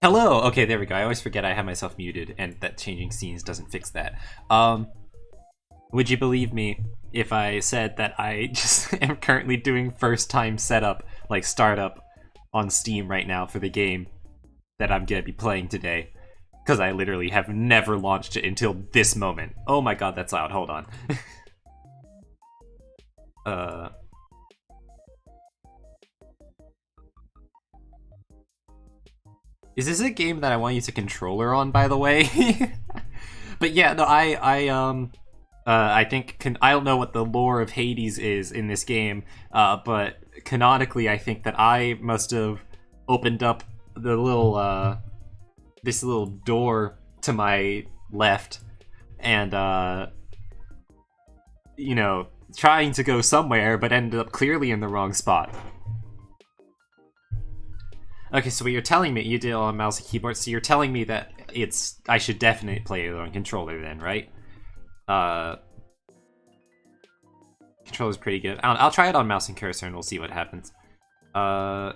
Hello! Okay, there we go. I always forget I have myself muted, and that changing scenes doesn't fix that. Um, would you believe me if I said that I just am currently doing first time setup, like startup, on Steam right now for the game that I'm gonna be playing today? Because I literally have never launched it until this moment. Oh my god, that's loud. Hold on. uh, is this a game that I want to use a controller on, by the way? But yeah, no, I think I don't know what the lore of Hades is in this game, but canonically, I think that I must have opened up the little this little door to my left, and you know, trying to go somewhere, but ended up clearly in the wrong spot. Okay, so what you're telling me, you did it on mouse and keyboard, so you're telling me that I should definitely play it on controller then, right? Uh, Controller's pretty good. I'll try it on mouse and cursor and we'll see what happens. God,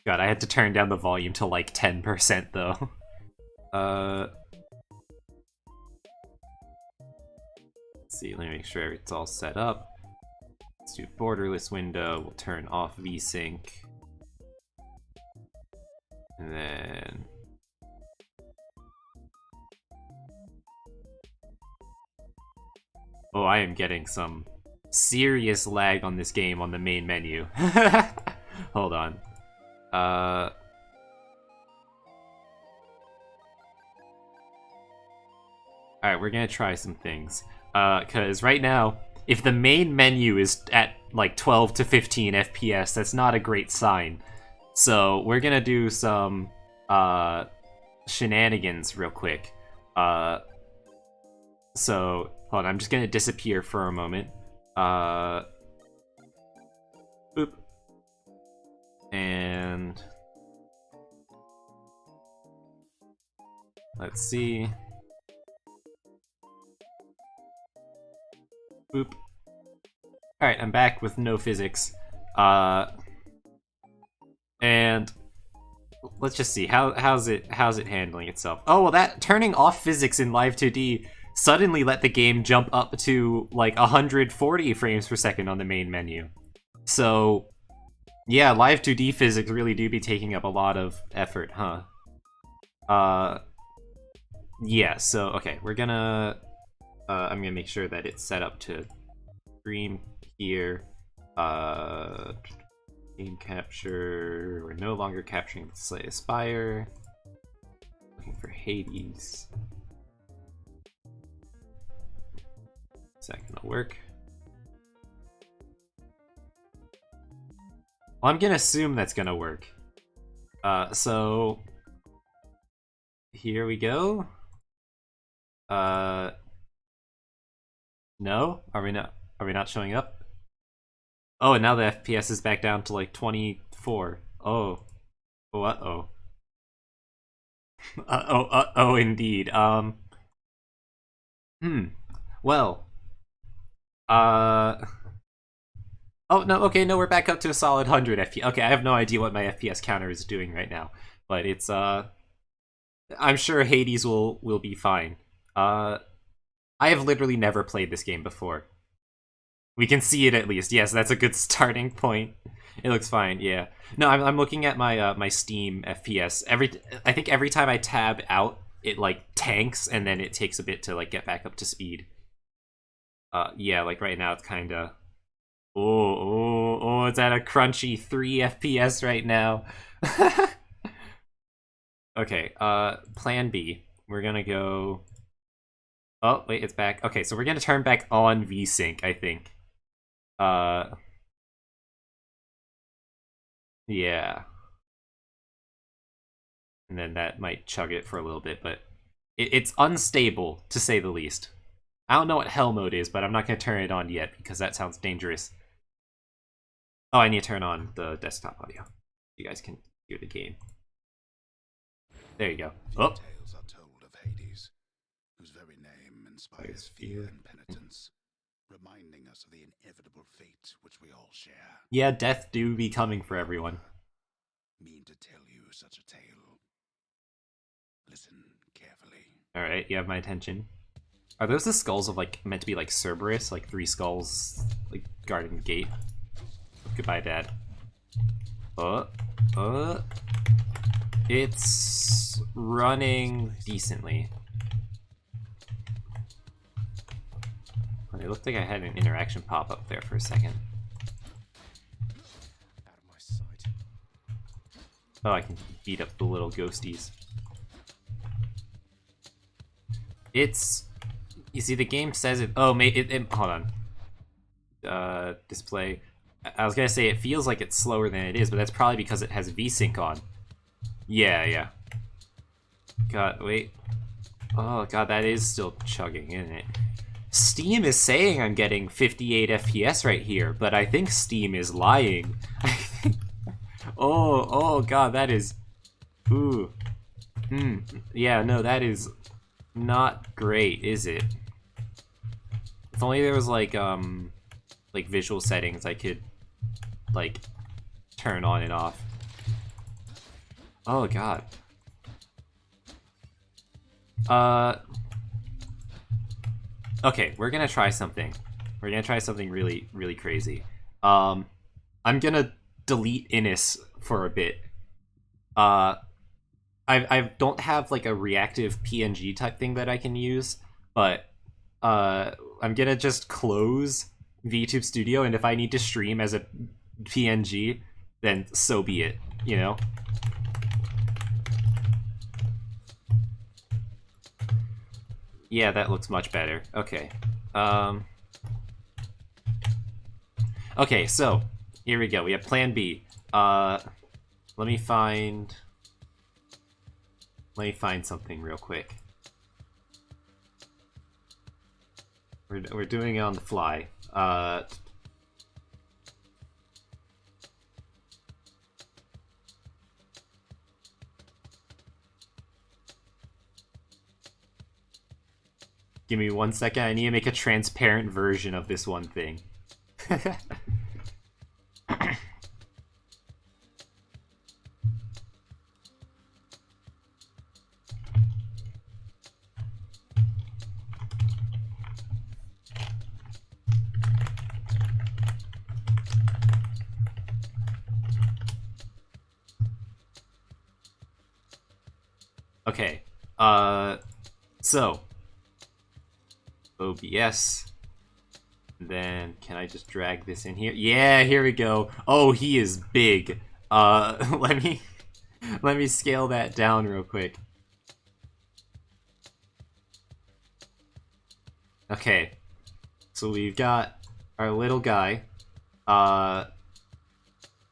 I had to turn down the volume to like 10% though. Let's see, let me make sure it's all set up. Let's do borderless window, we'll turn off VSync. And then... Oh, I am getting some serious lag on this game on the main menu. Hold on. Alright, we're gonna try some things. Because right now, if the main menu is at like 12 to 15 FPS, that's not a great sign. So we're gonna do some shenanigans real quick. So hold on, I'm just gonna disappear for a moment. Boop. And let's see. Boop. Alright, I'm back with no physics. And let's just see, how's it handling itself? Oh, well, that turning off physics in Live 2D suddenly let the game jump up to like 140 frames per second on the main menu. So yeah, Live 2D physics really do be taking up a lot of effort, huh? Yeah, so okay, we're gonna I'm gonna make sure that it's set up to stream here. Game capture. We're no longer capturing the Slay Aspire. Looking for Hades. Is that gonna work? Well, I'm gonna assume that's gonna work. So here we go. No? Are we not? Are we not showing up? Oh, and now the FPS is back down to like 24. Oh. Oh, uh-oh. Uh-oh, indeed. Well. Oh, no, okay, no, we're back up to a solid 100 FPS. Okay, I have no idea what my FPS counter is doing right now. But it's, I'm sure Hades will be fine. I have literally never played this game before. We can see it at least. Yes, that's a good starting point. It looks fine. Yeah. No, I'm looking at my my Steam FPS. I think every time I tab out, it like tanks and then it takes a bit to like get back up to speed. Yeah, like right now it's kind of oh, it's at a crunchy 3 FPS right now. Okay, plan B. We're gonna go... Oh, wait, it's back. Okay, so we're gonna turn back on VSync, I think. Yeah. And then that might chug it for a little bit, but it's unstable, to say the least. I don't know what hell mode is, but I'm not gonna turn it on yet, because that sounds dangerous. Oh, I need to turn on the desktop audio. You guys can hear the game. There you go. Oh. Tales are told of Hades, whose very name inspires fear and penitence, reminding us of the inevitable fate which we all share. Yeah, death do be coming for everyone. mean to tell you such a tale. Listen carefully. Alright, you have my attention. Are those the skulls of, like, meant to be, like, Cerberus? Like, 3 skulls, like, guarding the gate? Goodbye, Dad. It's running decently. It looked like I had an interaction pop up there for a second. Out of my sight. Oh, I can beat up the little ghosties. It's... You see, the game says it... Oh, hold on. Display. I was gonna say it feels like it's slower than it is, but that's probably because it has VSync on. Yeah. God, wait. Oh, God, that is still chugging, isn't it? Steam is saying I'm getting 58 FPS right here, but I think Steam is lying. Oh, God, that is... Ooh. Yeah, no, that is not great, is it? If only there was, like visual settings I could, like, turn on and off. Oh, God. Okay, we're gonna try something. We're gonna try something really, really crazy. I'm gonna delete Innis for a bit. I don't have, like, a reactive PNG type thing that I can use, but I'm gonna just close VTube Studio, and if I need to stream as a PNG, then so be it, you know? Yeah, that looks much better. Okay. Okay, so, here we go. We have plan B. Let me find something real quick. We're doing it on the fly. Give me 1 second. I need to make a transparent version of this one thing. Okay. So OBS. Then can I just drag this in here? Yeah, here we go. Oh, he is big. Let me scale that down real quick. Okay. So we've got our little guy.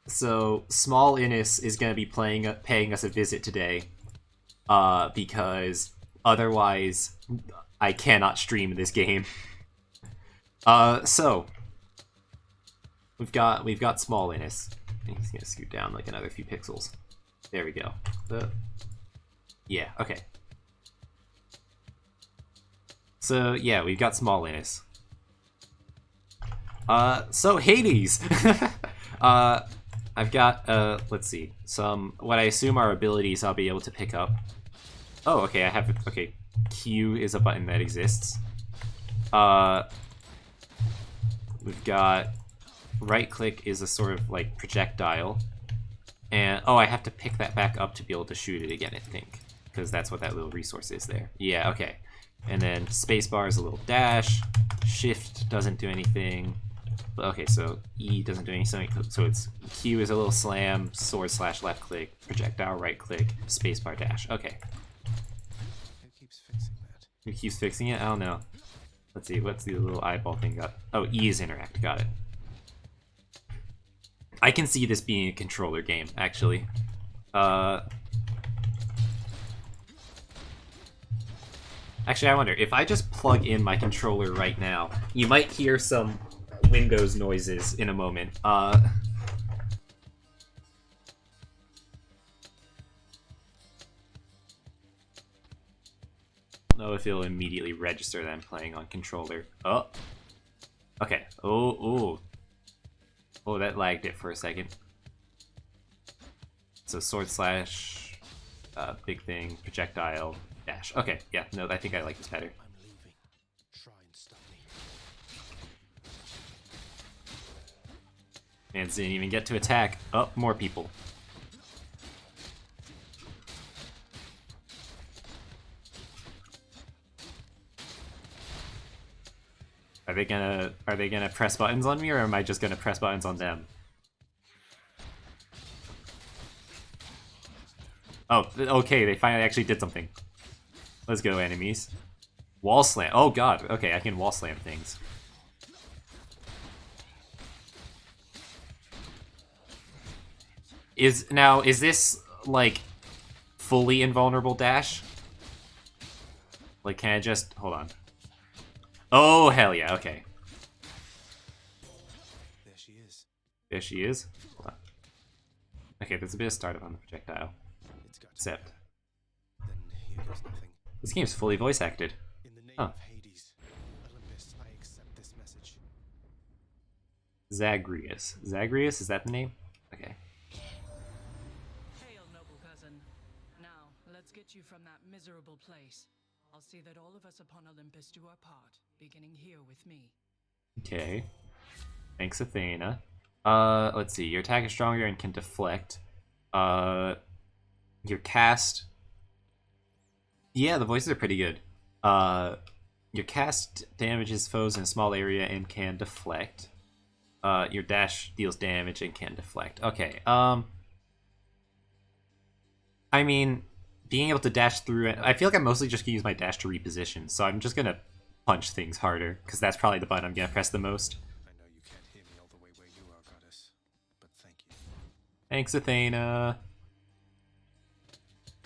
So small Innis is gonna be paying us a visit today. Because otherwise I cannot stream this game. So we've got small Innis. He's gonna scoot down like another few pixels. There we go. Yeah, okay. So yeah, we've got small Innis. So Hades. I've got let's see, some what I assume are abilities I'll be able to pick up. Oh, okay, I have okay. Q is a button that exists. We've got right click is a sort of like projectile. And oh, I have to pick that back up to be able to shoot it again, I think. Because that's what that little resource is there. Yeah, okay. And then spacebar is a little dash. Shift doesn't do anything. Okay, so E doesn't do anything. So it's Q is a little slam, sword slash left click, projectile right click, spacebar dash. Okay. Who keeps fixing that? Who keeps fixing it? I don't know. Let's see, what's the little eyeball thing got? Oh, E is interact, got it. I can see this being a controller game, actually. Actually, I wonder, if I just plug in my controller right now, you might hear some Windows noises in a moment. Don't know if it'll immediately register that I'm playing on controller. Oh. Okay. Oh, that lagged it for a second. So sword slash, big thing, projectile, dash. Okay, yeah, no, I think I like this better. I'm leaving. Try and stop me. And didn't even get to attack. Oh, more people. Are they gonna press buttons on me, or am I just gonna press buttons on them? Oh, okay, they finally actually did something. Let's go, enemies. Wall slam. Oh god, okay, I can wall slam things. Is this like fully invulnerable dash? Like, can I just hold on? Oh hell yeah, okay. There she is. There she is. Hold on. Okay, there's a bit of startup on the projectile. It's got to Except Then here goes nothing. this game's fully voice acted. In the name Huh. of Hades, Olympus, I accept this message. Zagreus. Zagreus, is that the name? Okay. Hail, noble cousin. Now, let's get you from that miserable place. I'll see that all of us upon Olympus do our part, beginning here with me. Okay. Thanks, Athena. Let's see. Your attack is stronger and can deflect. Your cast. Yeah, the voices are pretty good. Your cast damages foes in a small area and can deflect. Your dash deals damage and can deflect. Okay. I mean, being able to dash through it. I feel like I'm mostly just gonna use my dash to reposition, so I'm just gonna punch things harder because that's probably the button I'm gonna press the most. I know you can't hear me all the way where you are, goddess, but thank you. Thanks, Athena.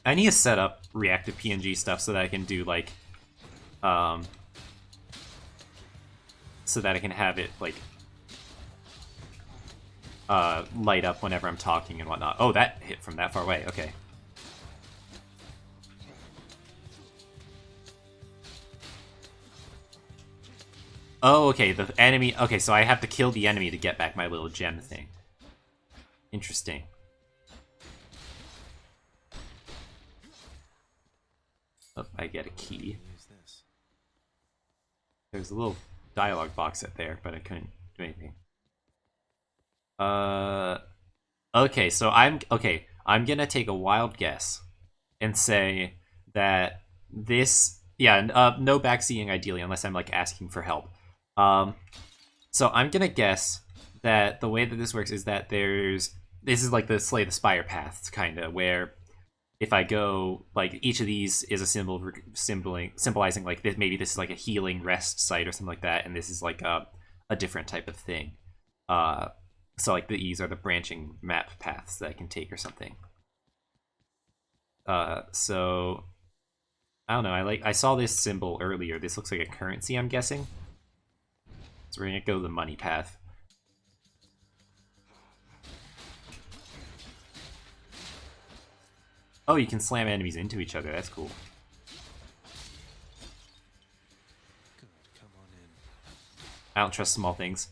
I need to set up reactive PNG stuff so that I can do like, so that I can have it like, light up whenever I'm talking and whatnot. Oh, that hit from that far away. Okay. Oh, okay. The enemy. Okay, so I have to kill the enemy to get back my little gem thing. Interesting. Oh, I get a key. Use this. There's a little dialogue box up there, but I couldn't do anything. Okay, so I'm gonna take a wild guess and say that this, yeah, no backseating ideally, unless I'm like asking for help. So I'm gonna guess that the way that this works is that this is like the Slay the Spire paths, kind of, where if I go, like, each of these is a symbol symbolizing like this, maybe this is like a healing rest site or something like that, and this is like a different type of thing. So like these are the branching map paths that I can take or something. So I don't know. I saw this symbol earlier. This looks like a currency, I'm guessing. So we're gonna go the money path. Oh, you can slam enemies into each other. That's cool. Good, come on in. I don't trust small things.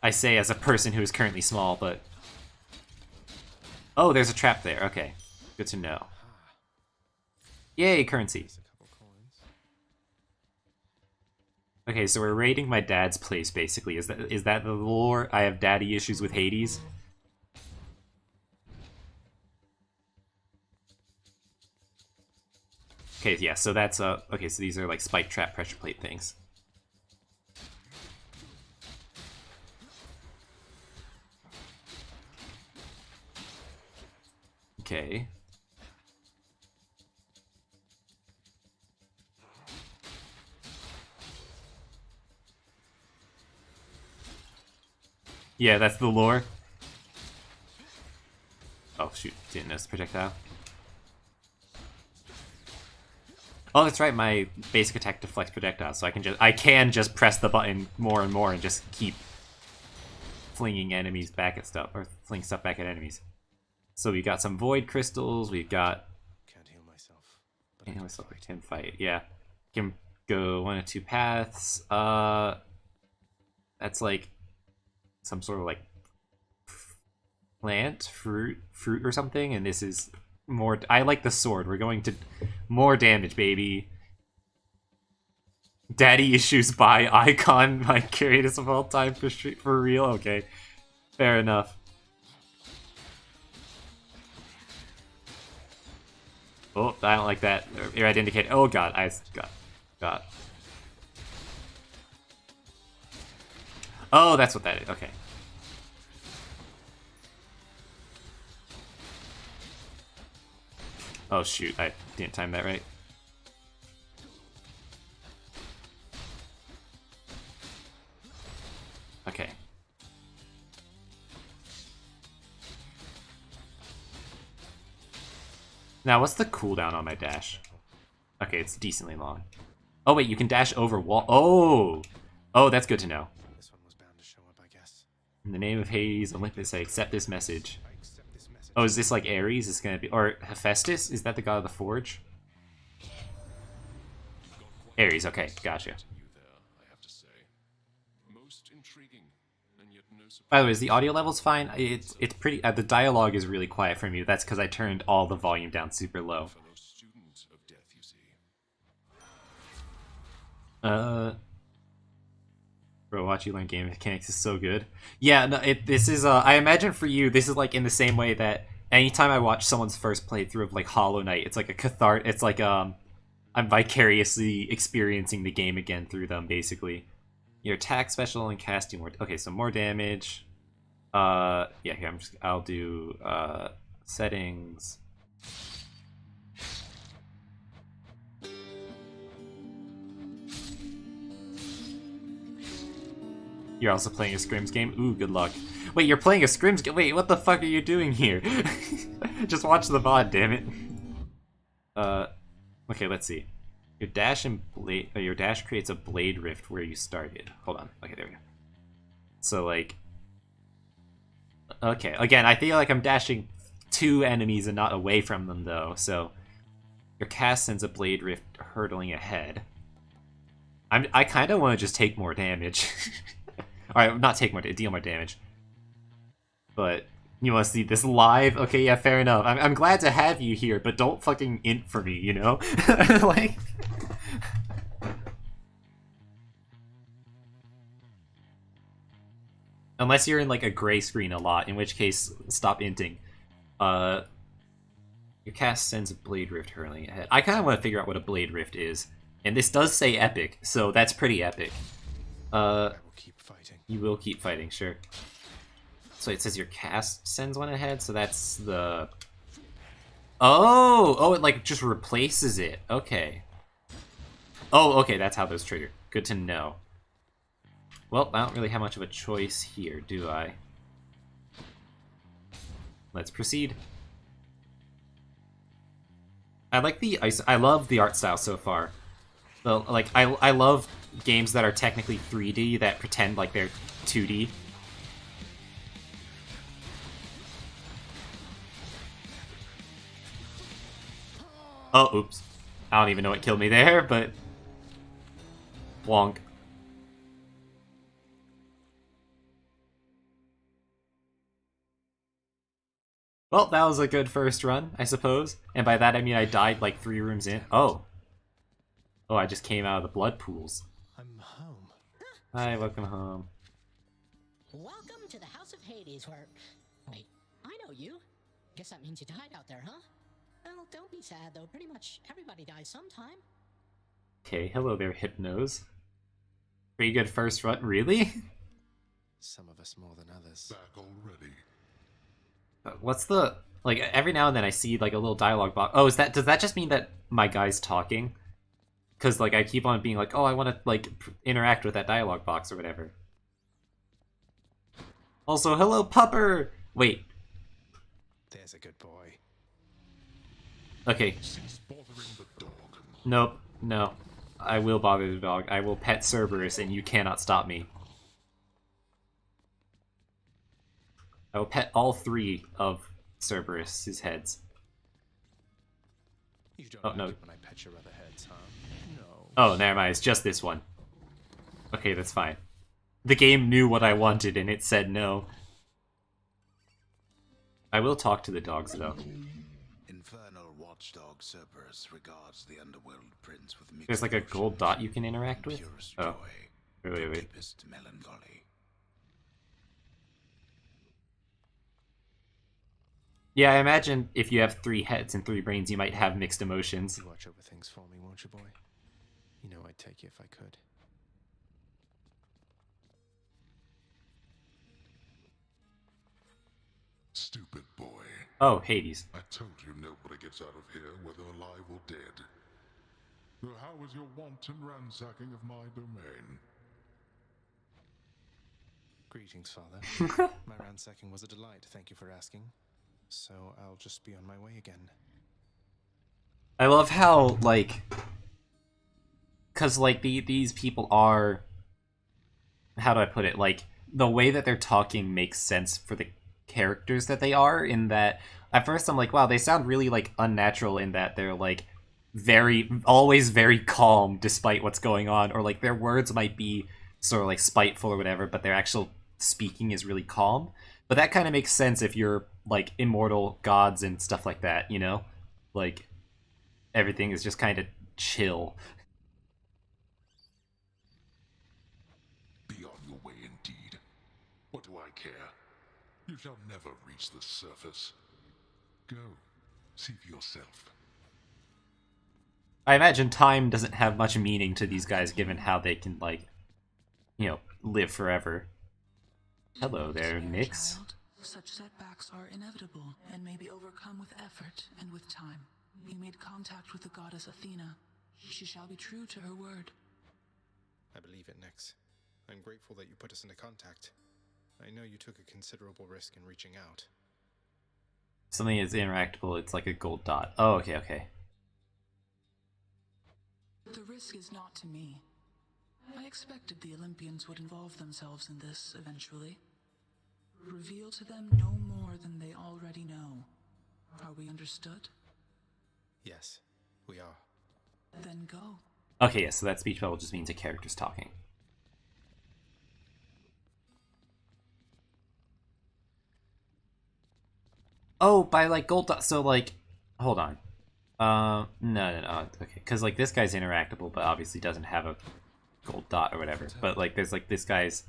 I say as a person who is currently small, but... Oh, there's a trap there. Okay. Good to know. Ah, Yay, currency. here's a couple coins. Okay, so we're raiding my dad's place, basically. Is that the lore? I have daddy issues with Hades? Okay, yeah, so that's, okay, so these are like spike trap pressure plate things. Okay. Yeah, that's the lore. Oh, shoot, didn't notice the projectile. Oh, that's right, my basic attack deflects projectiles, so I can just press the button more and more and just keep flinging enemies back at stuff, or fling stuff back at enemies. So we got some void crystals, we've got... Can't heal myself. But Can't I heal can myself, I fight. can fight, yeah. Can go one of two paths. That's like some sort of like plant, fruit or something, and this is more. I like the sword. We're going to more damage, baby. Daddy issues by icon, my greatest of all time for real. Okay, fair enough. Oh, I don't like that. Red indicator. Oh god, God. Oh, that's what that is. Okay. Oh shoot, I didn't time that right. Okay. Now, what's the cooldown on my dash? Okay, it's decently long. Oh wait, you can dash over wall. Oh! Oh, that's good to know. This one was bound to show up, I guess. In the name of Hades, Olympus, I accept this message. I accept this message. Oh, is this like Ares? Is gonna be... Or Hephaestus? Is that the god of the forge? Ares, okay, gotcha. You there, I have to say. Most intriguing, and yet no surprise. By the way, is the audio levels fine? It's pretty... the dialogue is really quiet from you. That's because I turned all the volume down super low. Fellow student of death, you see. Bro, watch you learn game mechanics is so good. Yeah, no, this is, I imagine for you, this is like in the same way that anytime I watch someone's first playthrough of like Hollow Knight, it's like a it's like, I'm vicariously experiencing the game again through them, basically. Your attack, special, and casting more. Okay, so more damage. Yeah, here, I'll do, settings. You're also playing a scrims game? Ooh, good luck. Wait, you're playing a scrims game? Wait, what the fuck are you doing here? Just watch the VOD, damn it. Okay, let's see. Your dash and blade. Your dash creates a blade rift where you started. Hold on. Okay, there we go. So like, okay. Again, I feel like I'm dashing to enemies and not away from them though. So your cast sends a blade rift hurtling ahead. I kind of want to just take more damage. All right, not take more, deal more damage. But you want to see this live? Okay, yeah, fair enough. I'm glad to have you here, but don't fucking int for me, you know? Like... Unless you're in, like, a gray screen a lot, in which case, stop inting. Your cast sends a Blade Rift hurling ahead. I kind of want to figure out what a Blade Rift is. And this does say epic, so that's pretty epic. I will keep fighting. You will keep fighting, sure. So it says your cast sends one ahead, so that's the... Oh, it like just replaces it. Okay. Oh, okay, that's how those trigger. Good to know. Well, I don't really have much of a choice here, do I? Let's proceed. I like the ice. I love the art style so far. So, like, I love games that are technically 3D that pretend like they're 2D. Oh, oops. I don't even know what killed me there, but... Wonk. Well, that was a good first run, I suppose. And by that I mean I died like 3 rooms in. Oh. Oh, I just came out of the blood pools. I'm home. Hi, welcome home. Welcome to the House of Hades, where... Wait, I know you. Guess that means you died out there, huh? Well, don't be sad, though. Pretty much everybody dies sometime. Okay, hello there, Hypnos. Pretty good first run, really? Some of us more than others. Back already. What's the... Like, every now and then I see, like, a little dialogue box. Oh, does that just mean that my guy's talking? Because, like, I keep on being like, oh, I want to, like, interact with that dialogue box or whatever. Also, hello, Pupper! Wait. There's a good boy. Okay. Cease bothering the dog. Nope. No. I will bother the dog. I will pet Cerberus, and you cannot stop me. I will pet all 3 of Cerberus's heads. You don't Oh, like no. it when I pet your other heads, huh? No. Oh, never mind. It's just this one. Okay, that's fine. The game knew what I wanted, and it said no. I will talk to the dogs though. Infernal watchdog Cerberus regards the underworld prince with mixed There's like a gold emotions dot you can interact and with. purest Oh, joy wait. and deepest melancholy. Yeah, I imagine if you have 3 heads and 3 brains, you might have mixed emotions. You watch over things for me, won't you, boy? You know I'd take you if I could. Stupid boy. Oh, Hades. I told you nobody gets out of here, whether alive or dead. So how was your wanton ransacking of my domain? Greetings, Father. My ransacking was a delight, thank you for asking. So I'll just be on my way again. I love how, like... Because, like, these people are... How do I put it? Like, the way that they're talking makes sense for the characters that they are, in that... At first I'm like, wow, they sound really, like, unnatural in that they're, like, always very calm despite what's going on, or, like, their words might be sort of, like, spiteful or whatever, but their actual speaking is really calm. But that kind of makes sense if you're, like, immortal gods and stuff like that, you know? Like, everything is just kind of chill. Be on your way indeed. What do I care? You shall never reach the surface. Go, see for yourself. I imagine time doesn't have much meaning to these guys, given how they can, like, you know, live forever. Hello there, Despair, Nyx. child. Such setbacks are inevitable and may be overcome with effort and with time. You made contact with the goddess Athena. She shall be true to her word. I believe it, Nyx. I'm grateful that you put us into contact. I know you took a considerable risk in reaching out. Something is interactable, it's like a gold dot. Oh, okay. The risk is not to me. I expected the Olympians would involve themselves in this eventually. Reveal to them no more than they already know. Are we understood? Yes, we are. Then go. Okay, yeah, so that speech bubble just means a character's talking. Oh, by, like, gold dot, so, like, hold on. No, okay, because, like, this guy's interactable, but obviously doesn't have a gold dot or whatever. But, like, there's, like, this guy's...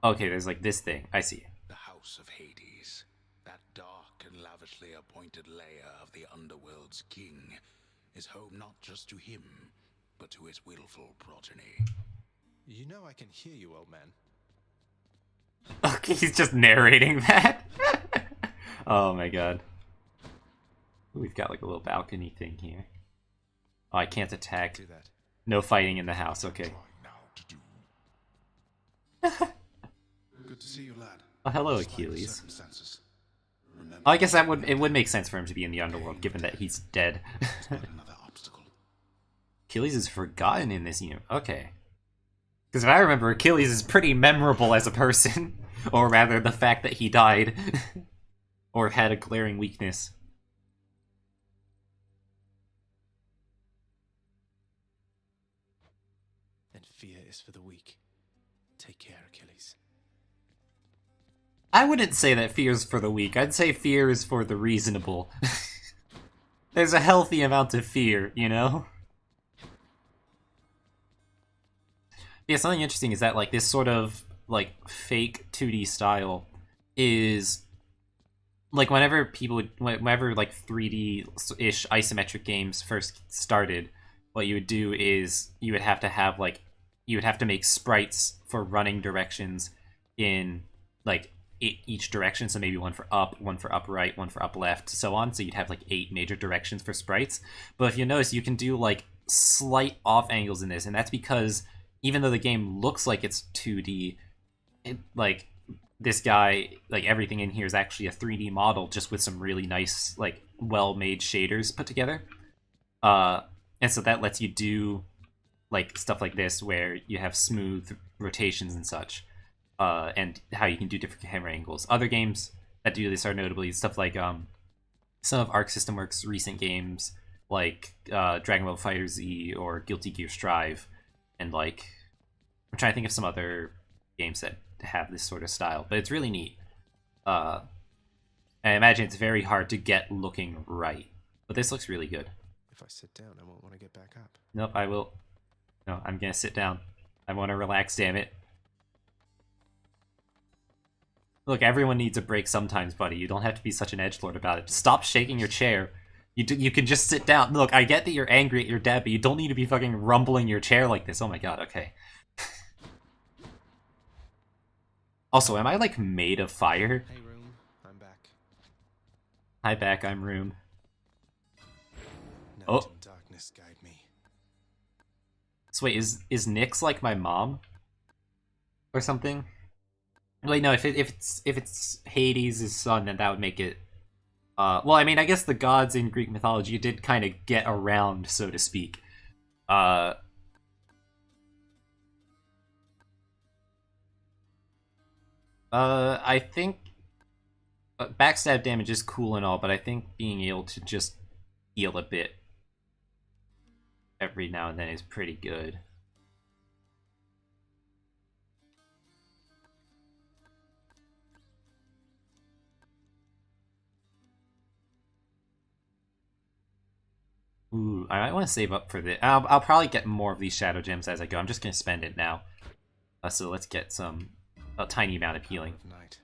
Okay, there's, like, this thing. I see. The House of Hades, that dark and lavishly appointed lair of the underworld's king, is home not just to him, but to his willful progeny. You know I can hear you, old man. Okay, he's just narrating that. Oh my god. We've got, like, a little balcony thing here. Oh, I can't attack. Do that. No fighting in the house, okay. Try now to do. Good to see you, lad. Oh, hello, Despite the Achilles. circumstances, remember Oh, I guess it would make sense for him to be in the underworld, given that he's dead. it's but another obstacle. Achilles is forgotten in this universe. Okay. Because if I remember, Achilles is pretty memorable as a person. Or rather, the fact that he died. Or had a glaring weakness. And fear is for the weak. Take care, Achilles. I wouldn't say that fear is for the weak. I'd say fear is for the reasonable. There's a healthy amount of fear, you know? Yeah, something interesting is that, like, this sort of, like, fake 2D style is... Like, whenever like, 3D-ish isometric games first started, what you would do is you would have to have, like... You would have to make sprites for running directions in, like, each direction. So maybe one for up, one for up right, one for up left, so on. So you'd have, like, 8 major directions for sprites. But if you notice, you can do, like, slight off angles in this. And that's because even though the game looks like it's 2D, like, this guy, like, everything in here is actually a 3D model just with some really nice, like, well-made shaders put together. And so that lets you do, like, stuff like this where you have smooth rotations and such, and how you can do different camera angles. Other games that do this are notably stuff like some of Arc System Works' recent games, like Dragon Ball FighterZ or Guilty Gear Strive, and, like, I'm trying to think of some other games that have this sort of style, but it's really neat. And I imagine it's very hard to get looking right. But this looks really good. If I sit down, I won't want to get back up. Nope, I will. No, I'm gonna sit down. I want to relax, damn it. Look, everyone needs a break sometimes, buddy. You don't have to be such an edgelord about it. Stop shaking your chair. You can just sit down. Look, I get that you're angry at your dad, but you don't need to be fucking rumbling your chair like this. Oh my god, okay. Also, am I, like, made of fire? Hey, room. I'm back. Hi, back, I'm Room. Night Oh. and darkness guide me. So wait, is Nyx like my mom? Or something? Wait, no, if it's Hades' son, then that would make it... well, I mean, I guess the gods in Greek mythology did kind of get around, so to speak. I think backstab damage is cool and all, but I think being able to just heal a bit every now and then is pretty good. Ooh, I might want to save up for this. I'll probably get more of these shadow gems as I go. I'm just gonna spend it now. So let's get a tiny amount of healing. Of night.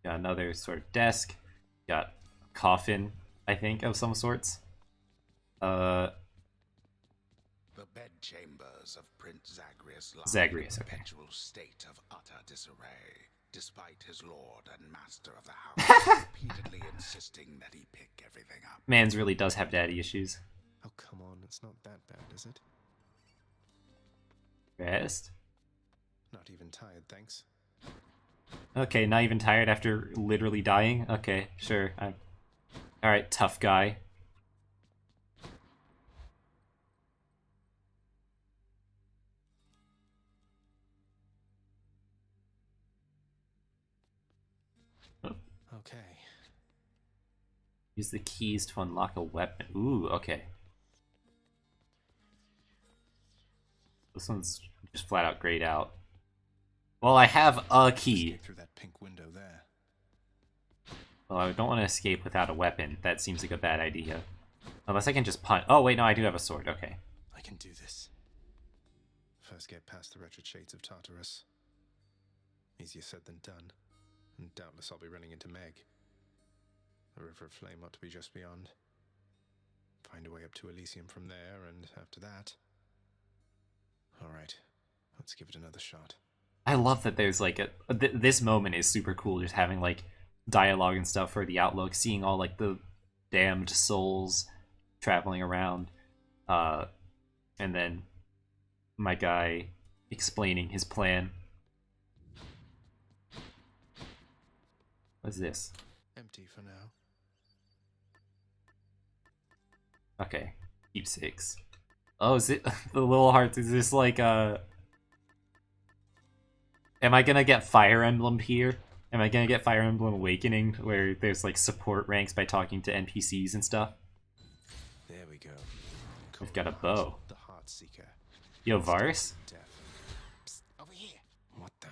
Got another sort of desk. Got a coffin, I think, of some sorts. The bedchambers of Prince Zagreus lie Zagreus, in a okay. perpetual state of utter disarray, despite his lord and master of the house repeatedly insisting that he pick everything up. Mans really does have daddy issues. Oh, come on. It's not that bad, is it? Rest. Not even tired, thanks. Okay, not even tired after literally dying? Okay, sure. Alright, tough guy. Okay. Use the keys to unlock a weapon. Ooh, okay. This one's just flat out grayed out. Well, I have a key. Escape through that pink window there. Well, I don't want to escape without a weapon. That seems like a bad idea. Unless I can just punch. Oh, wait, no, I do have a sword. Okay. I can do this. First get past the wretched shades of Tartarus. Easier said than done. And doubtless I'll be running into Meg. The River of Flame ought to be just beyond. Find a way up to Elysium from there, and after that... Alright, let's give it another shot. I love that there's like this moment is super cool, just having like dialogue and stuff for the Outlook, seeing all like the damned souls traveling around, and then my guy explaining his plan. What's this? Empty for now. Okay, keepsakes. Oh, is it the little hearts? Is this like Am I gonna get Fire Emblem here? Am I gonna get Fire Emblem Awakening, where there's like support ranks by talking to NPCs and stuff? There we go. We've got a bow. The Heart Seeker. Yo, Varus? Death. Psst, over here. What the?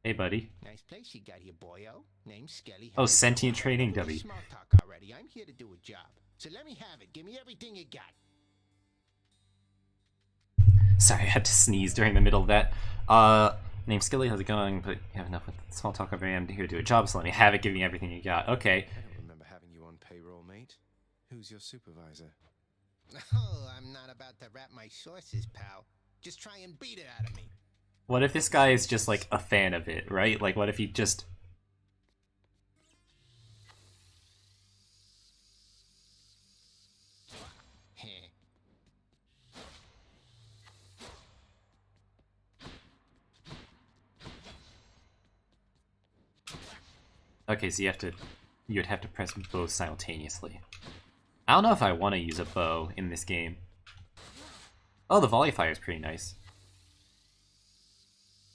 Hey, buddy. Nice place you got here, boyo. Name's Skelly. Oh, sentient training Enough dummy. small talk already. I'm here to do a job. So let me have it. Give me everything you got. Sorry, I had to sneeze during the middle of that. Name's Skilly, how's it going? But you have enough with small talk over here. I'm here to do a job, so let me have it, give me everything you got. Okay. I don't remember having you on payroll, mate. Who's your supervisor? Oh, I'm not about to wrap my sources, pal. Just try and beat it out of me. What if this guy is just like a fan of it, right? Like, what if he just... Heh. Okay, so you'd have to press both simultaneously. I don't know if I want to use a bow in this game. Oh, the volley fire is pretty nice.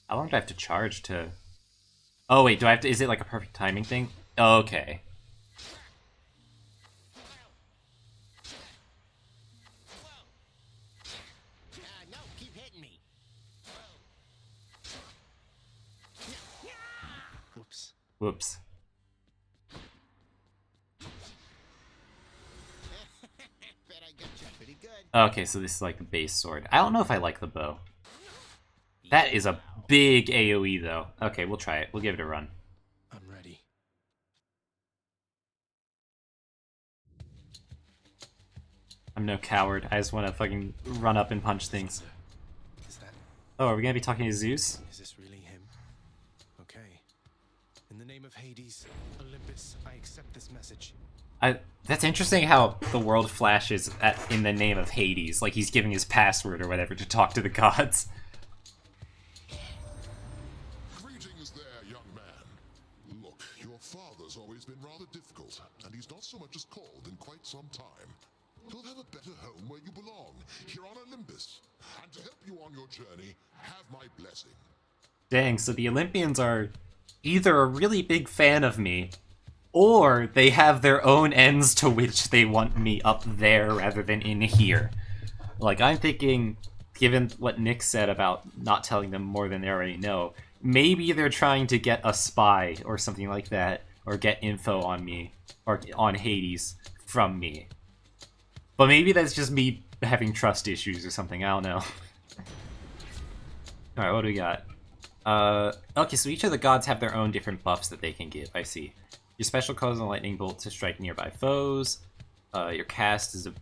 How long do I have to charge to... Oh, wait, do I have to... Is it like a perfect timing thing? Okay. No, keep hitting me. Whoops. Whoops. Bet I got you pretty good. Okay, so this is like the base sword. I don't know if I like the bow. That is a big AoE, though. Okay, we'll try it. We'll give it a run. I'm ready. I'm no coward. I just want to fucking run up and punch things. Is that... Oh, are we gonna be talking to Zeus? Is this really him? Okay. In the name of Hades, Olympus, I accept this message. That's interesting how the world flashes in the name of Hades, like he's giving his password or whatever to talk to the gods. Greetings there, young man. Look, your father's always been rather difficult, and he's not so much as called in quite some time. You'll have a better home where you belong, here on Olympus. And to help you on your journey, have my blessing. Dang, so the Olympians are either a really big fan of me, or they have their own ends to which they want me up there rather than in here. Like, I'm thinking, given what Nick said about not telling them more than they already know, maybe they're trying to get a spy or something like that, or get info on me, or on Hades from me. But maybe that's just me having trust issues or something, I don't know. Alright, what do we got? Okay, so each of the gods have their own different buffs that they can give, I see. Your special causes a lightning bolt to strike nearby foes. Your cast is a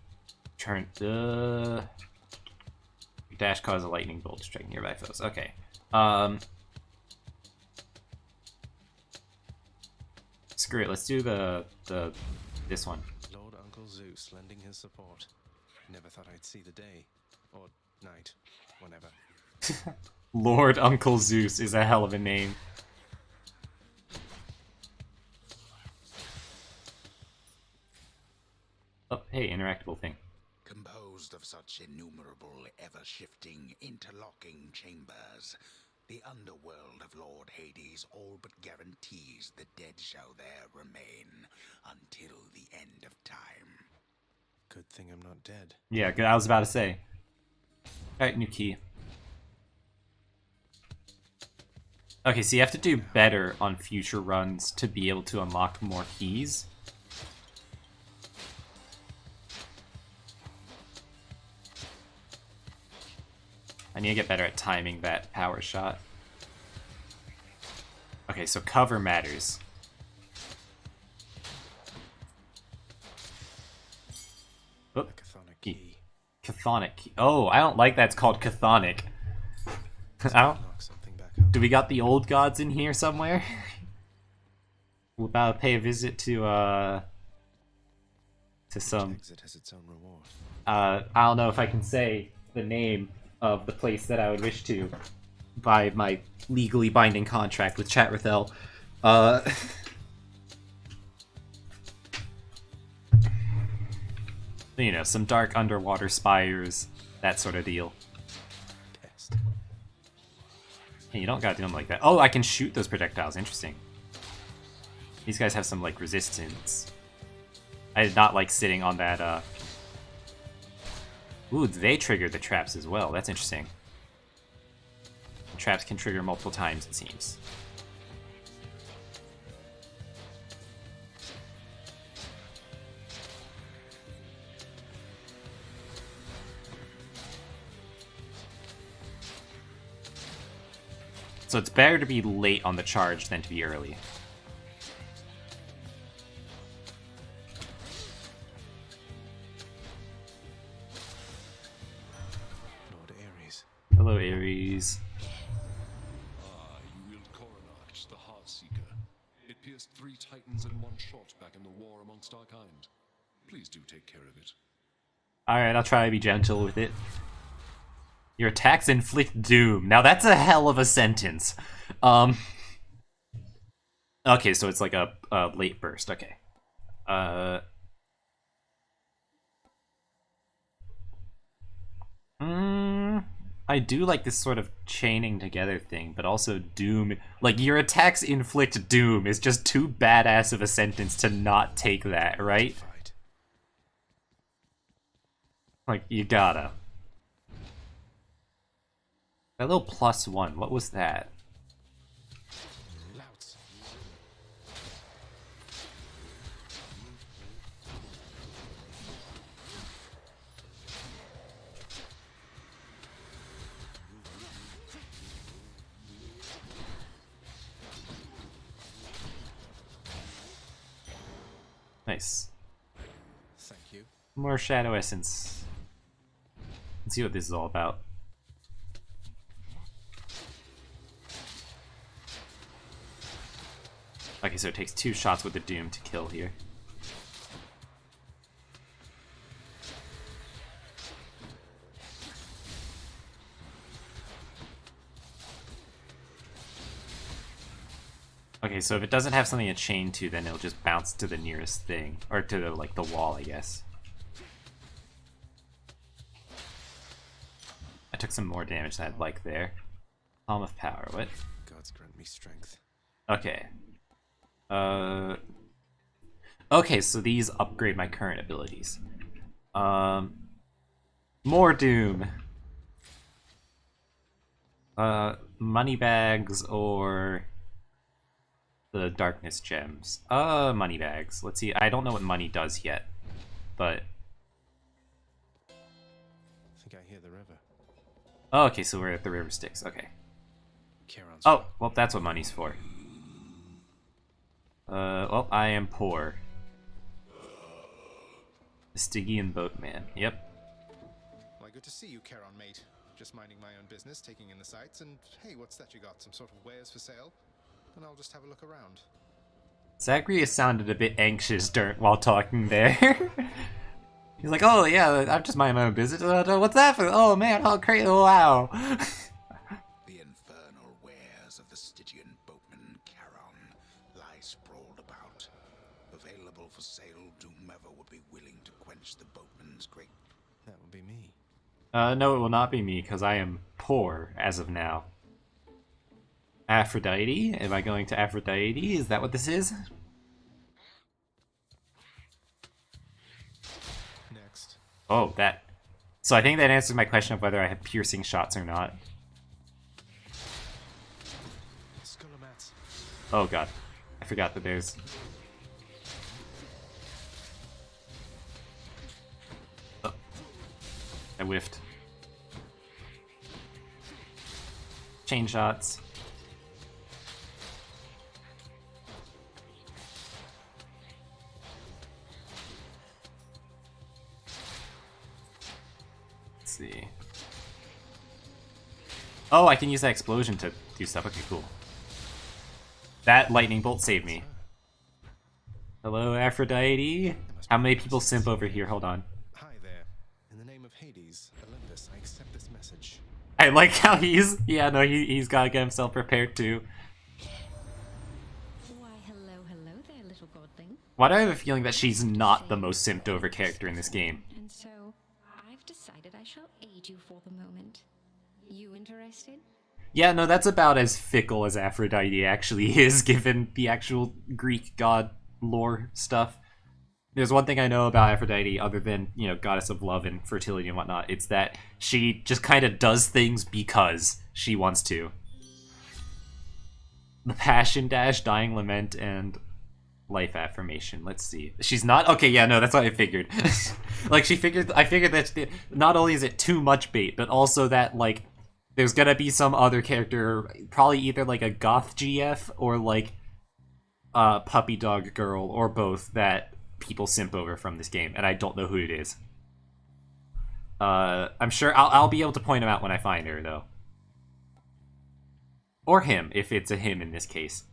turn... your dash causes a lightning bolt to strike nearby foes. Okay. Screw it, let's do this one. Lord Uncle Zeus lending his support. Never thought I'd see the day. Or night. Whenever. Lord Uncle Zeus is a hell of a name. Oh, hey, interactable thing. Composed of such innumerable, ever-shifting, interlocking chambers, the underworld of Lord Hades all but guarantees the dead shall there remain until the end of time. Good thing I'm not dead. Yeah, good. I was about to say. Alright, new key. Okay, so you have to do better on future runs to be able to unlock more keys. I need to get better at timing that power shot. Okay, so cover matters. Oh, The chthonic key. chthonic key. Oh, I don't like that's called chthonic. I don't... Knock something back up. Do we got the old gods in here somewhere? We're about to pay a visit to some... Exit has its own reward. I don't know if I can say the name of the place that I would wish to by my legally binding contract with Chatrithel. You know, some dark underwater spires, that sort of deal. Pest. Hey, you don't gotta do them like that. Oh, I can shoot those projectiles. Interesting. These guys have some, like, resistance. I did not like sitting on that, Ooh, they trigger the traps as well. That's interesting. The traps can trigger multiple times, it seems. So it's better to be late on the charge than to be early. Lord Ares. Hello, Ares. Ah, you wield Coronach, the Heartseeker. It pierced 3 titans in one shot back in the war amongst our kind. Please do take care of it. Alright, I'll try to be gentle with it. Your attacks inflict doom. Now that's a hell of a sentence. Okay, so it's like a late burst. Okay. I do like this sort of chaining together thing, but also doom. Like, your attacks inflict doom is just too badass of a sentence to not take that, right? Fight. Like, you gotta. That little +1, what was that? Louts. Nice. Thank you. More Shadow Essence. Let's see what this is all about. Okay, so it takes 2 shots with the Doom to kill here. Okay, so if it doesn't have something to chain to, then it'll just bounce to the nearest thing. Or to the, like, the wall, I guess. I took some more damage than I'd like there. Palm of Power, what? Gods grant me strength. Okay. Okay, so these upgrade my current abilities. More Doom. Moneybags or the Darkness Gems. Moneybags. Let's see. I don't know what money does yet, but I think I hear the river. oh, okay. So we're at the River Styx. Okay. Charon's Oh, well, that's what money's for. Well, I am poor. Stygian Boatman. Yep. Why, good to see you, Charon, mate. Just minding my own business, taking in the sights, and hey, what's that you got? Some sort of wares for sale? And I'll just have a look around. Zagreus sounded a bit anxious while talking there. He's like, oh yeah, I'm just minding my own business. What's that for? Oh man, oh crazy, wow. The infernal wares of the Stygian boatman Charon lie sprawled about. Available for sale to whomever would be willing to quench the boatman's great... That would be me. No, it will not be me, because I am poor as of now. Aphrodite? Am I going to Aphrodite? Is that what this is? Next. Oh, that. So I think that answers my question of whether I have piercing shots or not. Skullomats. Oh god. I forgot that there's... Oh. I whiffed. Chain shots. Let's see. Oh, I can use that explosion to do stuff. Okay, cool. That lightning bolt saved me. Hello, Aphrodite. How many people simp over here? Hold on. Hi there. In the name of Hades, Olympus, I accept this message. I like how he's... Yeah, no, he's gotta get himself prepared too. Why, hello there, little godling. Why do I have a feeling that she's not the most simped over character in this game? And so, I've decided I shall aid you for the moment. You interested? Yeah, no, that's about as fickle as Aphrodite actually is, given the actual Greek god lore stuff. There's one thing I know about Aphrodite, other than, you know, goddess of love and fertility and whatnot. It's that she just kind of does things because she wants to. The Passion Dash, Dying Lament, and Life Affirmation. Let's see. She's not... Okay, yeah, no, that's what I figured. Like, I figured that not only is it too much bait, but also that, like, there's gonna be some other character, probably either, like, a goth GF or, like, a puppy dog girl, or both, that people simp over from this game, and I don't know who it is. I'm sure I'll be able to point him out when I find her, though. Or him, if it's a him in this case.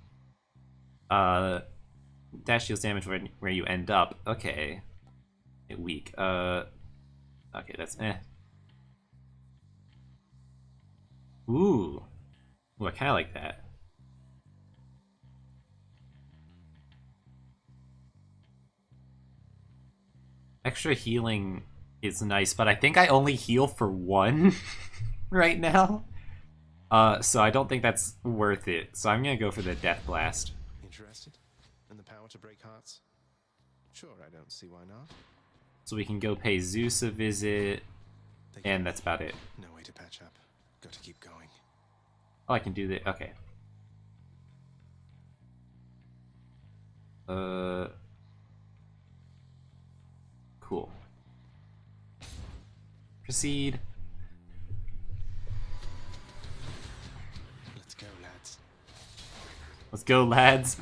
Dash deals damage where you end up. Okay. Weak. Okay, that's eh. Ooh. Ooh, I kinda like that. Extra healing is nice, but I think I only heal for 1 right now. So I don't think that's worth it. So I'm gonna go for the Death Blast. Interested? In the power to break hearts? Sure, I don't see why not. So we can go pay Zeus a visit, and that's about it. No way to patch up. Got to keep going. Oh, I can do that. Okay. Cool. Proceed. Let's go, lads. Let's go, lads.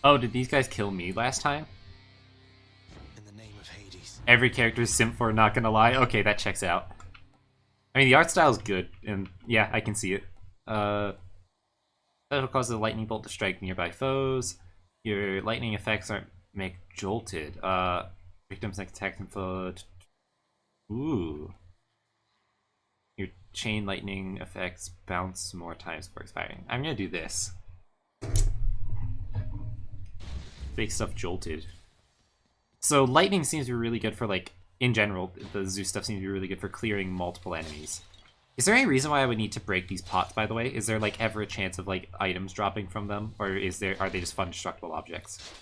Oh, did these guys kill me last time? In the name of Hades. Every character is simp for, not gonna lie. Okay, that checks out. I mean, the art style is good, and yeah, I can see it. That'll cause a lightning bolt to strike nearby foes. Your lightning effects aren't make jolted. Victims next attack and flow. Ooh. Your chain lightning effects bounce more times before expiring. I'm gonna do this. Big stuff jolted. So lightning seems to be really good for, like, in general, the Zeus stuff seems to be really good for clearing multiple enemies. Is there any reason why I would need to break these pots, by the way? Is there, like, ever a chance of, like, items dropping from them? Or are they just fun destructible objects?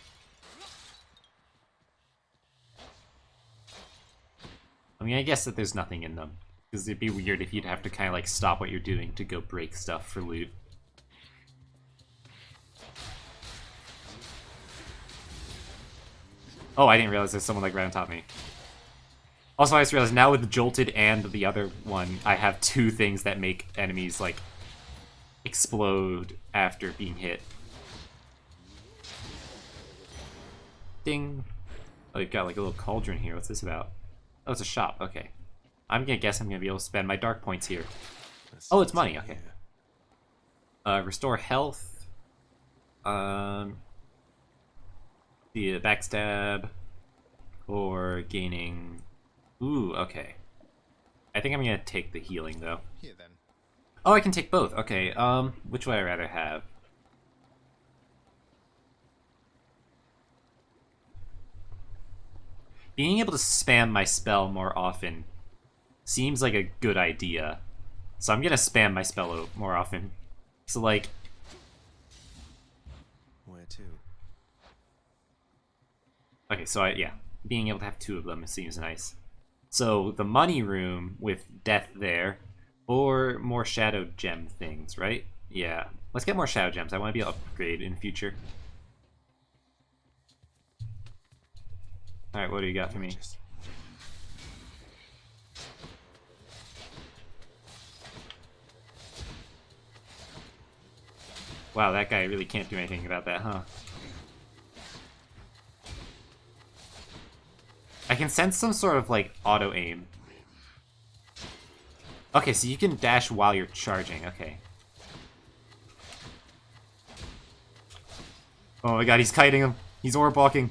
I mean, I guess that there's nothing in them. Because it'd be weird if you'd have to kind of, like, stop what you're doing to go break stuff for loot. Oh, I didn't realize there's someone, like, right on top of me. Also, I just realized now with the Jolted and the other one, I have two things that make enemies, like, explode after being hit. Ding. Oh, you've got, like, a little cauldron here. What's this about? Oh, it's a shop. Okay. I'm gonna guess I'm gonna be able to spend my dark points here. Oh, it's money. Okay. Restore health. The backstab. Or gaining... Ooh, okay. I think I'm gonna take the healing, though. Here then. Oh, I can take both. Okay, which would I rather have? Being able to spam my spell more often seems like a good idea. So I'm gonna spam my spell more often. So, like... Where to? Okay, so yeah. Being able to have two of them seems nice. So, the money room with death there, or more shadow gem things, right? Yeah. Let's get more shadow gems. I want to be able to upgrade in the future. Alright, what do you got for me? Wow, that guy really can't do anything about that, huh? I can sense some sort of, like, auto-aim. Okay, so you can dash while you're charging. Okay. Oh my god, he's kiting him. He's orb walking.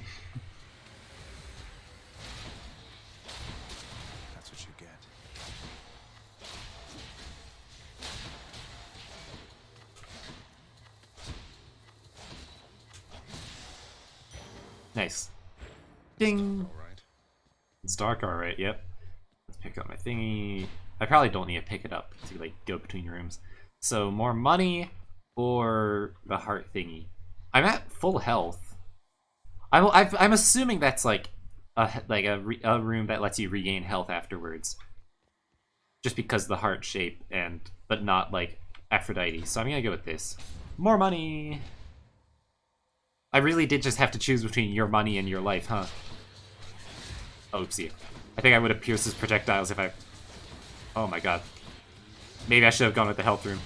That's what you get. Nice. Ding! All right. It's dark, alright, yep. Let's pick up my thingy. I probably don't need to pick it up to, like, go between rooms. So, more money or the heart thingy. I'm at full health. I'm assuming that's, like, a room that lets you regain health afterwards. Just because of the heart shape, but not, like, Aphrodite. So I'm gonna go with this. More money! I really did just have to choose between your money and your life, huh? Oopsie. I think I would have pierced his projectiles if I... Oh my god. Maybe I should have gone with the health room.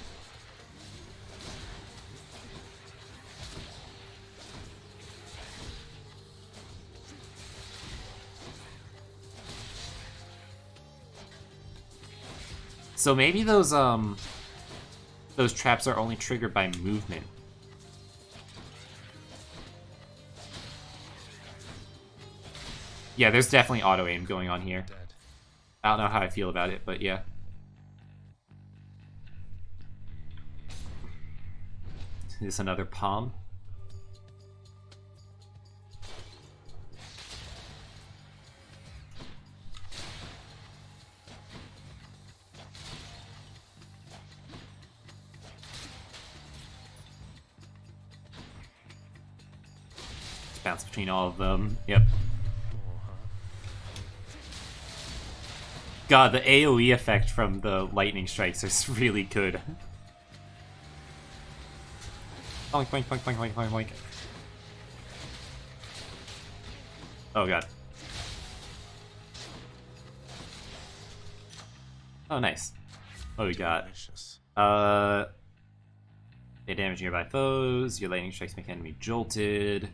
So maybe those traps are only triggered by movement. Yeah, there's definitely auto-aim going on here. Dead. I don't know how I feel about it, but yeah. Is this another palm? Let's bounce between all of them. Yep. God, the AoE effect from the lightning strikes is really good. Boink, boink, boink, boink, boink, boink, boink. Oh god. Oh, nice. What do we got? Delicious. They damage nearby foes. Your lightning strikes make enemy jolted.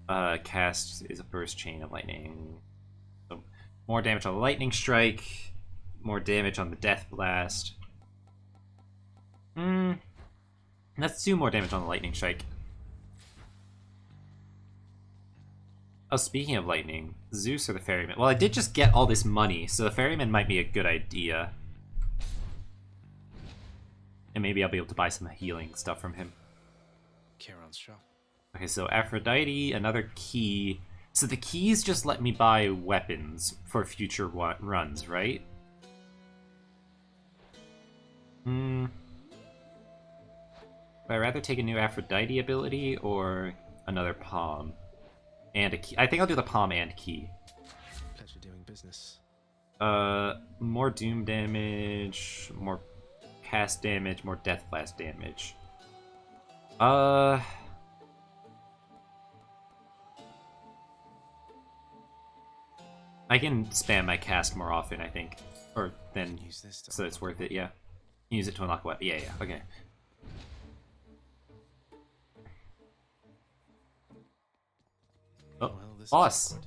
Cast is a burst chain of lightning. So more damage on the lightning strike. More damage on the death blast. Let's do more damage on the lightning strike. Oh, speaking of lightning, Zeus or the ferryman? Well, I did just get all this money, so the ferryman might be a good idea. And maybe I'll be able to buy some healing stuff from him. Kieran's shop. Okay, so Aphrodite, another key. So the keys just let me buy weapons for future runs, right? Would I rather take a new Aphrodite ability or another palm? And a key. I think I'll do the palm and key. Pleasure doing business. More doom damage, more cast damage, more death blast damage. I can spam my cast more often, I think. Or then, Use this to so it's worth it, yeah. Use it to unlock a weapon. Yeah, okay. Oh, Well, this is boss! awkward.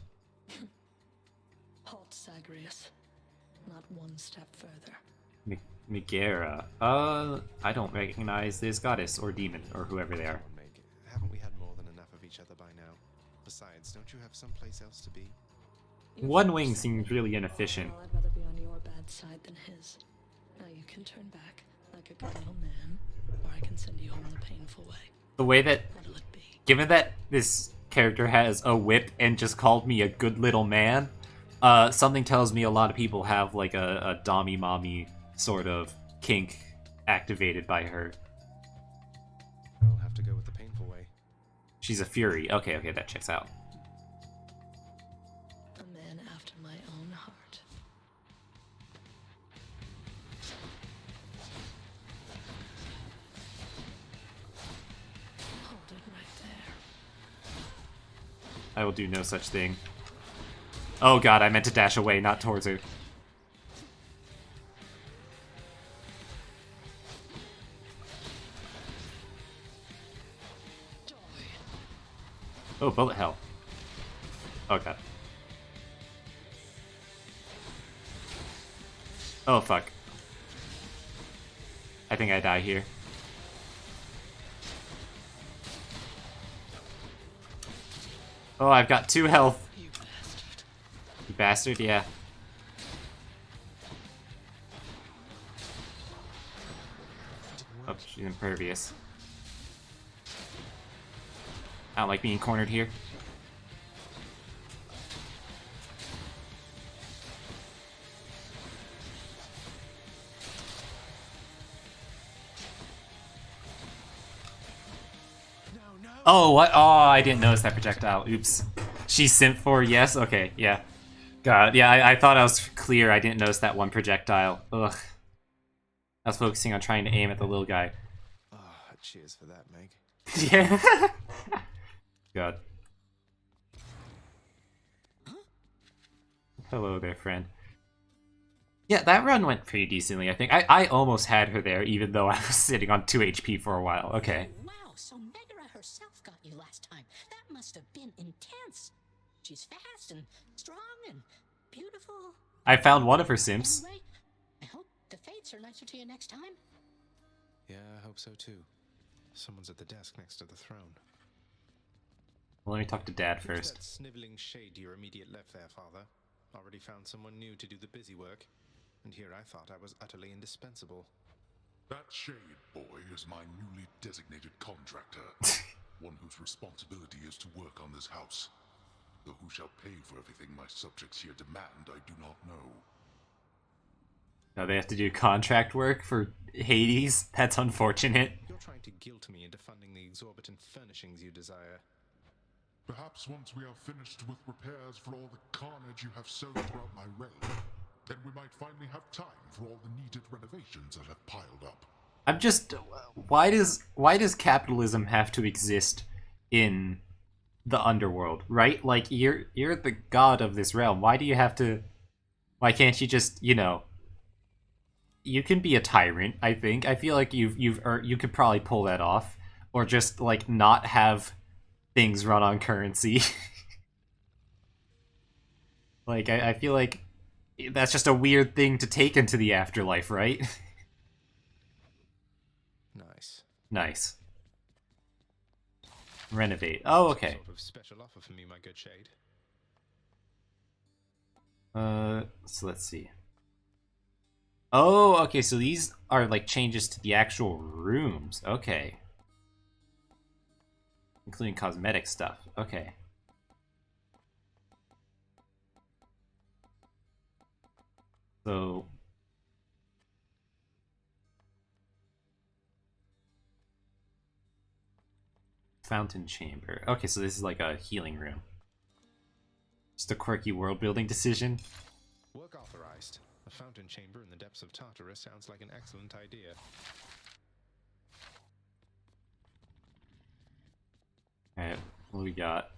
Halt, Zagreus. Not one step further. Megara. I don't recognize this goddess or demon or whoever they are. Come on, Meg. Haven't we had more than enough of each other by now? Besides, don't you have someplace else to be? One wing seems really inefficient. Well, I'd rather be on your bad side than his. Now you can turn back like a good little man, or I can send you home the painful way. The way that, What'll it be? given that this character has a whip and just called me a good little man, something tells me a lot of people have like a dommy mommy sort of kink activated by her. I'll have to go with the painful way. She's a fury. Okay, that checks out. A man after my own heart. Hold it right there. I will do no such thing. Oh god, I meant to dash away, not towards her. Oh, bullet hell. Oh god. Oh fuck. I think I die here. Oh, I've got 2 health. You bastard. You bastard, yeah. Oh, she's impervious. I don't like being cornered here. Oh, what? Oh, I didn't notice that projectile. Oops. She's Simp 4, yes? Okay, yeah. God, yeah, I thought I was clear. I didn't notice that one projectile. Ugh. I was focusing on trying to aim at the little guy. Ah, cheers for that, Meg. Yeah. God. Hello there, friend. Yeah, that run went pretty decently, I think. I almost had her there, even though I was sitting on 2 HP for a while. Okay. Wow, so Megara herself got you last time. That must have been intense. She's fast and strong and beautiful. I found one of her simps. Anyway, I hope the fates are nicer to you next time. Yeah, I hope so too. Someone's at the desk next to the throne. Well, let me talk to Dad Who's first. that sniveling shade to your immediate left there, Father? Already found someone new to do the busy work. And here I thought I was utterly indispensable. That shade boy is my newly designated contractor. One whose responsibility is to work on this house. Though who shall pay for everything my subjects here demand, I do not know. Now they have to do contract work for Hades? That's unfortunate. You're trying to guilt me into funding the exorbitant furnishings you desire. Perhaps once we are finished with repairs for all the carnage you have sown throughout my realm, then we might finally have time for all the needed renovations that have piled up. I'm just... Why does capitalism have to exist in the underworld, right? Like, you're the god of this realm. Why do you have to... Why can't you just, you know... you can be a tyrant. I think. I feel like you could probably pull that off, or just like not have things run on currency. Like I feel like that's just a weird thing to take into the afterlife, right? Nice. Nice. Renovate. Oh, okay. Some sort of special offer for me, my good shade. So let's see. Oh, okay, so these are like changes to the actual rooms. Okay. Including cosmetic stuff. Okay. So fountain chamber. Okay, so this is like a healing room. Just a quirky world building decision. Work authorized. A fountain chamber in the depths of Tartarus sounds like an excellent idea. Alright, what do we got?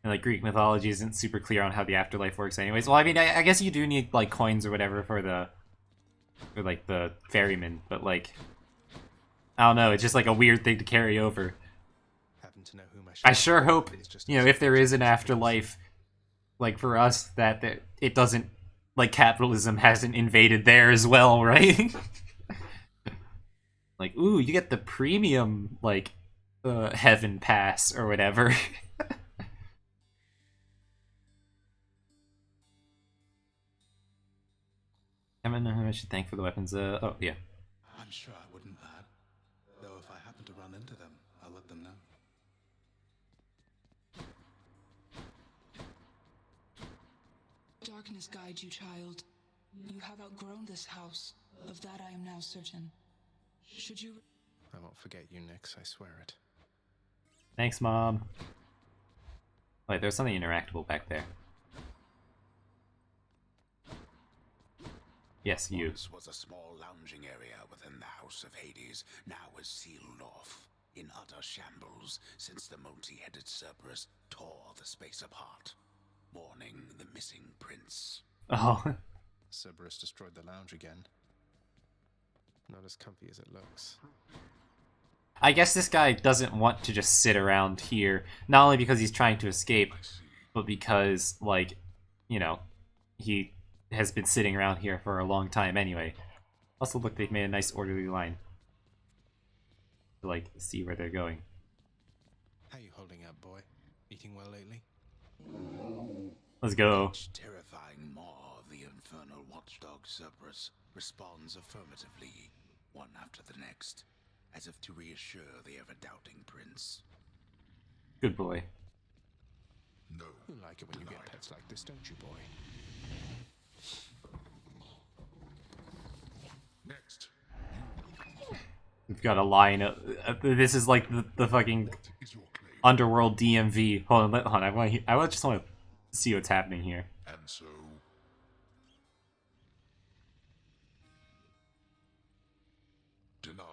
And like Greek mythology isn't super clear on how the afterlife works anyways. Well, I mean, I guess you do need like coins or whatever for like the ferryman, but like I don't know, it's just like a weird thing to carry over. Happen to know whom I sure hope, if there is an afterlife, like for us, that it doesn't, like capitalism hasn't invaded there as well, right? Like, ooh, you get the premium, like, heaven pass or whatever. I don't know how much to thank for the weapons. Oh, yeah. I'm sure I wouldn't, lad. Though if I happen to run into them, I'll let them know. Darkness guide you, child. You have outgrown this house. Of that I am now certain. Should you... I won't forget you, Nix, I swear it. Thanks, Mom. Wait, there's something interactable back there. Yes, you. Once was a small lounging area within the House of Hades, now is sealed off, in utter shambles, since the multi-headed Cerberus tore the space apart, warning the missing prince. Oh. Cerberus destroyed the lounge again. Not as comfy as it looks. I guess this guy doesn't want to just sit around here, not only because he's trying to escape, but because, like, he has been sitting around here for a long time anyway. Also, look, they've made a nice orderly line to, like, see where they're going. How you holding up, boy? Eating well lately? Let's go. Each terrifying maw of the infernal watchdog Cerberus responds affirmatively, one after the next, as if to reassure the ever-doubting prince. Good boy. No. You like it when you get pets like this, don't you, boy? Next. We've got a line of... this is like the fucking What is your claim? underworld DMV. Hold on, I just want to see what's happening here. And so... Denied.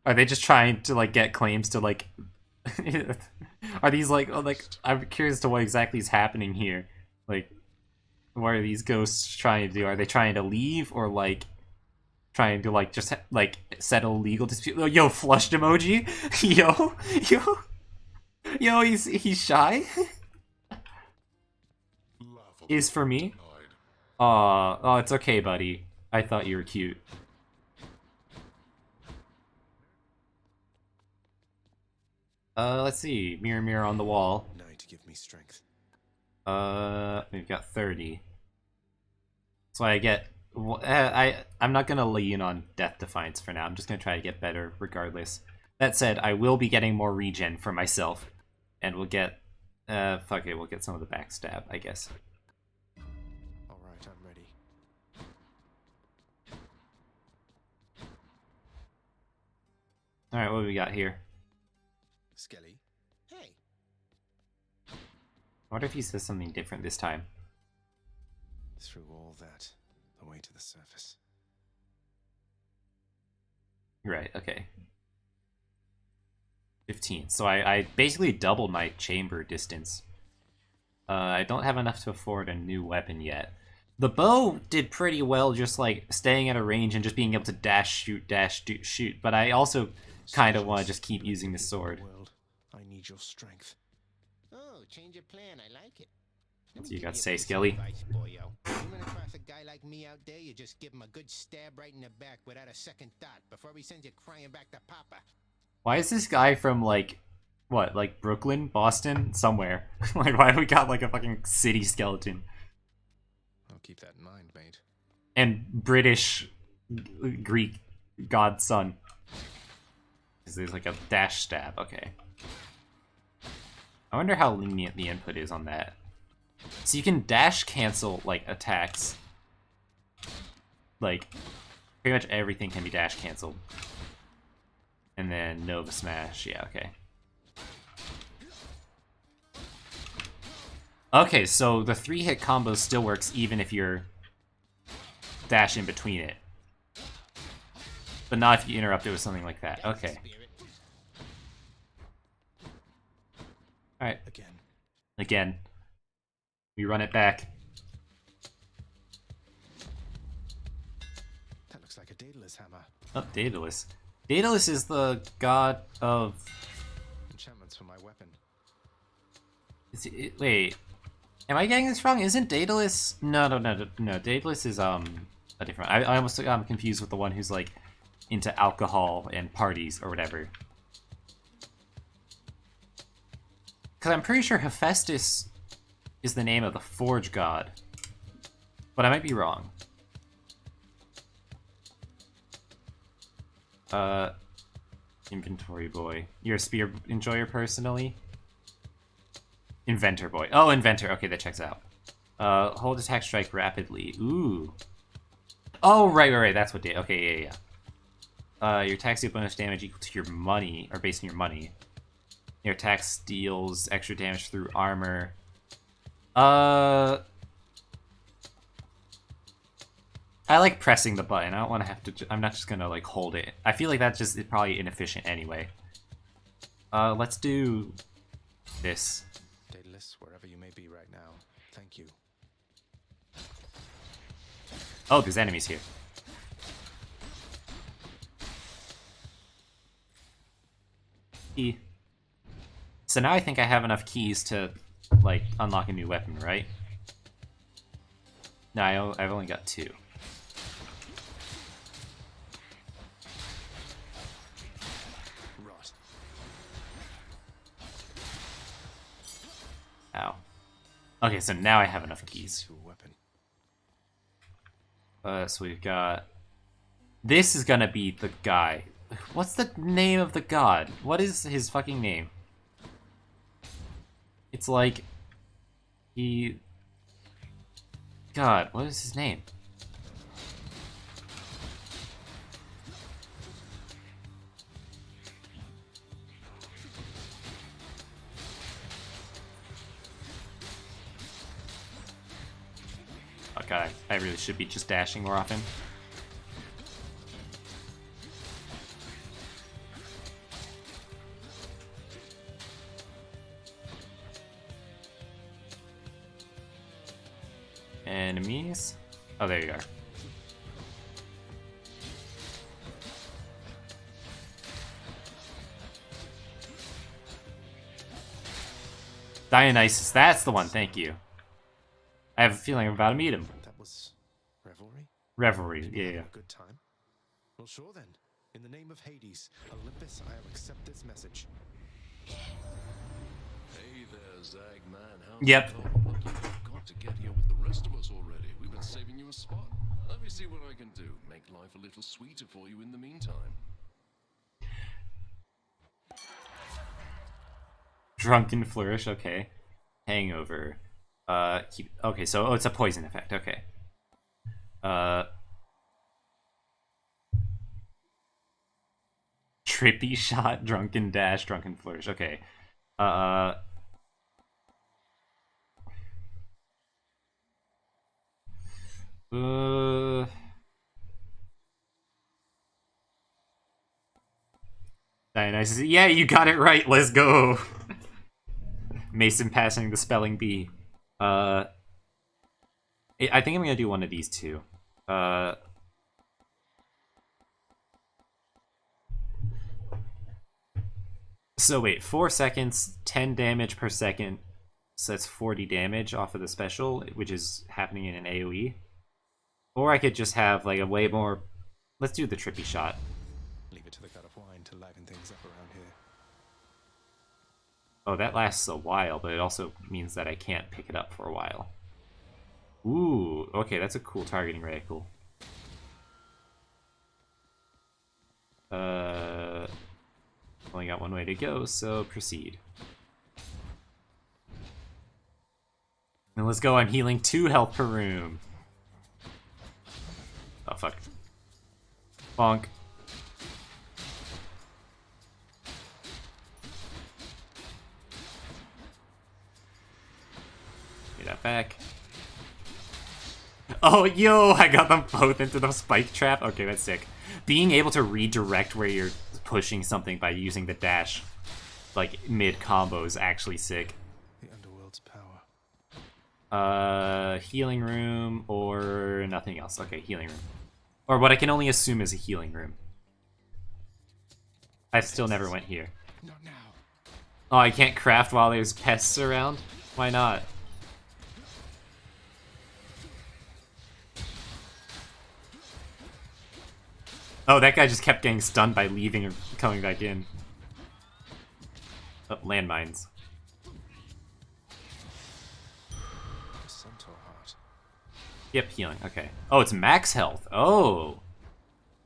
Are they just trying to, like, get claims to, like... Are these, like... Oh, like, I'm curious to what exactly is happening here. Like, what are these ghosts trying to do? Are they trying to leave, or, like, trying to, like, just, like, settle legal dispute? Oh, yo, flushed emoji? Yo, he's shy? Is for me? Oh, it's okay, buddy. I thought you were cute. Let's see. Mirror, mirror on the wall. Now to give me strength. We've got 30. So I get... I'm not gonna lean on Death Defiance for now. I'm just gonna try to get better regardless. That said, I will be getting more regen for myself. And we'll get... fuck it, we'll get some of the backstab, I guess. Alright, I'm ready. Alright, what do we got here? Skelly? Hey. I wonder if he says something different this time. Through all that, the way to the surface. Right, okay. 15. So I basically doubled my chamber distance. I don't have enough to afford a new weapon yet. The bow did pretty well, just like staying at a range and just being able to dash, shoot. But I also kind of want to just keep using the sword. World, I need your strength. Oh, change your plan. I like it. Let So me you give got to a say, piece of Skelly. advice, boyo. You run across a guy like me out there, you just give him a good stab right in the back without a second thought before he sends you crying back to Papa. Why is this guy from like, what, like Brooklyn, Boston, somewhere? Like, why do we got like a fucking city skeleton? I'll keep that in mind, mate. And British Greek godson. Is there's like a dash stab? Okay. I wonder how lenient the input is on that. So you can dash cancel like attacks. Like pretty much everything can be dash canceled. And then Nova Smash, yeah, okay. Okay, so the 3-hit combo still works even if you're dash in between it. But not if you interrupt it with something like that. Okay. Alright. Again. We run it back. That looks like a Daedalus hammer. Oh, Daedalus. Daedalus is the god of... Enchantments for my weapon. Wait. Am I getting this wrong? Isn't Daedalus... No. Daedalus is, a different... I almost got confused with the one who's, like, into alcohol and parties or whatever. Because I'm pretty sure Hephaestus is the name of the Forge god. But I might be wrong. Inventory boy. You're a spear enjoyer personally? Inventor boy. Oh, inventor. Okay, that checks out. Hold attack strike rapidly. Ooh. Oh, right. That's what did. Okay, yeah. Your attack deal bonus damage equal to your money, or based on your money. Your attack deals extra damage through armor. I like pressing the button. I don't want to have to... I'm not just gonna, like, hold it. I feel like that's just probably inefficient anyway. Let's do this. Daedalus, wherever you may be right now, thank you. Oh, there's enemies here. E. So now I think I have enough keys to, like, unlock a new weapon, right? No, I've only got 2. Rot. Ow. Okay, so now I have enough keys. To a weapon. So we've got... This is gonna be the guy. What's the name of the god? What is his fucking name? It's like... He... God, what is his name? Oh god, I really should be just dashing more often. Enemies? Oh, there you are. Dionysus, that's the one, thank you. I have a feeling I'm about to meet him. That was revelry? Revelry, yeah. A good time. Well, sure then. In the name of Hades, Olympus, I'll accept this message. Hey there, Zagman. How's Yep. it going? Look, you've got to get here with the rest of us already. We've been saving you a spot. Let me see what I can do. Make life a little sweeter for you in the meantime. Drunken Flourish, okay. Hangover. Okay, so it's a poison effect, okay. Trippy Shot, Drunken Dash, Drunken Flourish, okay. Dionysus, yeah, you got it right, let's go! Mason passing the spelling bee. I think I'm gonna do one of these two. So wait, 4 seconds, 10 damage per second. So that's 40 damage off of the special, which is happening in an AoE. Or I could just have like a way more. Let's do the trippy shot. Leave it to the god of wine to liven things up around here. Oh, that lasts a while, but it also means that I can't pick it up for a while. Ooh, okay, that's a cool targeting reticle. Only got one way to go, so proceed. Now let's go, I'm healing 2 health per room. Oh, fuck. Bonk. Get that back. Oh, yo, I got them both into the spike trap. Okay, that's sick. Being able to redirect where you're pushing something by using the dash, like, mid-combo is actually sick. The underworld's power. Healing room or nothing else. Okay, healing room. Or what I can only assume is a healing room. I still never went here. Not now. Oh, I can't craft while there's pests around? Why not? Oh, that guy just kept getting stunned by leaving or coming back in. Oh, landmines. Centaur heart. Yep, healing. Okay. Oh, it's max health. Oh.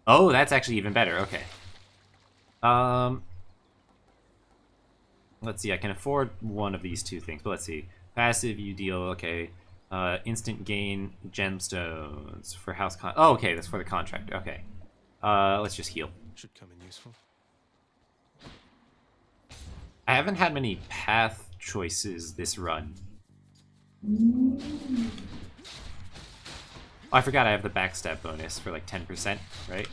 Oh, that's actually even better. Okay. Let's see. I can afford one of these two things, but let's see. Passive, you deal. Okay. Instant gain gemstones for house con. Oh, okay. That's for the contract. Okay. Let's just heal. Should come in useful. I haven't had many path choices this run. Oh, I forgot I have the backstab bonus for like 10%, right?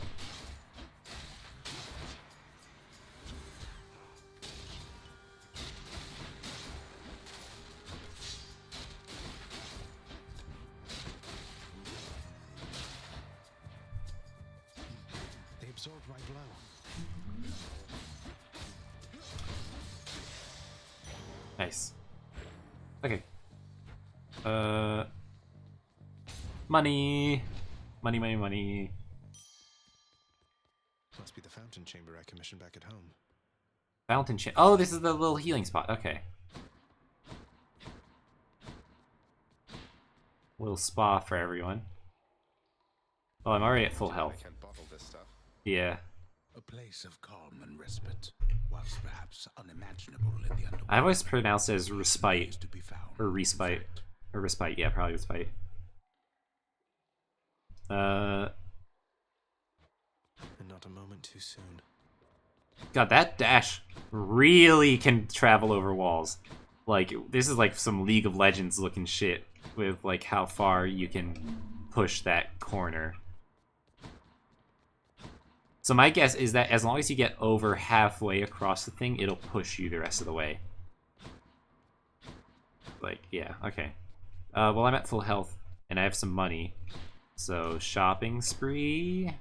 They absorbed my blow. Nice. Okay. Money. Money, money, money. Must be the fountain chamber I commissioned back at home. Fountain Oh, this is the little healing spot. Okay. Little spa for everyone. Oh, I'm already at full I health. can't bottle this stuff. Yeah. A place of calm and respite, whilst perhaps unimaginable in the underworld. I always pronounce it as respite. is to be found. Or respite. Or respite, yeah, probably respite. And not a moment too soon. God, that dash really can travel over walls. Like, this is like some League of Legends looking shit with like how far you can push that corner. So my guess is that as long as you get over halfway across the thing, it'll push you the rest of the way. Like, yeah, okay. Well, I'm at full health, and I have some money. So, shopping spree?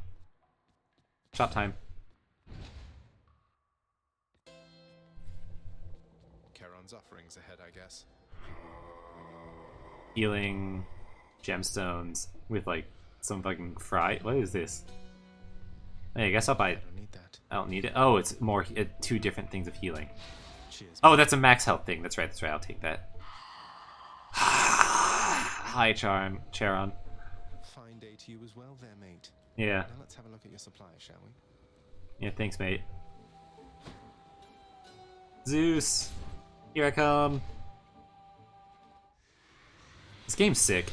Shop time. Charon's offerings ahead, I guess. Healing gemstones with, like, some fucking fry. What is this? Hey, I guess I'll buy I it. don't need that. I don't need it. Oh, it's more, 2 different things of healing. Cheers. Oh, that's a max health thing. That's right, I'll take that. Hi, Charon. Fine day to you as well there, mate. Yeah. Now let's have a look at your supplies, shall we? Yeah, thanks, mate. Zeus! Here I come! This game's sick.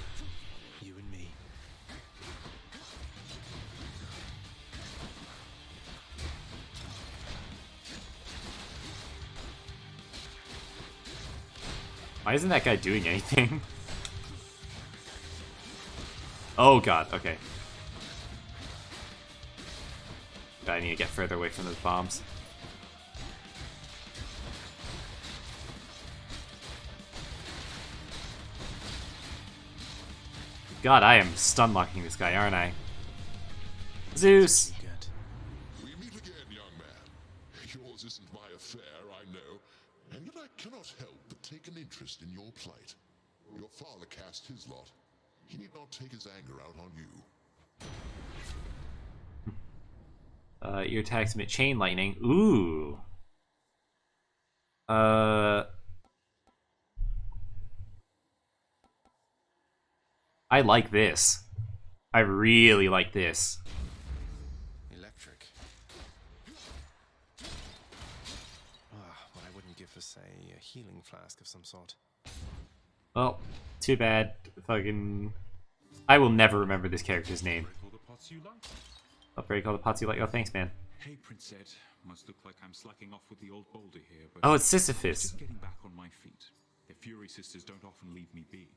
You and me. Why isn't that guy doing anything? Oh god, okay. I need to get further away from those bombs. God, I am stun locking this guy, aren't I? Zeus! We meet again, young man. Yours isn't my affair, I know, and yet I cannot help but take an interest in your plight. Your father cast his lot. He need not take his anger out on you. Your attacks emit chain lightning. Ooh. I like this. I really like this. Electric. What I wouldn't give for, say, a healing flask of some sort. Well, too bad. Fucking... I will never remember this character's name. I'll break all the pots you like. Oh, thanks, man. Hey, Prince Ed. Must look like I'm slacking off with the old boulder here, but... Oh, it's Sisyphus. Just getting back on my feet. The Fury Sisters don't often leave me be.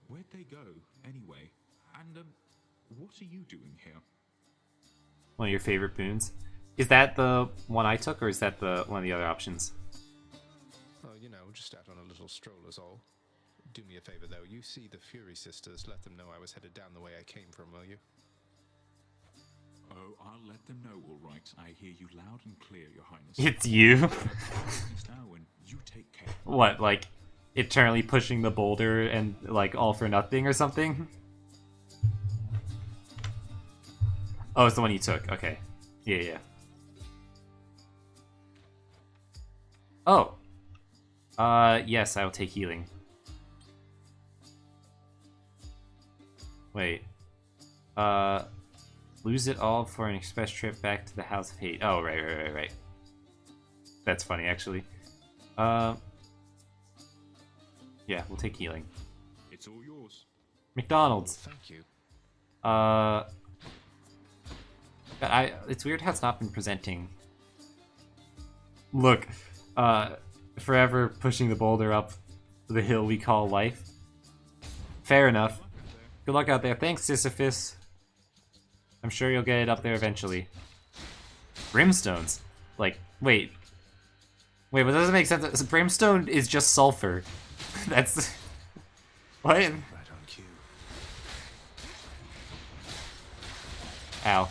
Where'd they go, anyway? And, what are you doing here? One of your favorite boons. Is that the one I took, or is that the one of the other options? Oh, you know, just out on a little stroll is all. Do me a favor, though. You see the Fury Sisters, let them know I was headed down the way I came from, will you? Oh, I'll let them know, all right. I hear you loud and clear, Your Highness. It's you? Now, and you take care. What, like, eternally pushing the boulder and, like, all for nothing or something? Oh, it's the one you took. Okay. Yeah. Oh. Yes, I will take healing. Wait. Lose it all for an express trip back to the House of Hate. Oh, right. That's funny, actually. Yeah, we'll take healing. It's all yours. McDonald's. Thank you. It's weird how it's not been presenting. Look, forever pushing the boulder up the hill we call life. Fair enough. Good luck out there. Thanks, Sisyphus. I'm sure you'll get it up there eventually. Brimstones? Like, wait, but that doesn't make sense. Brimstone is just sulfur. That's... What? Right on cue. Ow.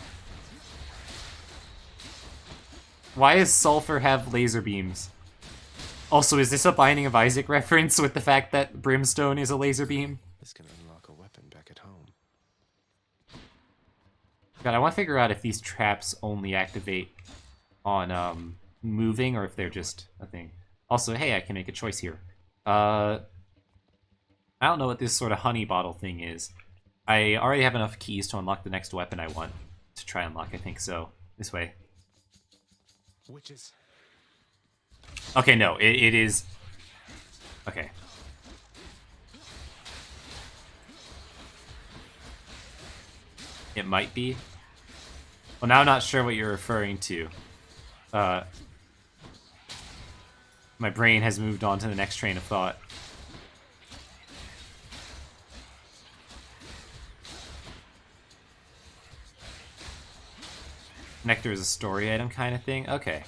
Why does sulfur have laser beams? Also, is this a Binding of Isaac reference with the fact that brimstone is a laser beam? This can unlock a weapon back at home. God, I want to figure out if these traps only activate on moving or if they're just a thing. Also, hey, I can make a choice here. I don't know what this sort of honey bottle thing is. I already have enough keys to unlock the next weapon I want to try and unlock, I think so. This way. Witches. Okay, no, it is... Okay. It might be. Well, now I'm not sure what you're referring to. My brain has moved on to the next train of thought. Nectar is a story item kind of thing? Okay.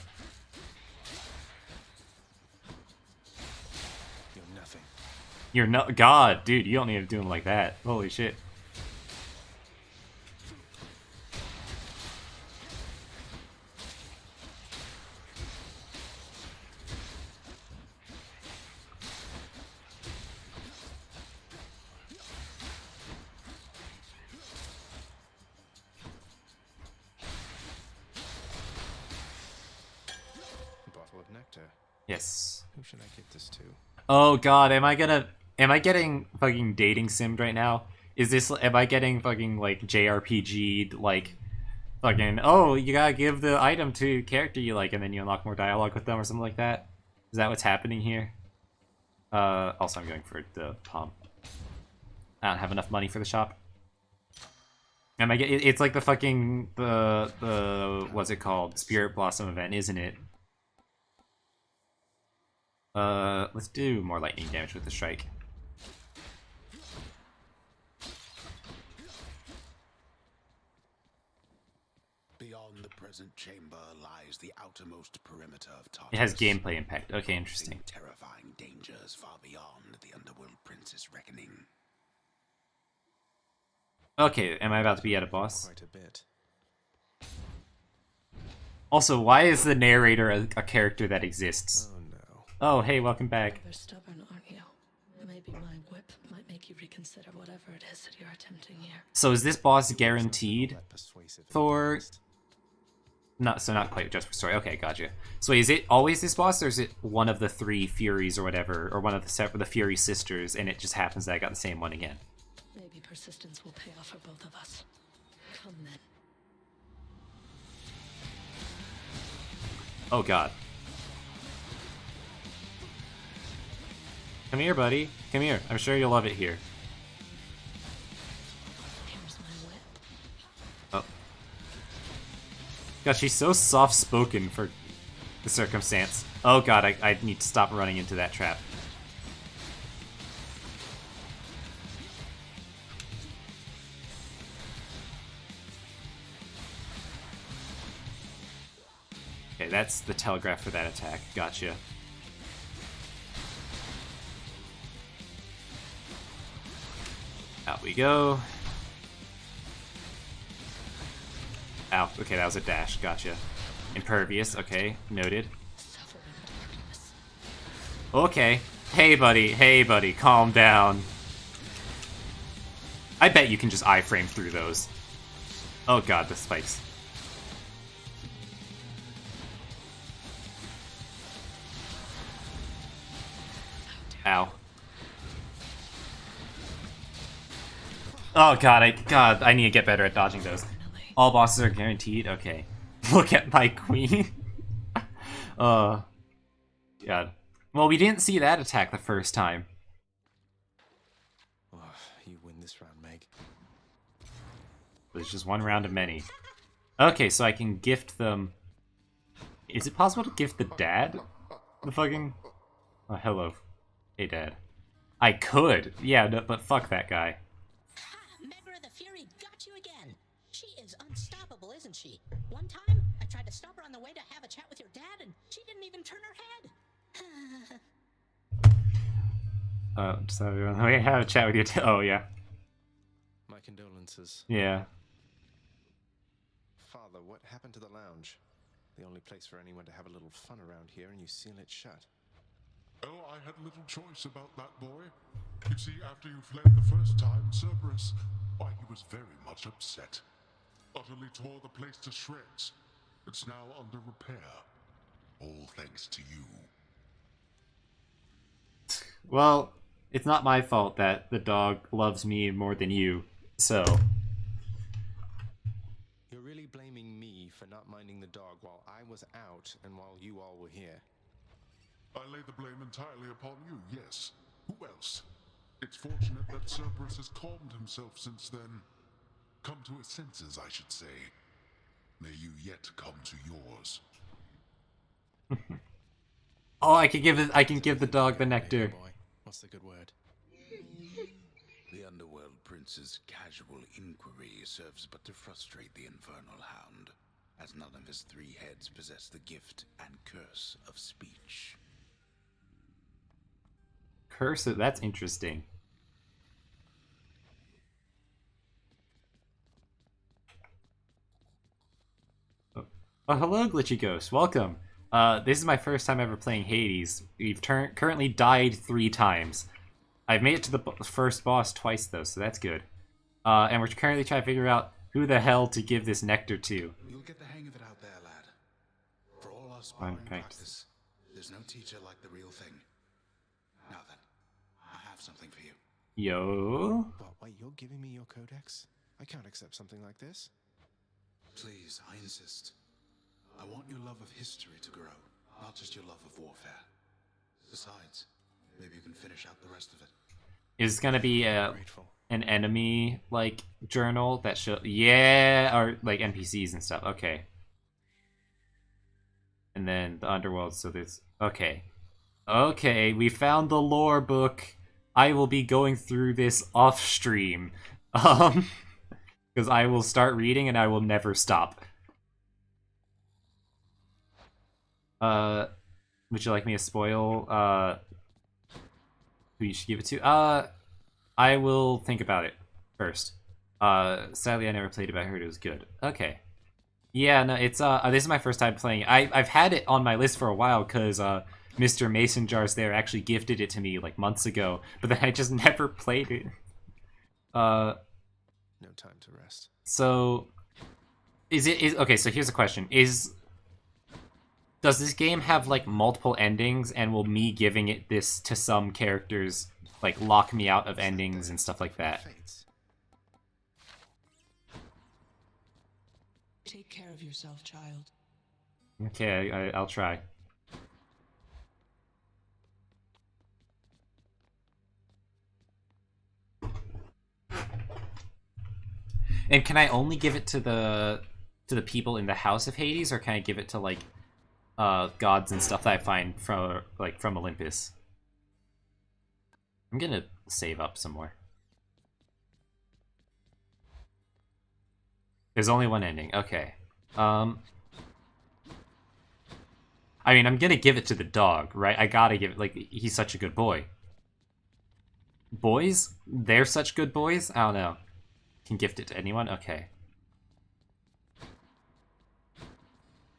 You're nothing. You're no- God, dude, you don't need to do them like that. Holy shit. Bottle of nectar. Yes. Who should I give this to? Oh god, am I getting fucking dating simmed right now? Am I getting fucking like JRPG'd, like fucking, oh, you gotta give the item to a character you like and then you unlock more dialogue with them or something like that? Is that what's happening here? Also I'm going for the pump. I don't have enough money for the shop. It's like the fucking, what's it called? Spirit Blossom event, isn't it? Let's do more lightning damage with the strike. Beyond the present chamber lies the outermost perimeter of Tartarus. It has gameplay impact. Okay, interesting. Terrifying dangers far beyond the underworld prince's reckoning. Okay, am I about to be at a boss? Quite a bit. Also, why is the narrator a character that exists? Oh no. Oh, hey, welcome back. Rather stubborn, aren't you? Maybe my whip might make you reconsider whatever it is that you're attempting here. So is this boss guaranteed? That persuasive in the Thor... past. Not quite just for story. Okay, gotcha. So is it always this boss, or is it one of the three Furies or whatever, or one of the Fury sisters, and it just happens that I got the same one again? Maybe persistence will pay off for both of us. Come then. Oh god. Come here, buddy. Come here. I'm sure you'll love it here. Here's my whip. Oh. God, she's so soft-spoken for the circumstance. Oh god, I need to stop running into that trap. Okay, that's the telegraph for that attack. Gotcha. Out we go. Ow, okay, that was a dash. Gotcha. Impervious, okay, noted. Okay. Hey, buddy, calm down. I bet you can just iframe through those. Oh god, the spikes. Ow. Oh god, I need to get better at dodging those. All bosses are guaranteed? Okay. Look at my queen. God. Well, we didn't see that attack the first time. Oh, you win this round, Meg. There's just one round of many. Okay, so I can gift them... Is it possible to gift the dad? The fucking... Oh, hello. Hey, Dad. I could. Yeah, no, but fuck that guy. Ha! Megra the Fury got you again. She is unstoppable, isn't she? One time, I tried to stop her on the way to have a chat with your dad, and she didn't even turn her head. So we have a chat with you. Oh, yeah. My condolences. Yeah. Father, what happened to the lounge? The only place for anyone to have a little fun around here, and you seal it shut. Oh, I had little choice about that boy. You see, after you fled the first time, Cerberus, why, he was very much upset. Utterly tore the place to shreds. It's now under repair. All thanks to you. Well, it's not my fault that the dog loves me more than you, so... You're really blaming me for not minding the dog while I was out and while you all were here. I lay the blame entirely upon you, yes. Who else? It's fortunate that Cerberus has calmed himself since then. Come to his senses, I should say. May you yet come to yours. Oh, I can give the dog the nectar. Boy, what's the good word? The underworld prince's casual inquiry serves but to frustrate the infernal hound, as none of his three heads possess the gift and curse of speech. Curse it, that's interesting. Oh, hello, Glitchy Ghost. Welcome. This is my first time ever playing Hades. We've currently died 3 times. I've made it to the first boss twice, though, so that's good. And we're currently trying to figure out who the hell to give this nectar to. You'll get the hang of it out there, lad. For all our sparring practice, there's no teacher like the real thing. Now then, I have something for you. Yo. What, wait, you're giving me your codex? I can't accept something like this. Please, I insist. I want your love of history to grow, not just your love of warfare. Besides, maybe you can finish out the rest of it. Is gonna be Grateful. an enemy like journal that show or like NPCs and stuff. Okay. And then the underworld, so there's okay. Okay, we found the lore book. I will be going through this off stream. Because I will start reading and I will never stop. Would you like me to spoil who you should give it to? I will think about it first. Sadly I never played it, but I heard it was good. Okay. Yeah, no, it's this is my first time playing it. I've had it on my list for a while because Mr. Mason Jars there actually gifted it to me like months ago, but then I just never played it. No time to rest. So is okay, so here's a question. Does this game have like multiple endings, and will me giving it this to some characters like lock me out of endings and stuff like that? Take care of yourself, child. Okay, I'll try. And can I only give it to the people in the House of Hades, or can I give it to like gods and stuff that I find from Olympus? I'm gonna save up some more. There's only one ending. Okay. I mean, I'm gonna give it to the dog, right? I gotta give it, like, he's such a good boy. Boys? They're such good boys? I don't know. Can gift it to anyone? Okay.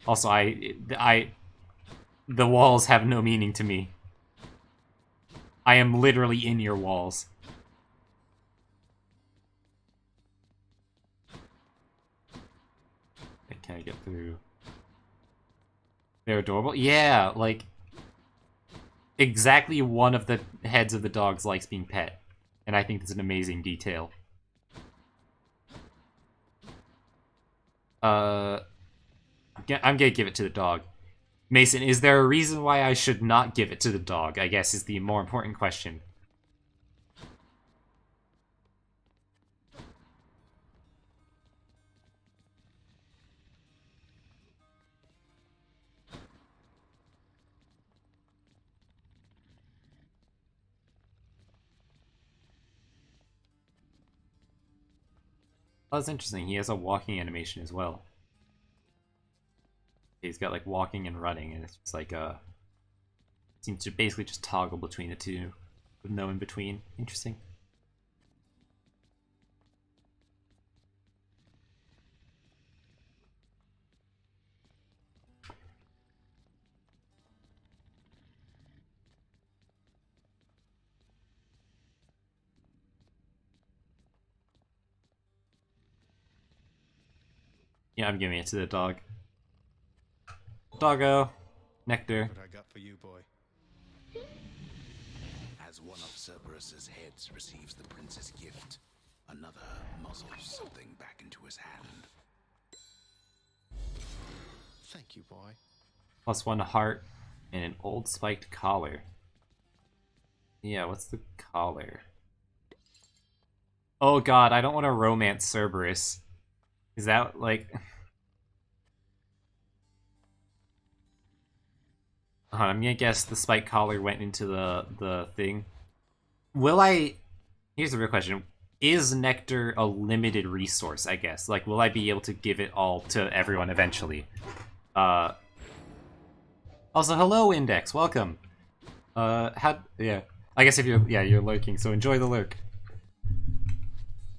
Also, the walls have no meaning to me. I am literally in your walls. Can I get through? They're adorable? Yeah, like... Exactly one of the heads of the dogs likes being pet. And I think that's an amazing detail. I'm gonna give it to the dog. Mason, is there a reason why I should not give it to the dog? I guess is the more important question. Oh, that's interesting. He has a walking animation as well. He's got like walking and running, and it's just like seems to basically just toggle between the two with no in between. Interesting. Yeah, I'm giving it to the dog. Doggo. Nectar. What I got for you, boy. As one of Cerberus's heads receives the prince's gift, another muzzles something back into his hand. Thank you, boy. +1 heart and an old spiked collar. Yeah, what's the collar? Oh god, I don't want to romance Cerberus. Is that like... I'm gonna guess the spike collar went into the thing. Will I... Here's the real question. Is Nectar a limited resource, I guess? Like, will I be able to give it all to everyone eventually? Also, hello, Index. Welcome. Yeah. I guess if you're lurking, so enjoy the lurk.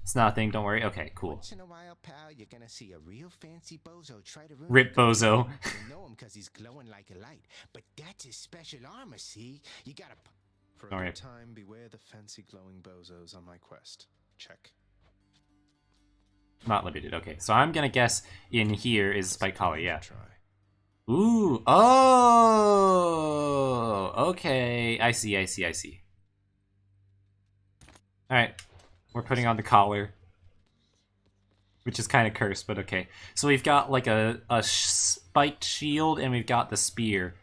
It's not a thing, don't worry. Okay, cool. Once in a while, pal, you're gonna see a real fancy bozo try to ruin Rip Bozo. You know him because he's glowing like a light, but that's his special armor, see? You gotta... For a good time, beware the fancy glowing bozos on my quest. Check. Not limited, okay. So I'm gonna guess in here is Spike Collar, yeah. Ooh, oh! Okay, I see. Alright, we're putting on the collar. Which is kind of cursed, but okay. So we've got like a spiked shield, and we've got the spear.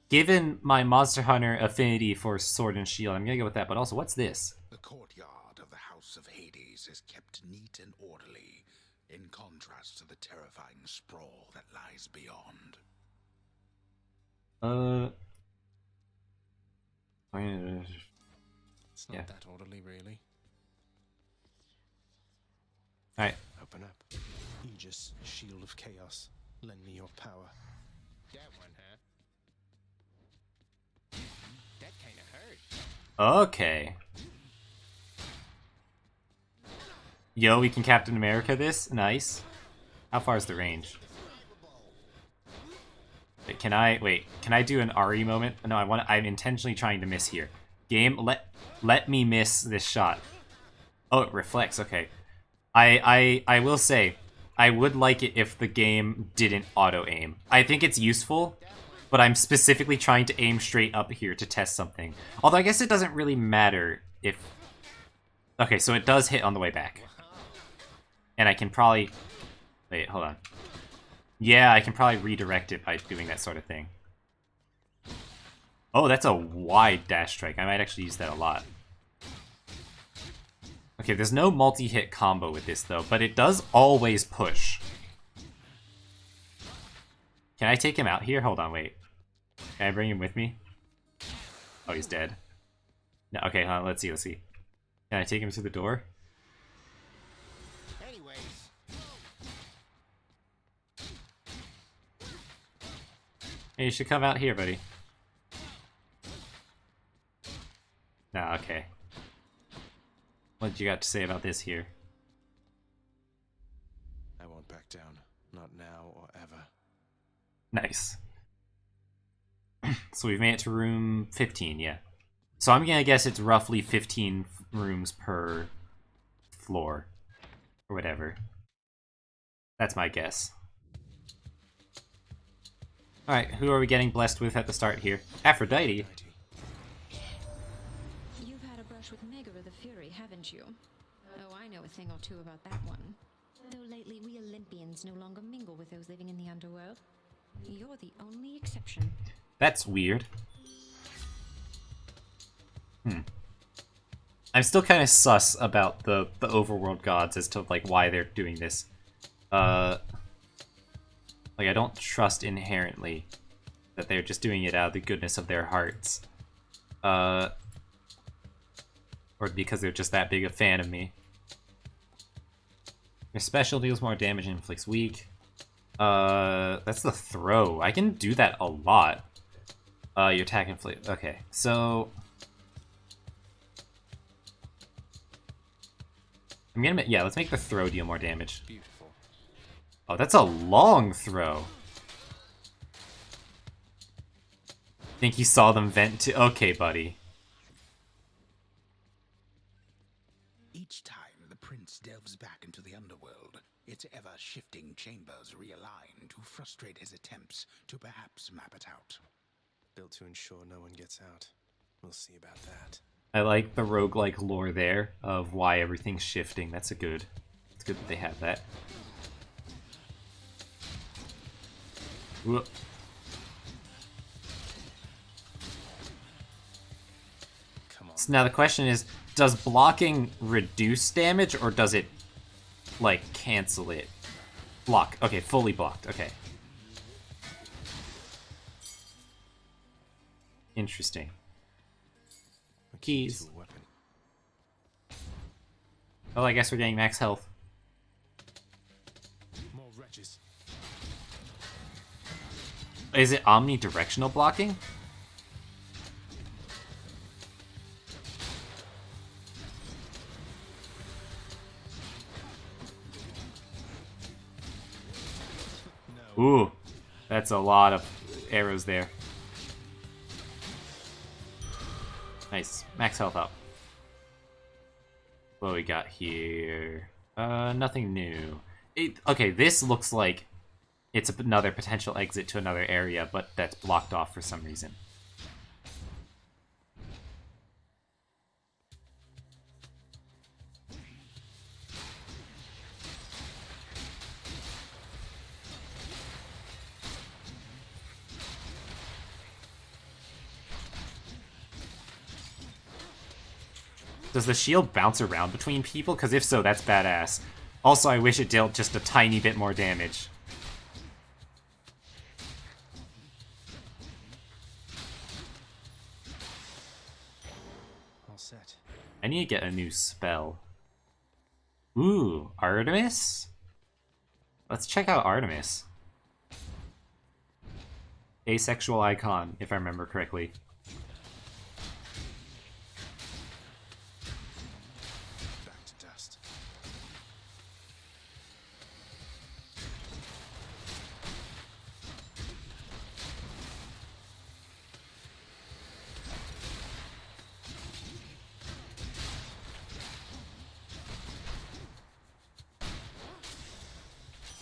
Given my Monster Hunter affinity for sword and shield, I'm gonna go with that, but also, what's this? The courtyard of the House of Hades is kept neat and orderly, in contrast to the terrifying sprawl that lies beyond. It's not that orderly, really. Alright. Open up. Aegis, shield of chaos. Lend me your power. That one, huh? That kind of hurt. Okay. Yo, we can Captain America this? Nice. How far is the range? Wait, can I do an RE moment? No, I'm intentionally trying to miss here. Game, let me miss this shot. Oh, it reflects, okay. I will say, I would like it if the game didn't auto-aim. I think it's useful, but I'm specifically trying to aim straight up here to test something. Although I guess it doesn't really matter if... Okay, so it does hit on the way back. And I can probably... Wait, hold on. Yeah, I can probably redirect it by doing that sort of thing. Oh, that's a wide dash strike. I might actually use that a lot. Okay, there's no multi-hit combo with this, though, but it does always push. Can I take him out here? Hold on, wait. Can I bring him with me? Oh, he's dead. No, okay, hold on, let's see. Can I take him to the door? Anyways. Hey, you should come out here, buddy. Nah, okay. What you got to say about this here? I won't back down. Not now or ever. Nice. So we've made it to room 15, yeah. So I'm gonna guess it's roughly 15 rooms per floor. Or whatever. That's my guess. Alright, who are we getting blessed with at the start here? Aphrodite? You've had a brush with Megara the Fury, haven't you? Oh, I know a thing or two about that one. Though lately we Olympians no longer mingle with those living in the underworld. You're the only exception. That's weird. I'm still kind of sus about the overworld gods as to, like, why they're doing this. Like, I don't trust inherently that they're just doing it out of the goodness of their hearts. Or because they're just that big a fan of me. Your special deals more damage and inflicts weak. That's the throw. I can do that a lot. Your attack inflict. Okay, so I'm gonna yeah. Let's make the throw deal more damage. Beautiful. Oh, that's a long throw. Think you saw them vent to? Okay, buddy. Each time the prince delves back into the underworld, its ever-shifting chambers realign to frustrate his attempts to perhaps map it out. Built to ensure no one gets out. We'll see about that. I like the roguelike lore there of why everything's shifting. That's a good. It's good that they have that. Whoop. Come on. So now the question is, does blocking reduce damage or does it, like, cancel it? Block. Okay, fully blocked. Okay. Interesting. Keys. To a weapon. Oh, I guess we're getting max health. More wretches. Is it omnidirectional blocking? No. Ooh, that's a lot of arrows there. Nice. Max health up. What do we got here? Nothing new. Okay, this looks like it's another potential exit to another area, but that's blocked off for some reason. Does the shield bounce around between people? Because if so, that's badass. Also, I wish it dealt just a tiny bit more damage. All set. I need to get a new spell. Ooh, Artemis? Let's check out Artemis. Asexual icon, if I remember correctly. Back to dust.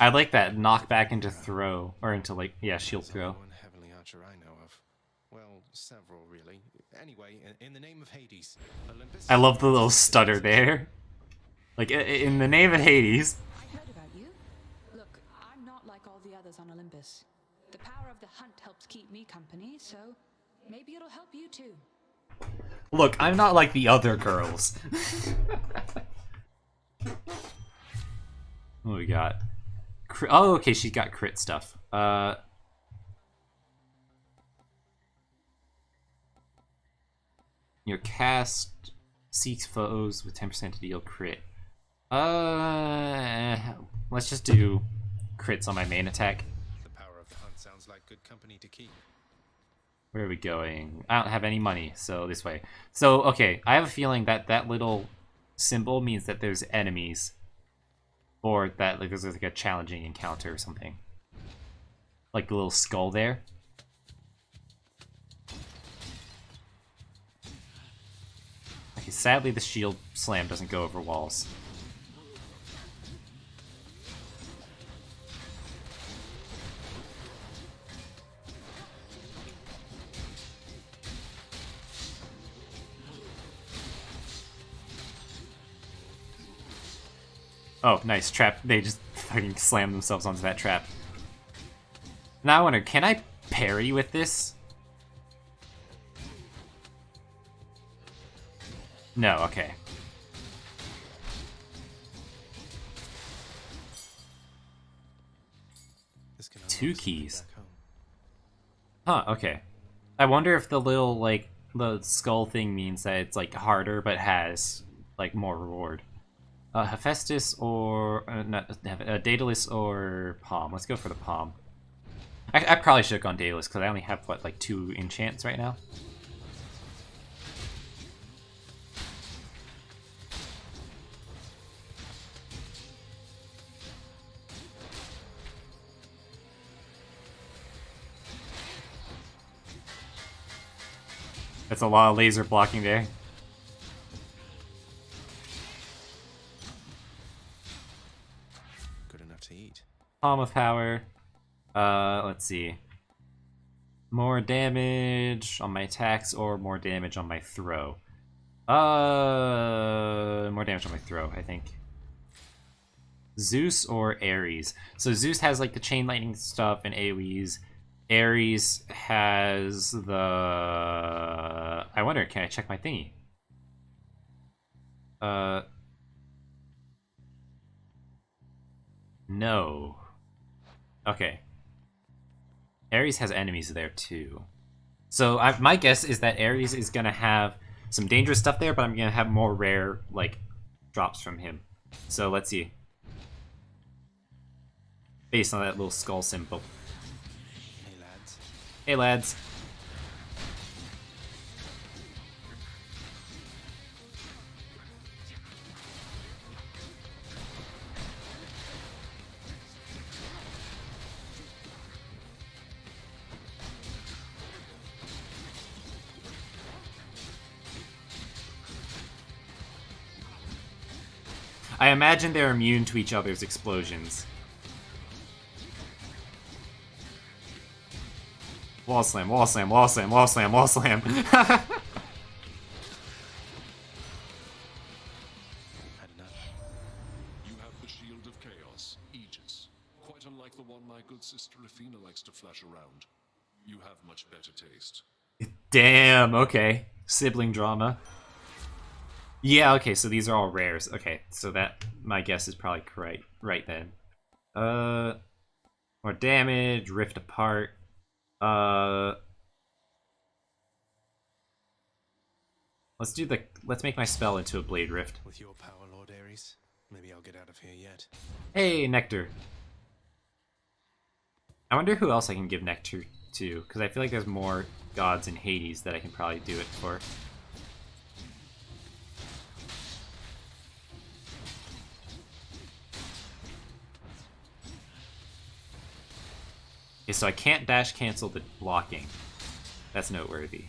I like that knockback into throw, or into like, yeah, shield There's throw. only one heavenly archer I know of. Well, several really. Anyway, in the name of Hades, Olympus. I love the little send stutter citizens to- there. Like, in the name of Hades. I heard about you. Look, I'm not like all the others on Olympus. The power of the hunt helps keep me company, so maybe it'll help you too. Look, I'm not like the other girls. What we got? Oh, okay, she's got crit stuff. Your cast seeks foes with 10% to deal crit. Let's just do crits on my main attack. The power of the hunt sounds like good company to keep. Where are we going? I don't have any money, so this way. So, okay, I have a feeling that that little symbol means that there's enemies. Or that like there's like a challenging encounter or something. Like the little skull there. Okay, sadly the shield slam doesn't go over walls. Oh, nice trap. They just fucking slammed themselves onto that trap. Now I wonder, can I parry with this? No, okay. This can 2 unlock something keys. back home. Huh, okay. I wonder if the little, like, the skull thing means that it's, like, harder but has, like, more reward. Hephaestus or... Daedalus or Palm. Let's go for the Palm. I probably should have gone Daedalus because I only have, what, like 2 enchants right now? That's a lot of laser blocking there. Good enough to eat. Palm of Power. Let's see. More damage on my attacks or more damage on my throw? More damage on my throw, I think. Zeus or Ares? So Zeus has like the chain lightning stuff and AoEs. Ares has the... I wonder, can I check my thingy? No. Okay. Ares has enemies there too. So my guess is that Ares is gonna have some dangerous stuff there, but I'm gonna have more rare like drops from him. So let's see. Based on that little skull symbol. Hey lads. Hey lads. I imagine they're immune to each other's explosions. Wall slam, wall slam, wall slam, wall slam, wall slam. Had enough. You have the Shield of Chaos, Aegis. Quite unlike the one my good sister Athena likes to flash around. You have much better taste. Damn, okay. Sibling drama. Yeah, okay, so these are all rares. Okay, so that, my guess is probably correct, right then. More damage, rift apart. Let's make my spell into a blade rift. With your power, Lord Ares, maybe I'll get out of here yet. Hey, Nectar. I wonder who else I can give Nectar to, because I feel like there's more gods in Hades that I can probably do it for. Okay, so I can't dash cancel the blocking. That's noteworthy.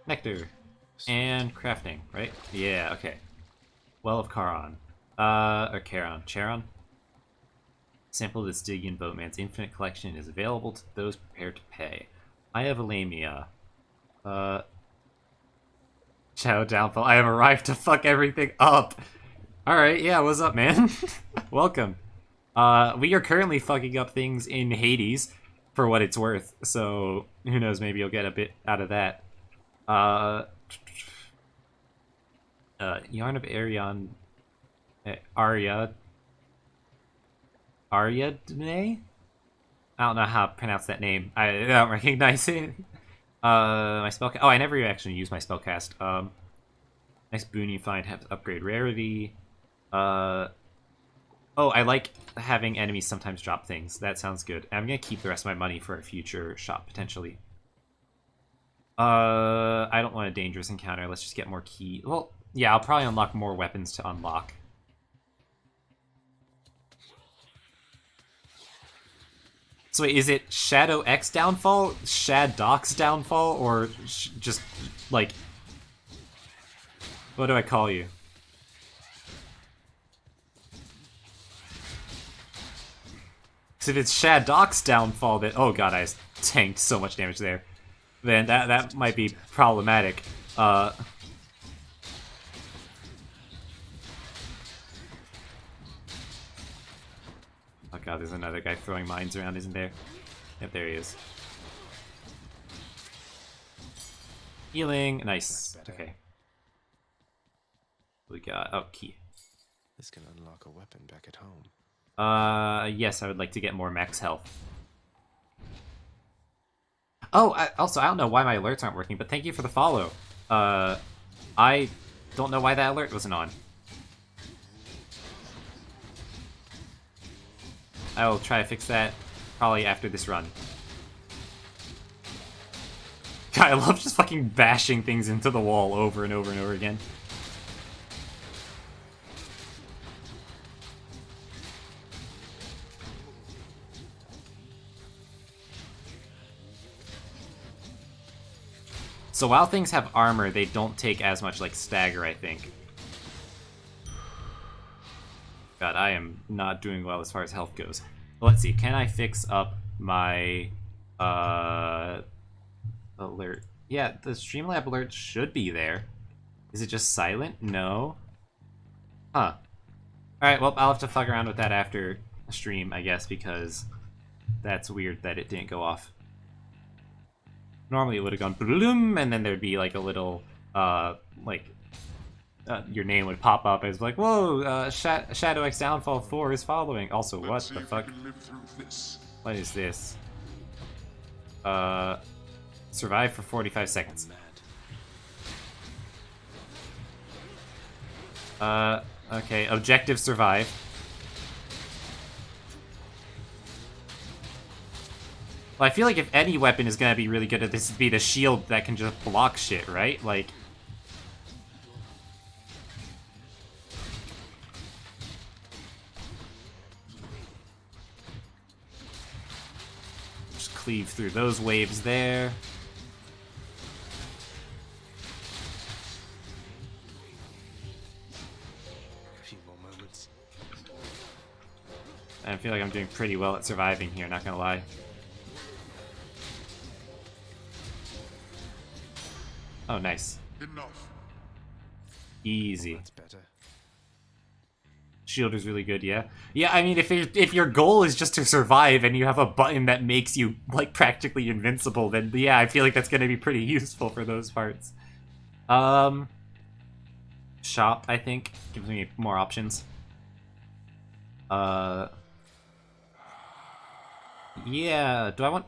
Nectar. And crafting, right? Yeah, okay. Well of Charon. Or Charon. Charon? Sample the Stygian boatman's infinite collection is available to those prepared to pay. I have a Lamia. Shadow Downfall. I have arrived to fuck everything up. Alright, yeah, what's up, man? Welcome. We are currently fucking up things in Hades, for what it's worth, so who knows, maybe you'll get a bit out of that. Yarn of Arion... Ariadne? I don't know how to pronounce that name. I don't recognize it. My spell... Oh, I never actually used my spellcast. Nice boon you find has upgrade rarity. Oh, I like having enemies sometimes drop things. That sounds good. I'm gonna keep the rest of my money for a future shop, potentially. I don't want a dangerous encounter. Let's just get more key. Well, yeah, I'll probably unlock more weapons to unlock. So wait, is it Shadow X downfall, Shad Doc's downfall, or just, like... What do I call you? Because if it's Shad Doc's downfall, that... Oh god, I tanked so much damage there. Then that might be problematic. Oh god, there's another guy throwing mines around, isn't there? Yep, there he is. Healing, nice. Okay. We got... Oh, key. This can unlock a weapon back at home. Yes, I would like to get more max health. Oh, also, I don't know why my alerts aren't working, but thank you for the follow. I don't know why that alert wasn't on. I will try to fix that probably after this run. God, I love just fucking bashing things into the wall over and over and over again. So while things have armor, they don't take as much, like, stagger, I think. God, I am not doing well as far as health goes. Let's see, can I fix up my, alert? Yeah, the Streamlab alert should be there. Is it just silent? No. Huh. Alright, well, I'll have to fuck around with that after stream, I guess, because that's weird that it didn't go off. Normally it would have gone bloom, and then there'd be like a little, your name would pop up as like, whoa, Shadow X Downfall 4 is following. Also, what the fuck? What is this? Survive for 45 seconds. Okay, objective survive. Well, I feel like if any weapon is gonna be really good at this, it'd be the shield that can just block shit, right? Like... Just cleave through those waves there. A few more moments. I feel like I'm doing pretty well at surviving here, not gonna lie. Oh, nice. Enough. Easy. That's better. Shield is really good, yeah. Yeah, I mean, if your goal is just to survive and you have a button that makes you, like, practically invincible, then yeah, I feel like that's gonna be pretty useful for those parts. Shop, I think, gives me more options. Yeah, do I want...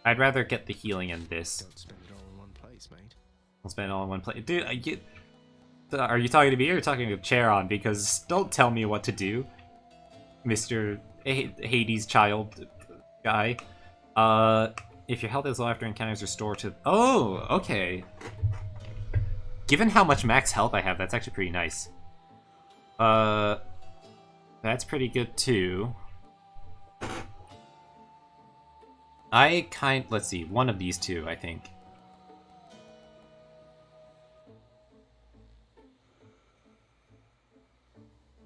I'd rather get the healing in this. Don't spend it all in one place, mate. I'll spend it all in one place. Dude, are you talking to me or are you talking to Charon? Because don't tell me what to do, Mr. Hades child guy. If your health is low after encounters, restore to... Oh, okay. Given how much max health I have, that's actually pretty nice. That's pretty good too. Let's see, one of these two, I think.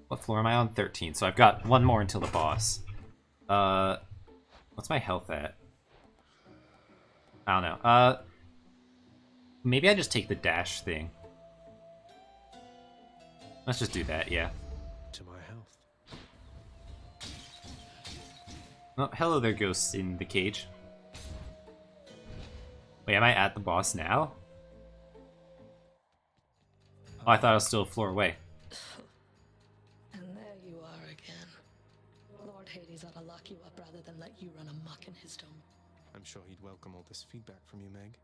What floor am I on? 13, so I've got one more until the boss. What's my health at? I don't know. Maybe I just take the dash thing. Let's just do that, yeah. To my health. Oh, hello there, ghosts in the cage. Wait, am I at the boss now? Oh, I thought I was still a floor away. And there you are again. Lord Hades ought to lock you up rather than let you run amok in his dome. I'm sure he'd welcome all this feedback from you, Meg.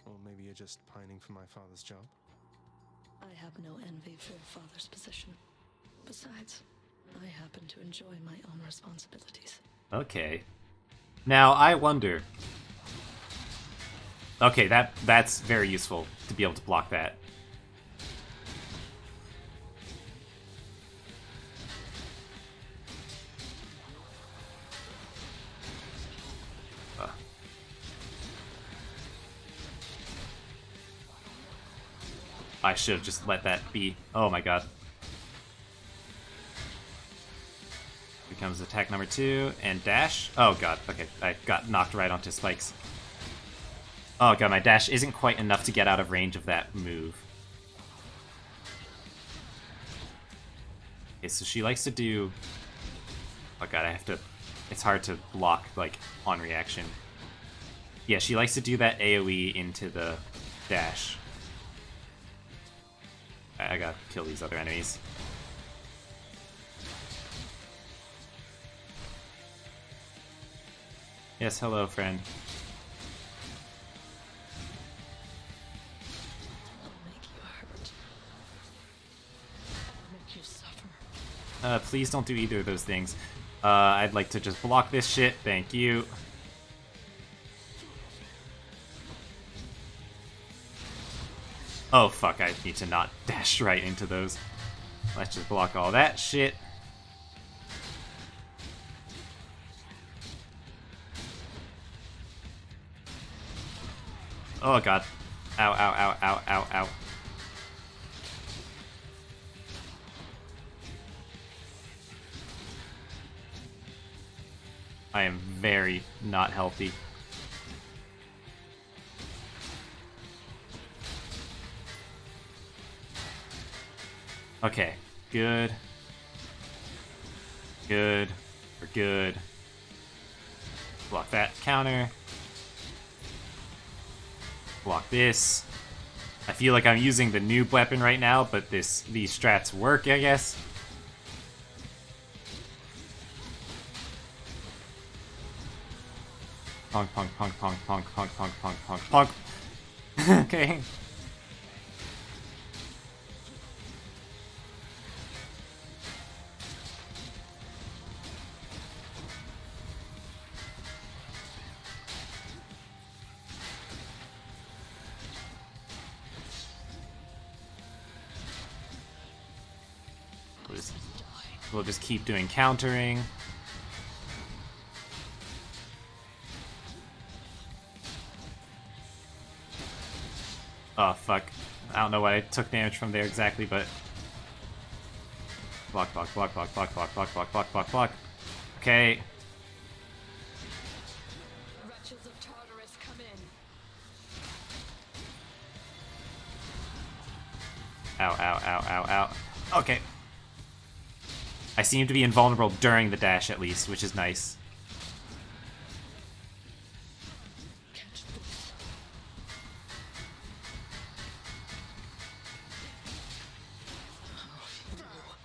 Or maybe you're just pining for my father's job. I have no envy for your father's position. Besides, I happen to enjoy my own responsibilities. Okay. Now, I wonder... Okay, that's very useful to be able to block that. I should have just let that be. Oh my god. Here comes attack number 2, and dash. Oh god, okay, I got knocked right onto spikes. Oh god, my dash isn't quite enough to get out of range of that move. Okay, so she likes to do... Oh god, I have to... It's hard to block, like, on reaction. Yeah, she likes to do that AoE into the dash. I gotta kill these other enemies. Yes, hello, friend. I'll make you hurt. I'll make you suffer. Please don't do either of those things. I'd like to just block this shit, thank you. Oh fuck, I need to not dash right into those. Let's just block all that shit. Oh god. Ow, ow, ow, ow, ow, ow. I am very not healthy. Okay, good. Good. We're good. Block that counter. Block this. I feel like I'm using the noob weapon right now, but these strats work, I guess. Punk, punk, punk, punk, punk, punk, punk, punk, punk, punk. Okay. We'll just keep doing countering. Oh, fuck. I don't know what I took damage from there exactly, but... Block, block, block, block, block, block, block, block, block, block, block. Okay. Wretches of Tartarus, come in. Ow, ow, ow, ow, ow. Okay. I seem to be invulnerable during the dash, at least, which is nice.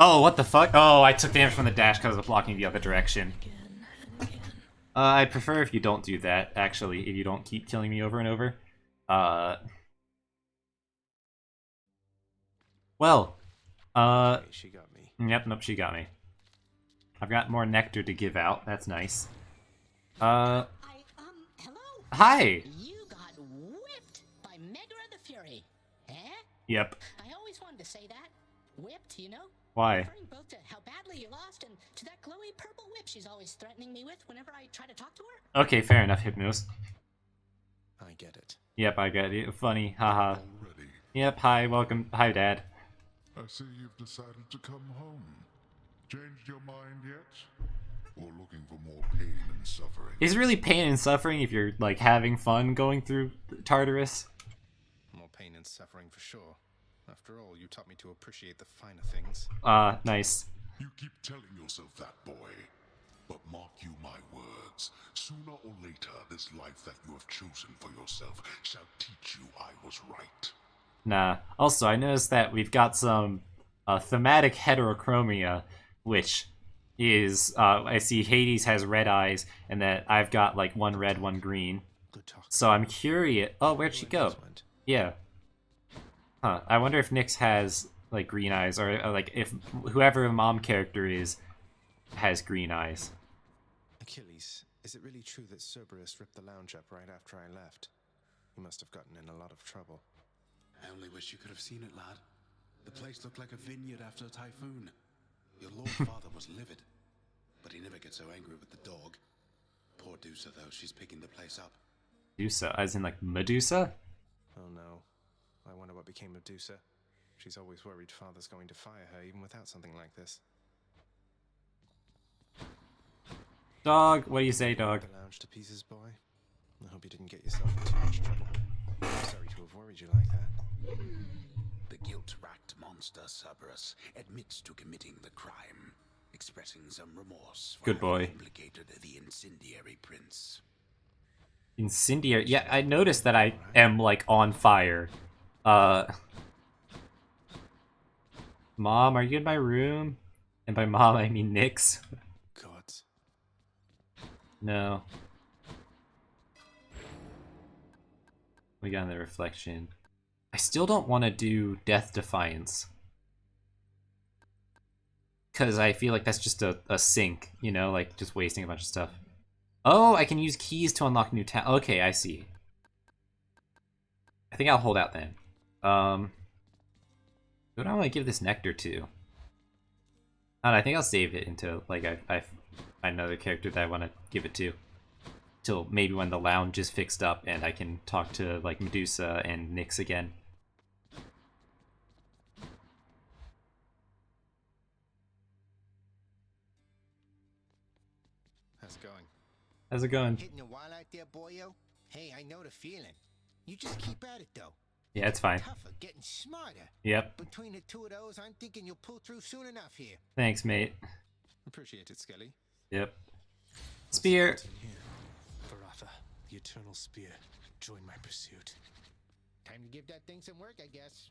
Oh, what the fuck? Oh, I took damage from the dash because I was blocking the other direction. I'd prefer if you don't do that, actually, if you don't keep killing me over and over. Well, Okay, she got me. Yep, nope, she got me. I've got more nectar to give out, that's nice. Hello? Hi! You got whipped by Megara the Fury, eh? Yep. I always wanted to say that. Whipped, you know? Why? Referring both to how badly you lost and to that glowy purple whip she's always threatening me with whenever I try to talk to her? Okay, fair enough, Hypnos. I get it. Yep, I get it. Funny, haha. Already. Yep, hi, welcome. Hi, Dad. I see you've decided to come home. Changed your mind yet? Or looking for more pain and suffering? Is it really pain and suffering if you're, like, having fun going through Tartarus? More pain and suffering for sure. After all, you taught me to appreciate the finer things. Nice. You keep telling yourself that, boy. But mark you my words. Sooner or later, this life that you have chosen for yourself shall teach you I was right. Nah. Also, I noticed that we've got some thematic heterochromia, which is, I see Hades has red eyes, and that I've got, like, one red, one green. Good talk. So I'm curious. Oh, where'd she go? Yeah. Huh. I wonder if Nyx has, like, green eyes, or, like, if whoever the mom character is has green eyes. Achilles, is it really true that Cerberus ripped the lounge up right after I left? You must have gotten in a lot of trouble. I only wish you could have seen it, lad. The place looked like a vineyard after a typhoon. Your lord father was livid, but he never gets so angry with the dog. Poor Dusa, though, she's picking the place up. Medusa, as in, like, Medusa? Oh no. I wonder what became of Dusa. She's always worried father's going to fire her even without something like this. Dog, what do you say, dog? The lounge to pieces, boy. I hope you didn't get yourself in too much trouble. I'm sorry to have worried you like that. The guilt-racked monster Cerberus admits to committing the crime, expressing some remorse for Good boy. having implicated the incendiary prince. Incendiary. Yeah, I noticed that I am, like, on fire. Mom, are you in my room? And by mom, I mean Nyx. Gods. No. We got in the reflection. I still don't want to do Death Defiance. Because I feel like that's just a sink, you know? Like, just wasting a bunch of stuff. Oh, I can use keys to unlock new town. Okay, I see. I think I'll hold out then. Who do I want to give this nectar to? I think I'll save it until, like, I find another character that I want to give it to. Till maybe when the lounge is fixed up and I can talk to, like, Medusa and Nyx again. How's it going? How's it going? Hitting a wall out there, boyo? Hey, I know the feeling. You just keep at it, though. Yeah, it's fine. Tougher, getting smarter. Yep. Between the two of those, I'm thinking you'll pull through soon enough here. Thanks, mate. Appreciate it, Skelly. Yep. Spear! Varatha, the eternal spear. Join my pursuit. Time to give that thing some work, I guess.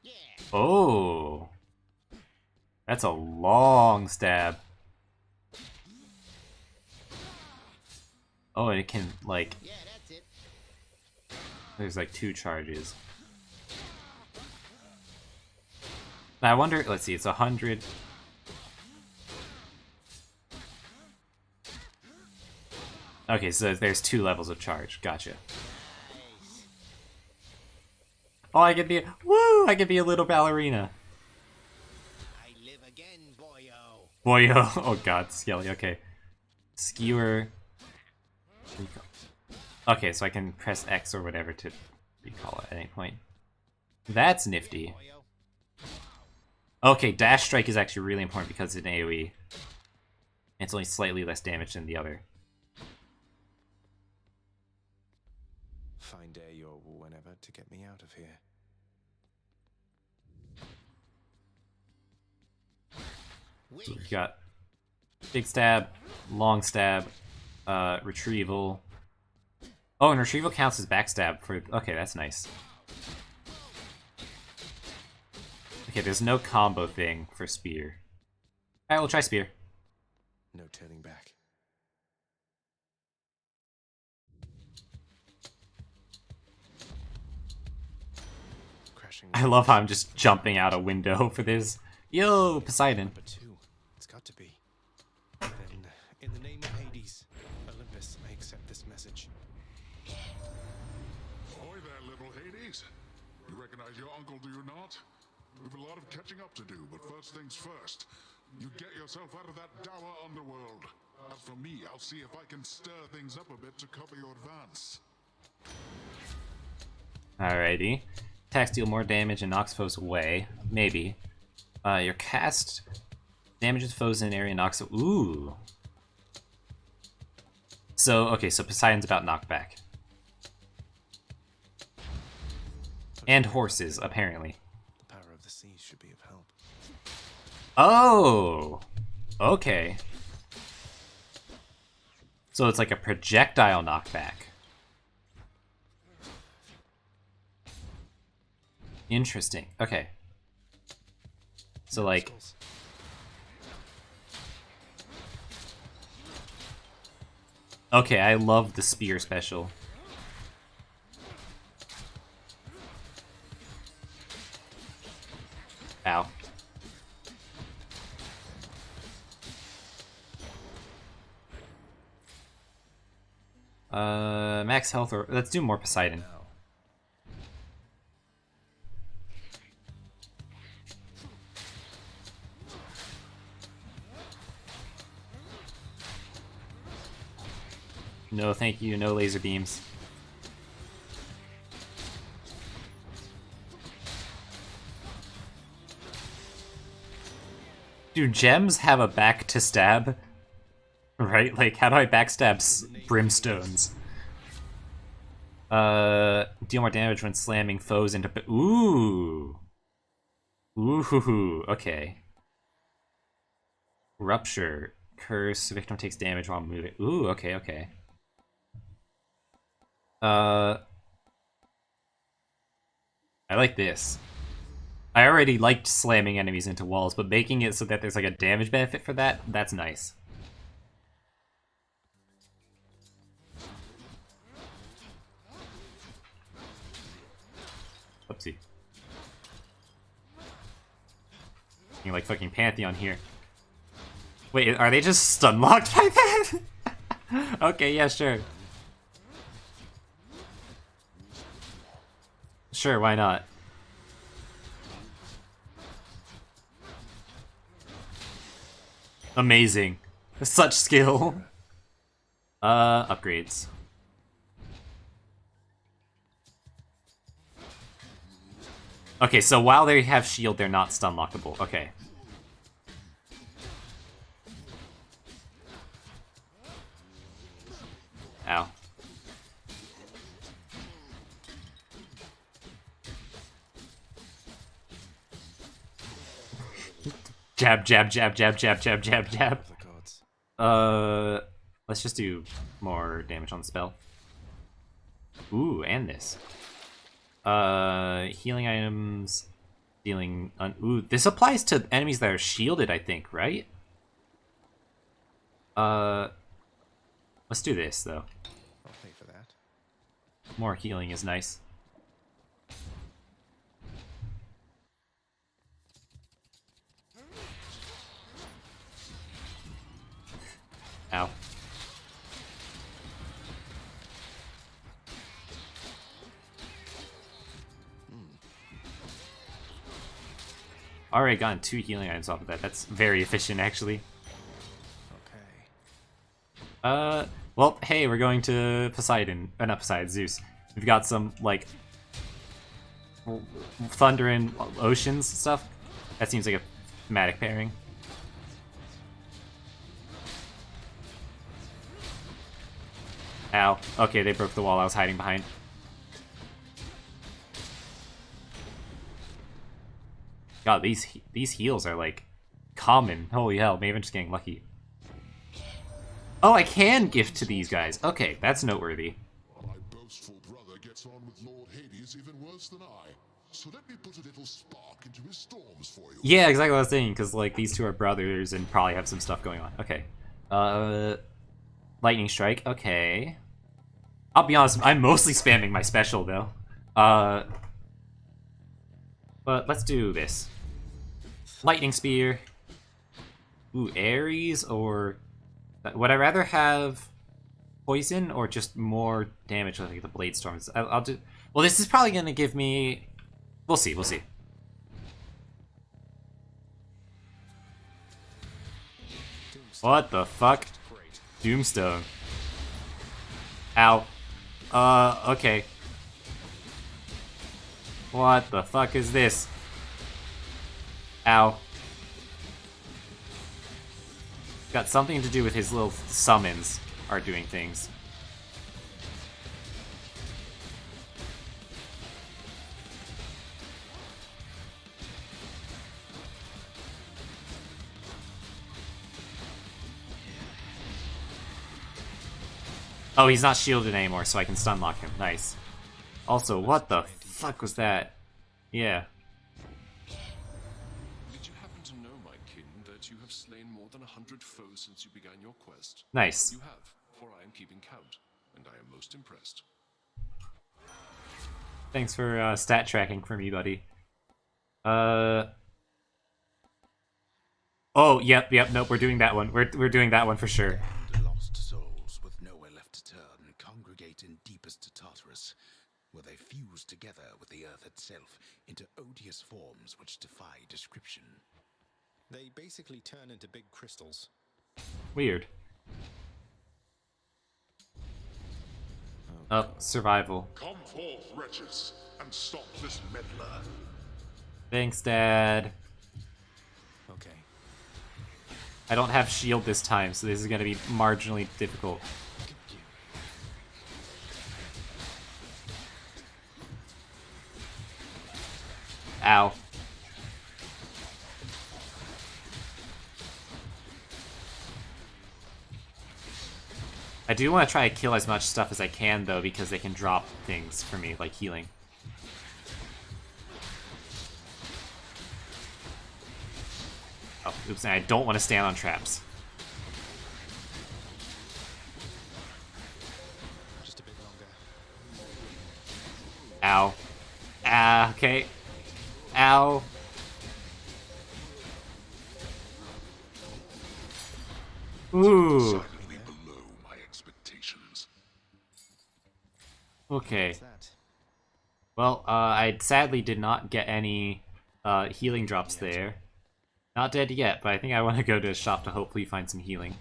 Yeah. Oh! That's a long stab. Oh, and it can, like... Yeah, that's it. There's, like, 2 charges. Now, I wonder... Let's see, it's 100... Okay, so there's 2 levels of charge. Gotcha. Nice. Oh, I could be... Woo! I could be a little ballerina. I live again, boyo. Boyo. Oh god, Skelly, okay. Skewer. Okay, so I can press X or whatever to recall it at any point. That's nifty. Okay, Dash Strike is actually really important because it's an AoE. It's only slightly less damage than the other. Find day or whenever to get me out of here. So we've got big stab, long stab, retrieval. Oh, and retrieval counts as backstab for... Okay, that's nice. Okay, there's no combo thing for spear. Alright, we'll try spear. No turning back. Crashing. I love how I'm just jumping out a window for this. Yo, Poseidon. Number 2. It's got to be. Then, in the name of Hades, Olympus, I accept this message. Ahoy there, little Hades. You recognize your uncle, do you not? We've a lot of catching up to do, but first things first. You get yourself out of that dour underworld. As for me, I'll see if I can stir things up a bit to cover your advance. Alrighty. Attacks deal more damage and knocks foes away. Maybe. Your cast damages foes in an area and knocks... Ooh. So, okay, so Poseidon's about knockback. And horses, apparently. The power of the seas should be of help. Oh! Okay. So it's like a projectile knockback. Interesting. Okay. So, like... Okay, I love the spear special. Ow. Max health, or let's do more Poseidon. No, thank you. No laser beams. Do gems have a back to stab? Right? Like, how do I backstab brimstones? Deal more damage when slamming foes into... Ooh! Ooh, okay. Rupture. Curse. Victim takes damage while moving. Ooh, okay, okay. I like this. I already liked slamming enemies into walls, but making it so that there's like a damage benefit for that, that's nice. Oopsie. You're like fucking Pantheon here. Wait, are they just stun locked by that? Okay, yeah, sure. Sure, why not? Amazing. Such skill. Upgrades. Okay, so while they have shield, they're not stun lockable. Okay. Ow. Jab, jab, jab, jab, jab, jab, jab, jab. Let's just do more damage on the spell. Ooh, and this. Healing items, dealing... Ooh, this applies to enemies that are shielded, I think, right? Let's do this, though. I'll pay for that. More healing is nice. Ow. Already gotten 2 healing items off of that. That's very efficient, actually. Okay. Well, hey, we're going to Poseidon. Not Poseidon, Zeus. We've got some, like, thunder and oceans stuff. That seems like a thematic pairing. Ow. Okay, they broke the wall I was hiding behind. God, these heals are, like, common. Holy hell, maybe I'm just getting lucky. Oh, I can gift to these guys. Okay, that's noteworthy. My boastful brother gets on with Lord Hades even worse than I. So let me put a little spark into his storms for you. Yeah, exactly what I was thinking, because, like, these two are brothers and probably have some stuff going on. Okay. Lightning Strike. Okay. I'll be honest, I'm mostly spamming my special, though. But let's do this. Lightning Spear. Ooh, Ares, or... Would I rather have poison or just more damage with like the Blade Storms? I'll do... Well, this is probably going to give me... We'll see, we'll see. What the fuck? Doomstone. Ow. Okay. What the fuck is this? Ow. Got something to do with his little summons are doing things. Oh, he's not shielded anymore, so I can stun lock him. Nice. Also, what the fuck was that? Yeah. Did you happen to know, my kin, that you have slain more than 100 foes since you began your quest? Nice. You have, for I am keeping count, and I am most impressed. Thanks for stat tracking for me, buddy. Oh, yep, nope, we're doing that one. We're doing that one for sure. And lost souls with nowhere left to turn congregate in deepest Tartarus, where they fuse together with the earth itself into odious forms which defy description. They basically turn into big crystals. Weird. Oh, survival. Come forth, wretches, and stop this meddler. Thanks, Dad. Okay. I don't have shield this time, so this is gonna be marginally difficult. Ow. I do want to try to kill as much stuff as I can, though, because they can drop things for me, like healing. Oh, oops, and I don't want to stand on traps. Just a bit longer. Ow. Ah, okay. Ow. Ooh. Silently below my expectations. Okay. What's that? Well, I sadly did not get any healing drops there. Not dead yet, but I think I want to go to a shop to hopefully find some healing.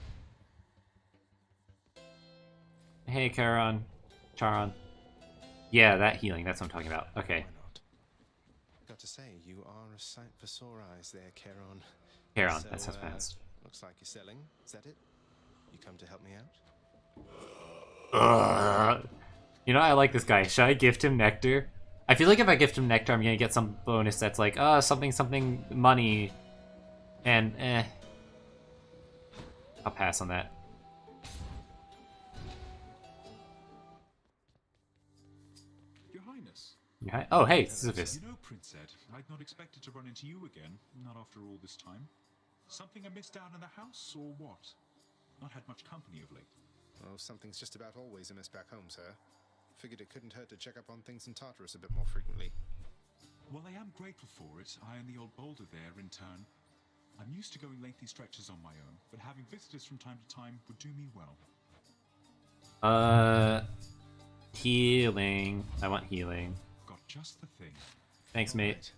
Hey, Charon. Yeah, that healing, that's what I'm talking about. Okay. Why not? Got to say, you are a sight for sore eyes there, Charon. Charon, So, that sounds pronounced. Looks like you're selling. Is that it? You come to help me out? You know, I like this guy. Should I gift him Nectar? I feel like if I gift him Nectar, I'm gonna get some bonus that's like, something money. And, I'll pass on that. Your Highness. Oh, hey, Sisyphus. You know, Prince Ed, I'd not expected to run into you again, not after all this time. Something amiss down in the house, or what? Not had much company of late. Well, something's just about always amiss back home, sir. Figured it couldn't hurt to check up on things in Tartarus a bit more frequently. Well, I am grateful for it. I and the old boulder there, in turn. I'm used to going lengthy stretches on my own, but having visitors from time to time would do me well. Healing. I want healing. Got just the thing. Thanks, mate.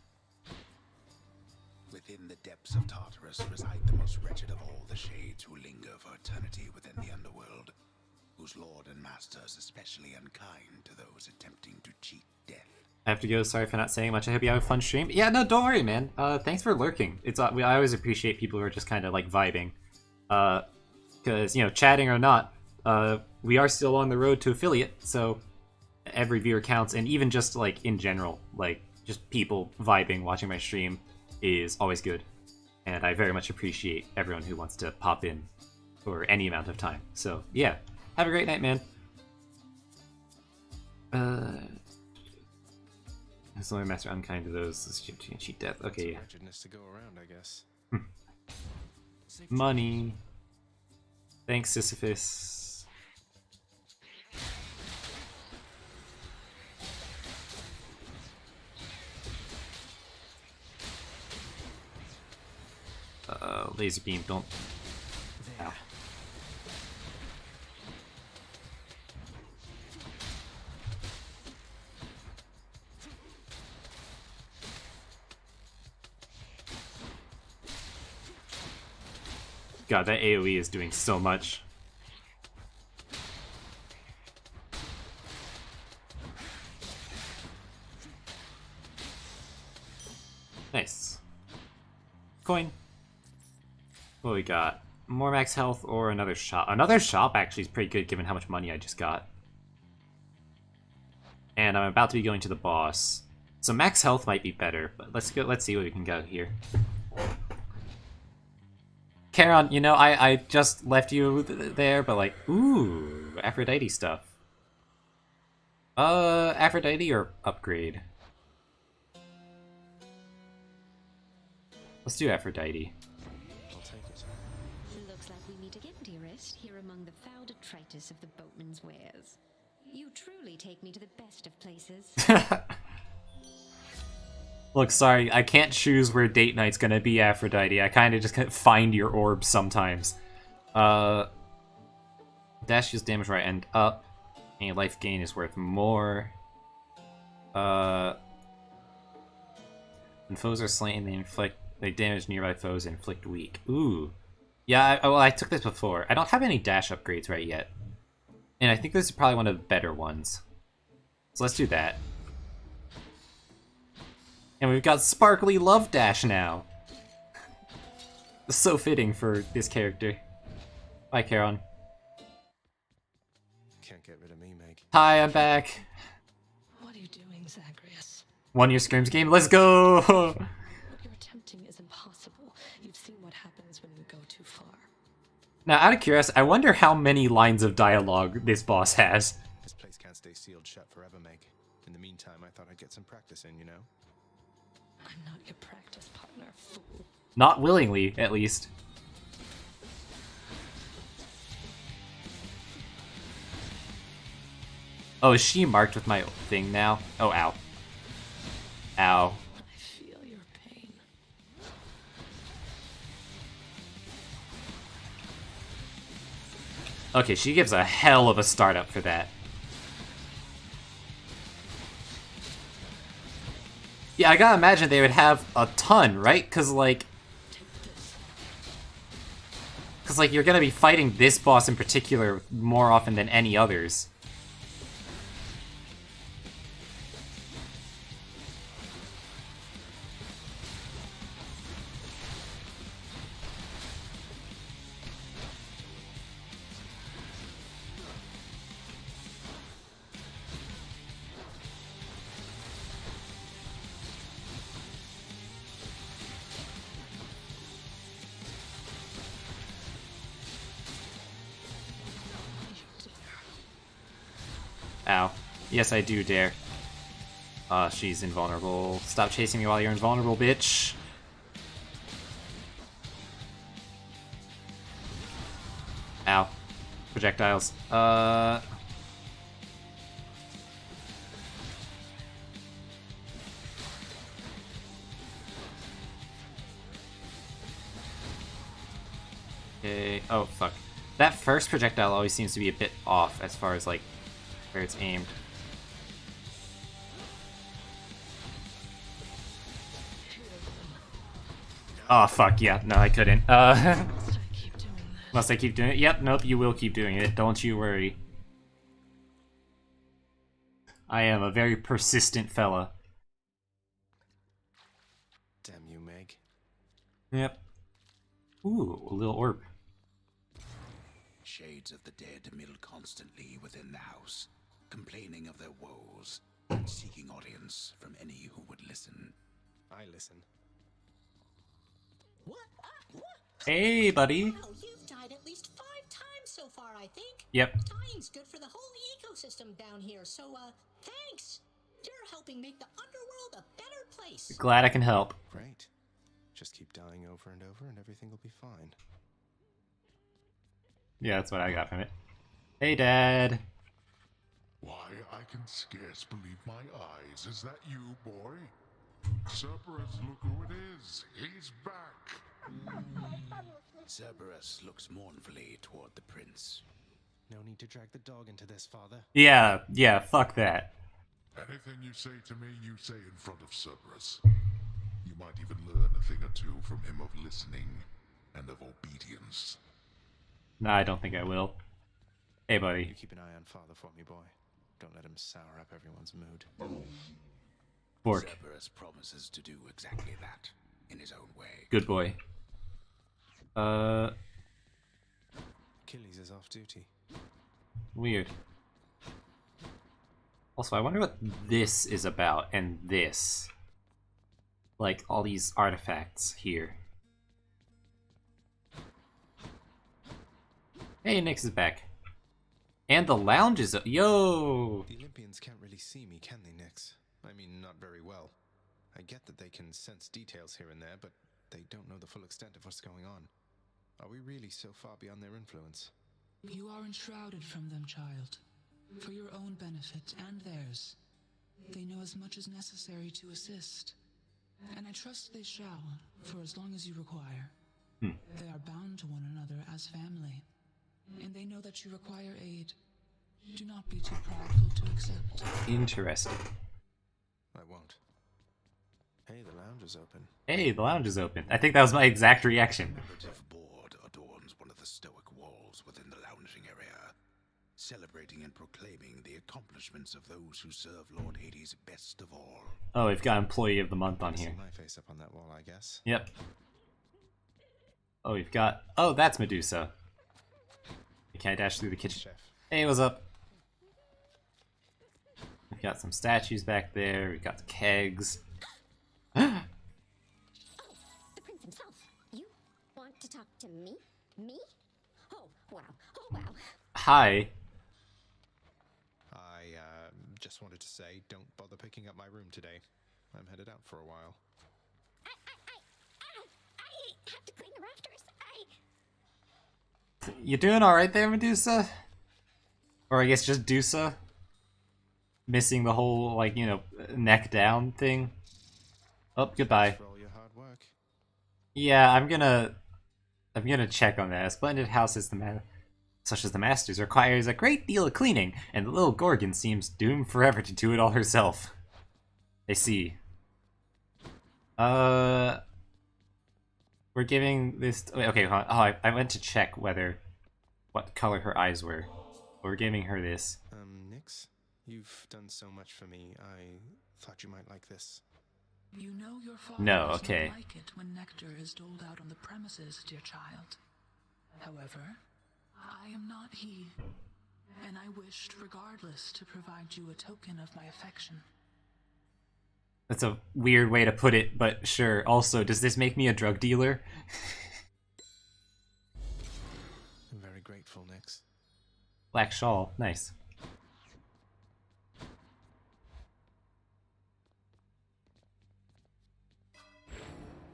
Within the depths of Tartarus reside the most wretched of all the shades who linger for eternity within the underworld, whose lord and master is especially unkind to those attempting to cheat death. I have to go. Sorry for not saying much. I hope you have a fun stream. Yeah, no, don't worry, man. Thanks for lurking. It's I always appreciate people who are just kind of like vibing. Because, you know, chatting or not, we are still on the road to affiliate, so every viewer counts. And even just like in general, like just people vibing, watching my stream is always good. And I very much appreciate everyone who wants to pop in for any amount of time. So yeah, have a great night, man. As long as master unkind to those, cheat death. Okay, yeah. Wretchedness to go around, I guess. Money. Thanks, Sisyphus. Laser beam, don't. Ow. God, that AoE is doing so much. Nice. Coin. What we got? More max health or another shop? Another shop actually is pretty good given how much money I just got. And I'm about to be going to the boss. So max health might be better, but let's see what we can get here. Charon, you know, I just left you there, but like, ooh, Aphrodite stuff. Aphrodite or upgrade? Let's do Aphrodite. I'll take it. Looks like we meet again, dearest, here among the foul detritus of the boatman's wares. You truly take me to the best of places. Look, sorry, I can't choose where date night's gonna be, Aphrodite. I kinda just can't find your orbs sometimes. Dash deals damage right end up. And life gain is worth more. When foes are slain, they damage nearby foes and inflict weak. Ooh. Yeah, well, I took this before. I don't have any dash upgrades right yet. And I think this is probably one of the better ones. So let's do that. And we've got Sparkly Love Dash now. So fitting for this character. Bye, Charon. Can't get rid of me, Meg. Hi, I'm back. What are you doing, Zagreus? 1 year scrims game, let's go! What you're attempting is impossible. You've seen what happens when you go too far. Now, out of curiosity, I wonder how many lines of dialogue this boss has. This place can't stay sealed shut forever, Meg. In the meantime, I thought I'd get some practice in, you know? I'm not your practice partner, fool. Not willingly, at least. Oh, is she marked with my thing now? Oh, ow. Ow. I feel your pain. Okay, she gives a hell of a startup for that. Yeah, I gotta imagine they would have a ton, right? Cause like, you're gonna be fighting this boss in particular more often than any others. Ow. Yes, I do dare. She's invulnerable. Stop chasing me while you're invulnerable, bitch. Ow. Projectiles. Okay. Oh, fuck. That first projectile always seems to be a bit off as far as, like, where it's aimed. Oh, fuck, yeah. No, I couldn't. Must I keep doing it? Yep, nope, you will keep doing it. Don't you worry. I am a very persistent fella. Damn you, Meg. Yep. Ooh, a little orb. Shades of the dead mill constantly within the house, complaining of their woes and seeking audience from any who would listen. I listen. What? What? Hey, buddy. Well, you've died at least 5 times so far, I think. Yep. Dying's good for the whole ecosystem down here, so, thanks. You're helping make the underworld a better place. Glad I can help. Great. Just keep dying over and over and everything will be fine. Yeah, that's what I got from it. Hey, Dad. Why, I can scarce believe my eyes. Is that you, boy? Cerberus, look who it is. He's back. Cerberus looks mournfully toward the prince. No need to drag the dog into this, Father. Yeah, fuck that. Anything you say to me, you say in front of Cerberus. You might even learn a thing or two from him of listening. and of obedience. Nah, I don't think I will. Hey, You buddy. keep an eye on Father for me, boy. Don't let him sour up everyone's mood. Bork. Cerberus promises to do exactly that, in his own way. Good boy. Achilles is off duty. Weird. Also, I wonder what this is about, and this. Like, all these artifacts here. Hey, Nyx is back. And the lounge is... Yo! The Olympians can't really see me, can they, Nyx? I mean, not very well. I get that they can sense details here and there, but they don't know the full extent of what's going on. Are we really so far beyond their influence? You are enshrouded from them, child. For your own benefit and theirs. They know as much as necessary to assist. And I trust they shall, for as long as you require. They are bound to one another as family. And they know that you require aid. Do not be too prideful to accept. Interesting. I won't. Hey, the lounge is open. Hey, the lounge is open. I think that was my exact reaction. A commemorative board adorns one of the stoic walls within the lounging area, celebrating and proclaiming the accomplishments of those who serve Lord Hades best of all. Oh, we've got Employee of the Month on See here. my face up on that wall, I guess. Yep. Oh, we've got... Oh, that's Medusa. Can I dash through the kitchen? Chef. Hey, what's up? We've got some statues back there. We've got the kegs. The prince himself. You want to talk to me? Me? Oh, wow. Oh, wow. Hi. I just wanted to say, don't bother picking up my room today. I'm headed out for a while. I have to clean the rafters. You doing alright there, Medusa? Or I guess just Dusa? Missing the whole, like, you know, neck down thing. Oh, goodbye. For all your hard work. Yeah, I'm gonna check on that. A splendid house such as the Master's requires a great deal of cleaning, and the little Gorgon seems doomed forever to do it all herself. I see. We're giving this... Wait, okay, hold on. Oh, I went to check what color her eyes were. We're giving her this. Nyx, you've done so much for me. I thought you might like this. You know your father No, does okay. not like it when nectar is doled out on the premises, dear child. However, I am not he, and I wished regardless to provide you a token of my affection. That's a weird way to put it, but sure. Also, does this make me a drug dealer? I'm very grateful, Nyx. Black shawl. Nice.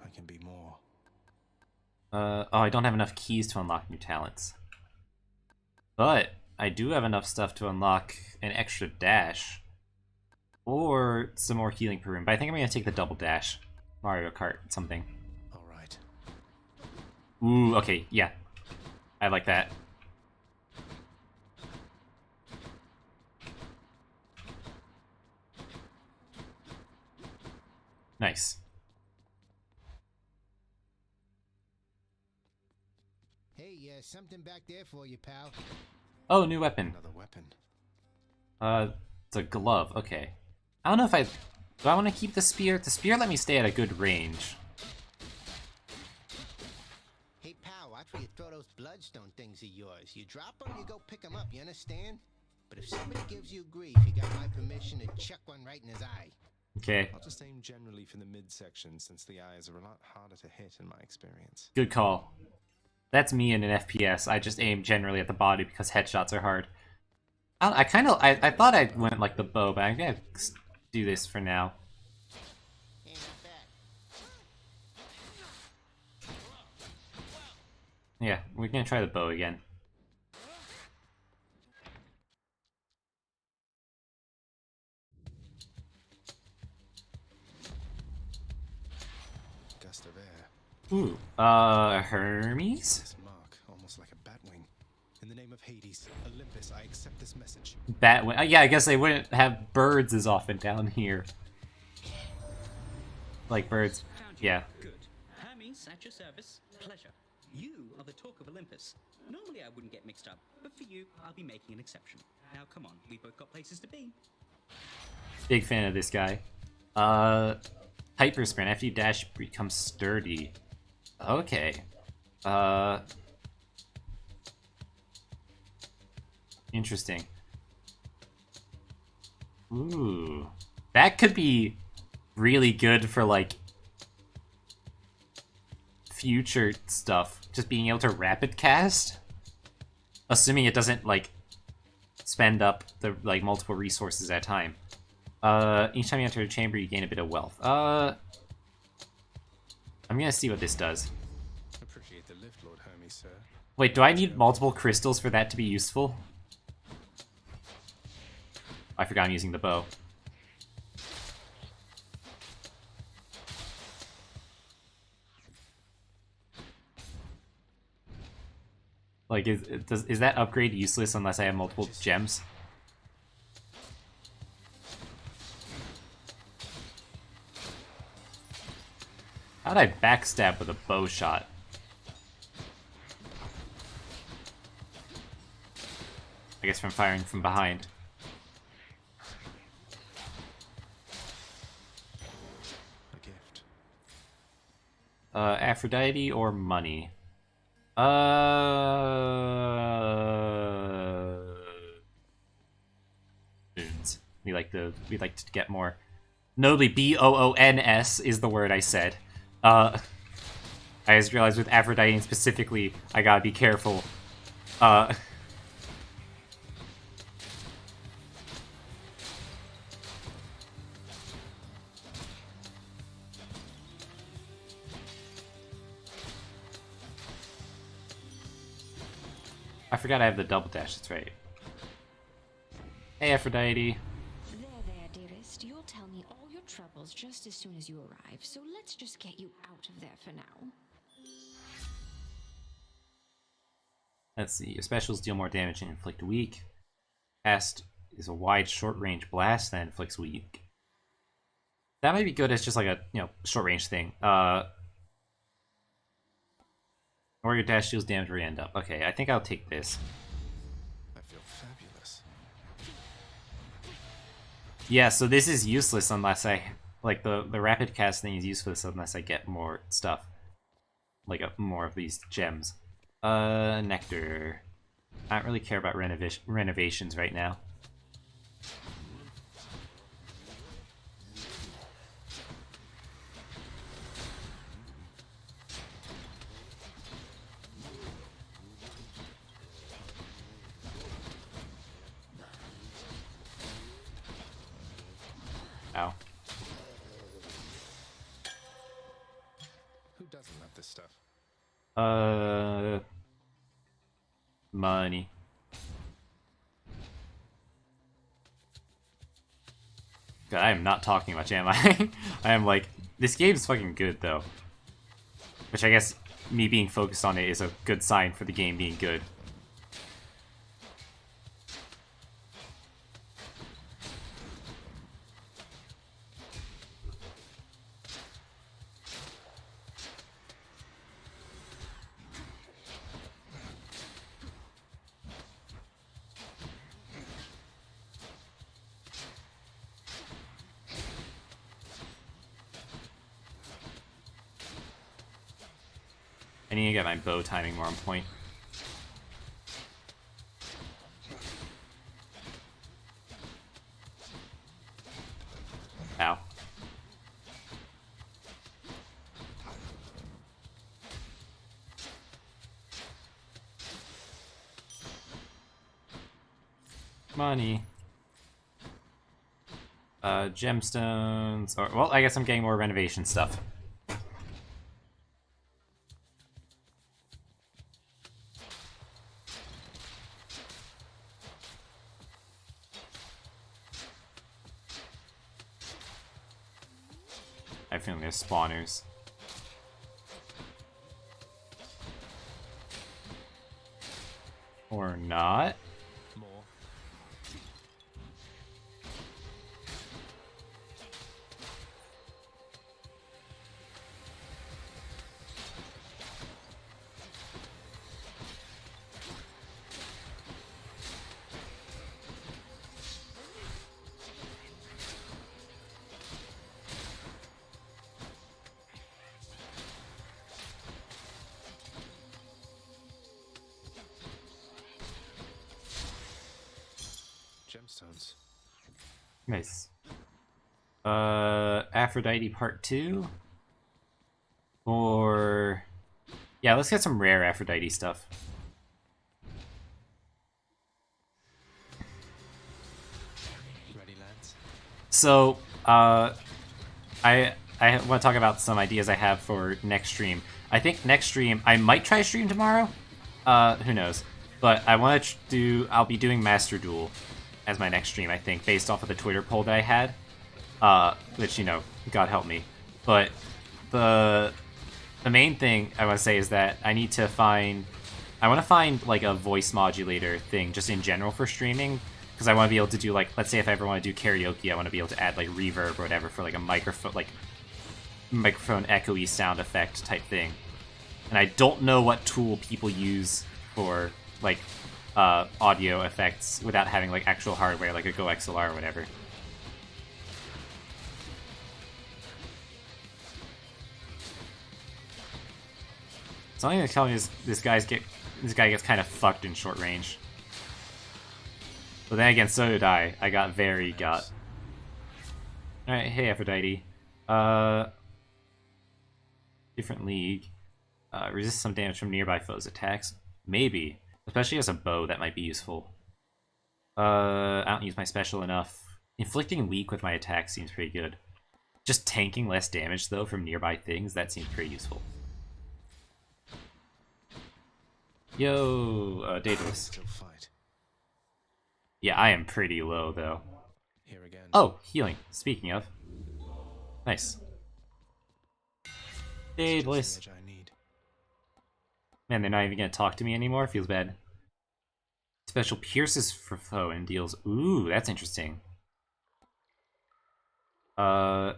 I can be more. Oh, I don't have enough keys to unlock new talents. But I do have enough stuff to unlock an extra dash. Or some more healing per room. But I think I'm going to take the double dash. Mario Kart, something. Alright. Ooh, okay, yeah. I like that. Nice. Hey, something back there for you, pal. Oh, new weapon. Another weapon. It's a glove, okay. I don't know if do I want to keep the spear? The spear let me stay at a good range. Hey, pal, after you throw those bloodstone things of yours, you drop them, you go pick them up, you understand? But if somebody gives you grief, you got my permission to chuck one right in his eye. Okay, I'll just aim generally for the midsection, since the eyes are a lot harder to hit in my experience. good call. That's me in an FPS. I just aim generally at the body because headshots are hard. I thought I went like the bow, but I'm gonna do this for now. Hey, not bad. Yeah, we're gonna try the bow again. Gust of air. Ooh, Hermes? This mark, almost like a batwing. In the name of Hades, Olympus, I accept this message. Batwing. Yeah, I guess they wouldn't have birds as often down here. Like birds. Found you. Yeah. Good. Hermes, at your service. Pleasure. You are the talk of Olympus. Normally I wouldn't get mixed up, but for you, I'll be making an exception. Now come on, we've both got places to be. Big fan of this guy. Hyper sprint. After you dash, becomes sturdy. Okay. Interesting. Ooh. That could be really good for, like, future stuff. Just being able to rapid cast. Assuming it doesn't, like, spend up the, like, multiple resources at a time. Each time you enter a chamber, you gain a bit of wealth. I'm gonna see what this does. Appreciate the lift, Lord Hermes, sir. Wait, do I need multiple crystals for that to be useful? I forgot I'm using the bow. Like, is that upgrade useless unless I have multiple gems? How'd I backstab with a bow shot? I guess from firing from behind. A gift. Aphrodite or money? Boons. We like to get more. Notably, BOONS is the word I said. I just realized with Aphrodite specifically, I gotta be careful. I forgot I have the double dash, that's right. Hey, Aphrodite. There, dearest. You'll tell me all your troubles just as soon as you arrive, so let's just get you out of there for now. Let's see. Your specials deal more damage and inflict weak. Cast is a wide, short-range blast that inflicts weak. That might be good as just like a, short-range thing. Or your dash deals damage where you end up. Okay, I think I'll take this. I feel fabulous. Yeah, so this is useless unless I... Like, the rapid cast thing is useless unless I get more stuff. Like, more of these gems. Nectar. I don't really care about renovations right now. Ow. Who doesn't love this stuff? Money. God, I am not talking much, am I? I am like, this game's fucking good, though. Which I guess me being focused on it is a good sign for the game being good. I need to get my bow timing more on point. Ow. Money. Gemstones, or, well, I guess I'm getting more renovation stuff. I have a feeling there's spawners. Or not. More. Gemstones. Nice. Aphrodite Part 2? Or... yeah, let's get some rare Aphrodite stuff. Ready, lads? So, I want to talk about some ideas I have for next stream. I think next stream, I might try stream tomorrow. Who knows? But I want to I'll be doing Master Duel as my next stream, I think, based off of the Twitter poll that I had. Which, you know, God help me. But the main thing I want to say is that I want to find, like, a voice modulator thing just in general for streaming. Because I want to be able to do, like, let's say if I ever want to do karaoke, I want to be able to add, like, reverb or whatever for, like, a microphone echoey sound effect type thing. And I don't know what tool people use for, like, audio effects without having, like, actual hardware, like a Go XLR or whatever. Something that's telling me is this guy gets kind of fucked in short range. But then again, so did I. I got very got. Alright, hey Aphrodite. Different league. Resist some damage from nearby foes' attacks. Maybe. Especially as a bow, that might be useful. I don't use my special enough. Inflicting weak with my attack seems pretty good. Just tanking less damage, though, from nearby things, that seems pretty useful. Yo, Daedalus. Yeah, I am pretty low, though. Here again. Oh, healing. Speaking of. Nice. Daedalus. Man, they're not even gonna talk to me anymore? Feels bad. Special pierces for foe and deals... ooh, that's interesting. Well,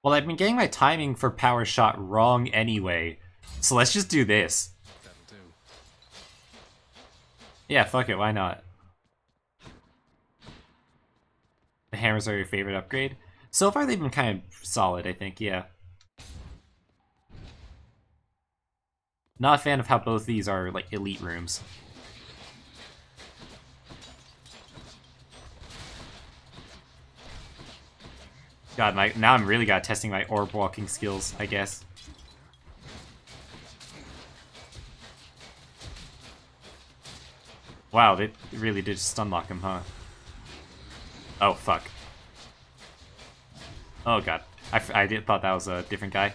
I've been getting my timing for power shot wrong anyway, so let's just do this. That'll do. Yeah, fuck it, why not? The hammers are your favorite upgrade? So far they've been kind of solid, I think, yeah. Not a fan of how both these are, like, elite rooms. God, now I'm really testing my orb walking skills, I guess. Wow, they really did stun lock him, huh? Oh, fuck. Oh, God. I thought that was a different guy.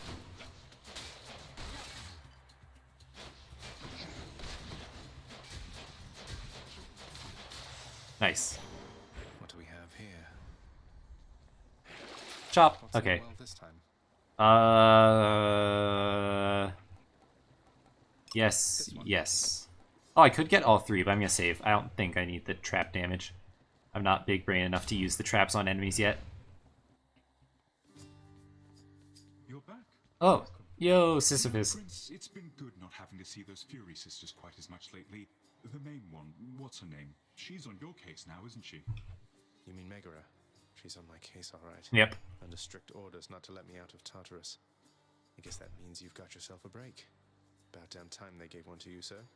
Nice. What do we have here? Chop. What's in the Okay. world this time? Yes. Yes. Oh, I could get all three, but I'm gonna save. I don't think I need the trap damage. I'm not big brain enough to use the traps on enemies yet. You're back. Oh, yo, Sisyphus. Prince, it's been good not having to see those Fury sisters quite as much lately. The main one, what's her name? She's on your case now, isn't she? You mean Megara? She's on my case, all right. Yep. Under strict orders not to let me out of Tartarus. I guess that means you've got yourself a break. About damn time they gave one to you, sir.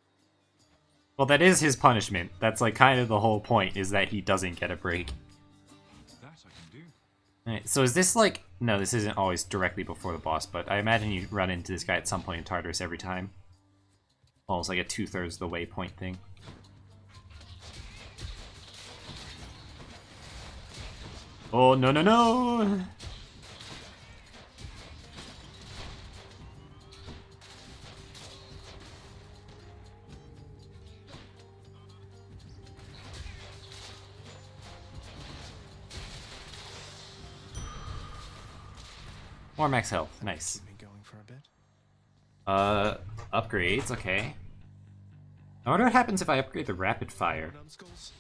Well, that is his punishment. That's like kind of the whole point, is that he doesn't get a break. That I can do. Alright, so is this like... no, this isn't always directly before the boss, but I imagine you run into this guy at some point in Tartarus every time. Almost like a 2/3 of the waypoint thing. Oh, no, no, no! More max health, nice. Keep me going for a bit. Upgrades, okay. I wonder what happens if I upgrade the rapid fire. Numbskulls?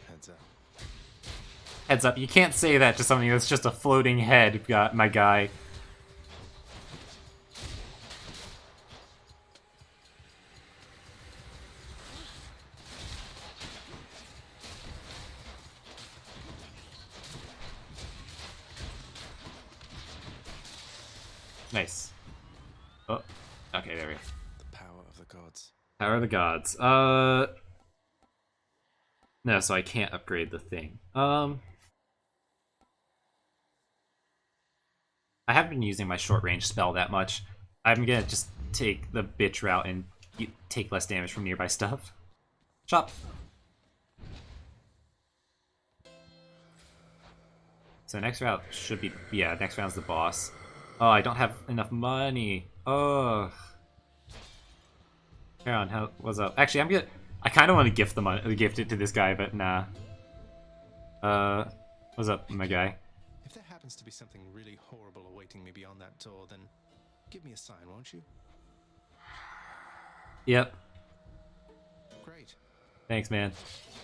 Heads up. Heads up, you can't say that to something that's just a floating head, my guy. Nice. Oh, okay, there we go. The power of the gods. Power of the gods. No, so I can't upgrade the thing. I haven't been using my short range spell that much. I'm gonna just take the bitch route and take less damage from nearby stuff. Chop. So next round should be, yeah, next round's the boss. Oh, I don't have enough money. Oh. Aaron, what's up? Actually, I kind of want to gift it to this guy, but nah. What's up, my guy? If there happens to be something really horrible awaiting me beyond that door, then give me a sign, won't you? Yep. Great. Thanks, man.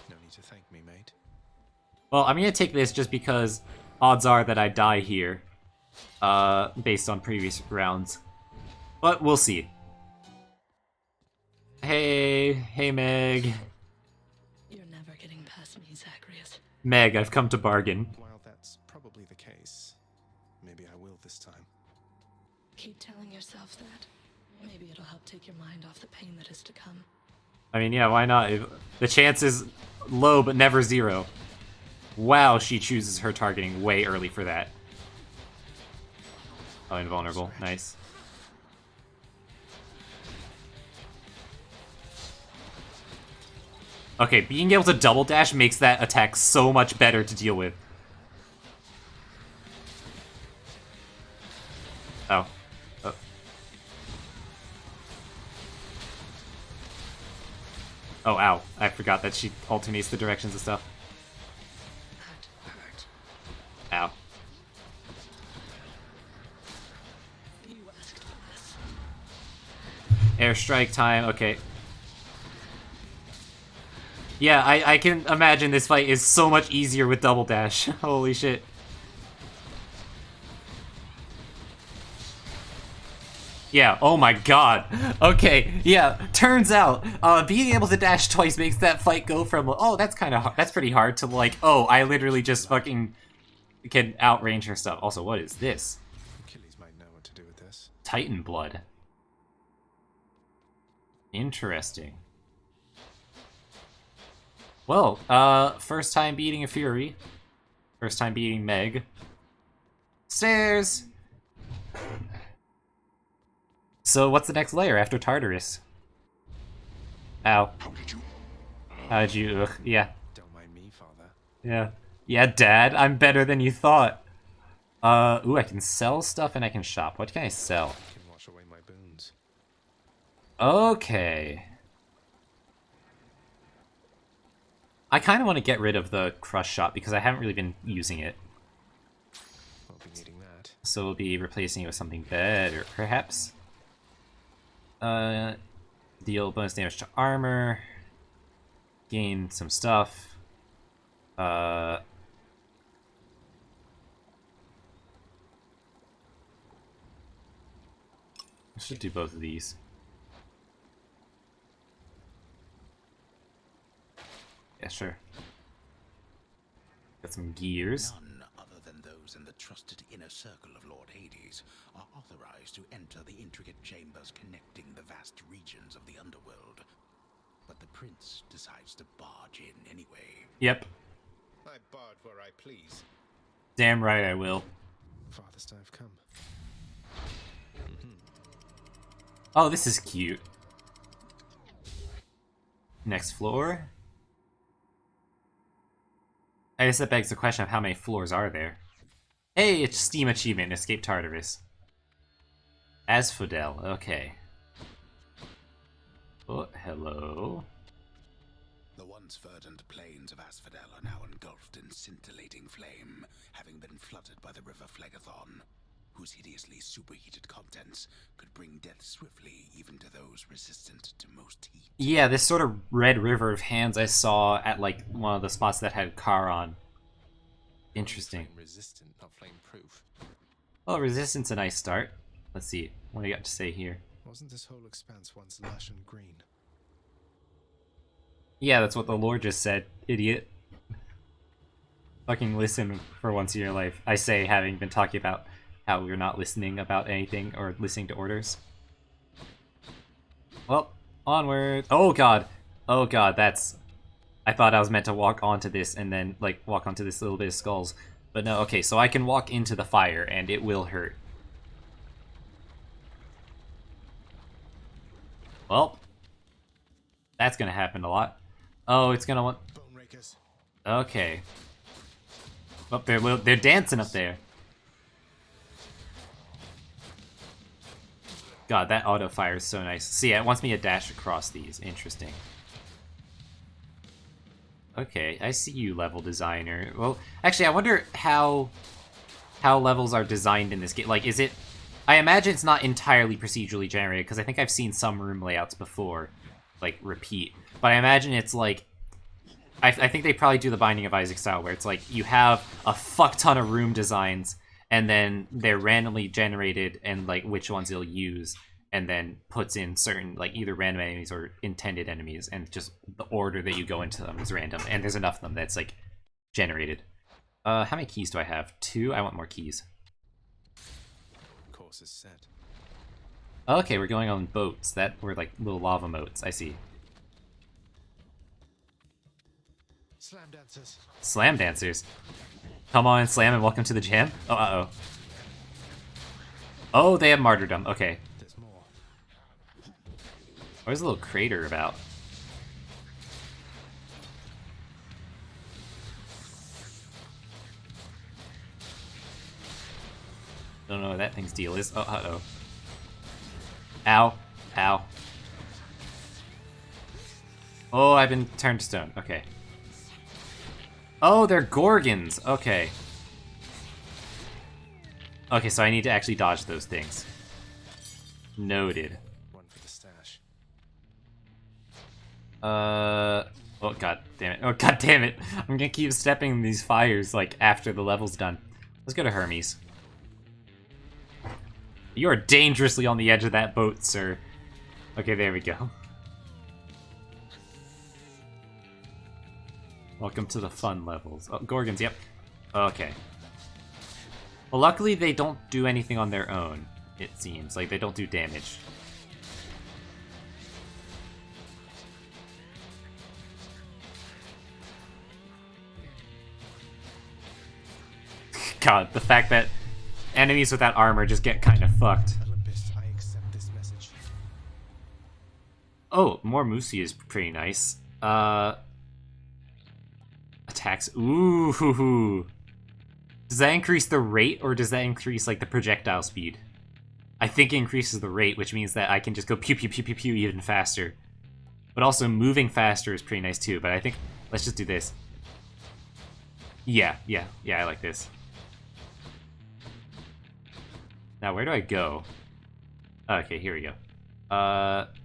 No need to thank me, mate. Well, I'm gonna take this just because odds are that I die here, based on previous rounds. But we'll see. Hey, Meg. You're never getting past me, Zacharias. Meg, I've come to bargain. While that's probably the case, maybe I will this time. Keep telling yourself that. Maybe it'll help take your mind off the pain that is to come. I mean, yeah, why not? The chance is low, but never zero. Wow, she chooses her targeting way early for that. Oh, invulnerable. Nice. Okay, being able to double dash makes that attack so much better to deal with. Oh. Oh. Oh, ow. I forgot that she alternates the directions and stuff. That hurt. Ow. You asked for this. Airstrike time, okay. Yeah, I can imagine this fight is so much easier with double dash. Holy shit. Yeah, oh my god. Okay, yeah, turns out, being able to dash twice makes that fight go from, oh, that's pretty hard, to like, oh, I literally just fucking can outrange her stuff. Also, what is this? Achilles might know what to do with this. Titan blood. Interesting. Well, first time beating a Fury. First time beating Meg. Stairs! So what's the next layer after Tartarus? Ow. How'd you... Ugh, yeah. Don't mind me, father. Yeah. Yeah, Dad, I'm better than you thought. Ooh, I can sell stuff and I can shop. What can I sell? I can wash away my boons. Okay. I kind of want to get rid of the Crush Shot because I haven't really been using it. Won't be needing that. So we'll be replacing it with something better, perhaps. Deal bonus damage to armor. Gain some stuff. I should do both of these. Yeah, sure. Got some gears. None other than those in the trusted inner circle of Lord Hades are authorized to enter the intricate chambers connecting the vast regions of the underworld. But the prince decides to barge in anyway. Yep. I barge where I please. Damn right I will. Farthest I've come. Oh, this is cute. Next floor. I guess that begs the question of how many floors are there. Hey, it's Steam Achievement, Escape Tartarus. Asphodel, okay. Oh, hello. The once verdant plains of Asphodel are now engulfed in scintillating flame, having been flooded by the river Phlegethon, whose hideously superheated contents could bring death swiftly even to those resistant to most heat. Yeah, this sort of red river of hands I saw at like one of the spots that had Charon. Interesting. Flame resistant, not flame proof. Well, resistance a nice start. Let's see. What do you got to say here? Wasn't this whole expanse once lush and green? Yeah, that's what the Lord just said, idiot. Fucking listen for once in your life. I say, having been talking about how we're not listening about anything or listening to orders. Well, Onward. Oh god. Oh god, that's... I thought I was meant to walk onto this and then, like, walk onto this little bit of skulls. But no, okay, so I can walk into the fire and it will hurt. Well, that's gonna happen a lot. Oh, it's gonna want... Bone rakers. Okay. Oh, they're dancing up there. God, that auto fire is so nice. See, it wants me to dash across these. Interesting. Okay, I see you, level designer. Well, actually, I wonder how levels are designed in this game. Like, is it... I imagine it's not entirely procedurally generated, because I think I've seen some room layouts before, like, repeat. But I imagine it's like... I think they probably do the Binding of Isaac style, where it's like, you have a fuck ton of room designs, and then they're randomly generated, and, like, which ones you'll use, and then puts in certain, like, either random enemies or intended enemies, and just the order that you go into them is random, and there's enough of them that's, like, generated. How many keys do I have? 2? I want more keys. Course is set. Okay, we're going on boats. That were, like, little lava moats. I see. Slam dancers. Slam dancers. Come on, slam, and welcome to the jam. Oh, uh-oh. Oh, they have martyrdom. Okay. There's more. Where's the little crater about? Don't know what that thing's deal is. Oh, uh-oh. Ow. Ow. Oh, I've been turned to stone. Okay. Oh, they're Gorgons. Okay. Okay, so I need to actually dodge those things. Noted. One for the stash. Oh, god damn it. Oh, god damn it. I'm gonna keep stepping in these fires, like, after the level's done. Let's go to Hermes. You are dangerously on the edge of that boat, sir. Okay, there we go. Welcome to the fun levels. Oh, Gorgons, yep. Okay. Well, luckily they don't do anything on their own, it seems. Like, they don't do damage. God, the fact that enemies without armor just get kind of fucked. Olympus, I accept this message. Oh, more Musi is pretty nice. Attacks. Ooh. Does that increase the rate, or does that increase, like, the projectile speed? I think it increases the rate, which means that I can just go pew pew pew pew pew even faster. But also, moving faster is pretty nice too, but I think... Let's just do this. Yeah, I like this. Now, where do I go? Okay, here we go.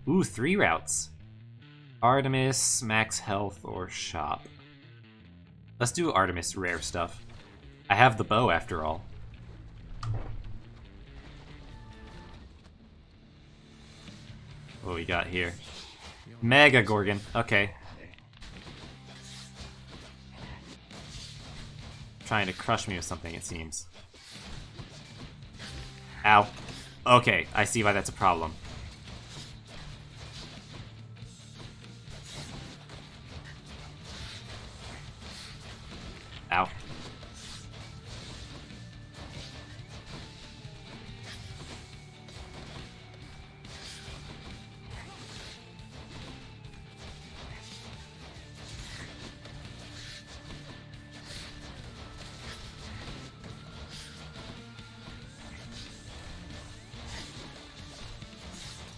Ooh, 3 routes. Artemis, max health, or shop. Let's do Artemis rare stuff. I have the bow, after all. What we got here? Mega Gorgon. Okay. Trying to crush me with something, it seems. Ow. Okay, I see why that's a problem. Ow.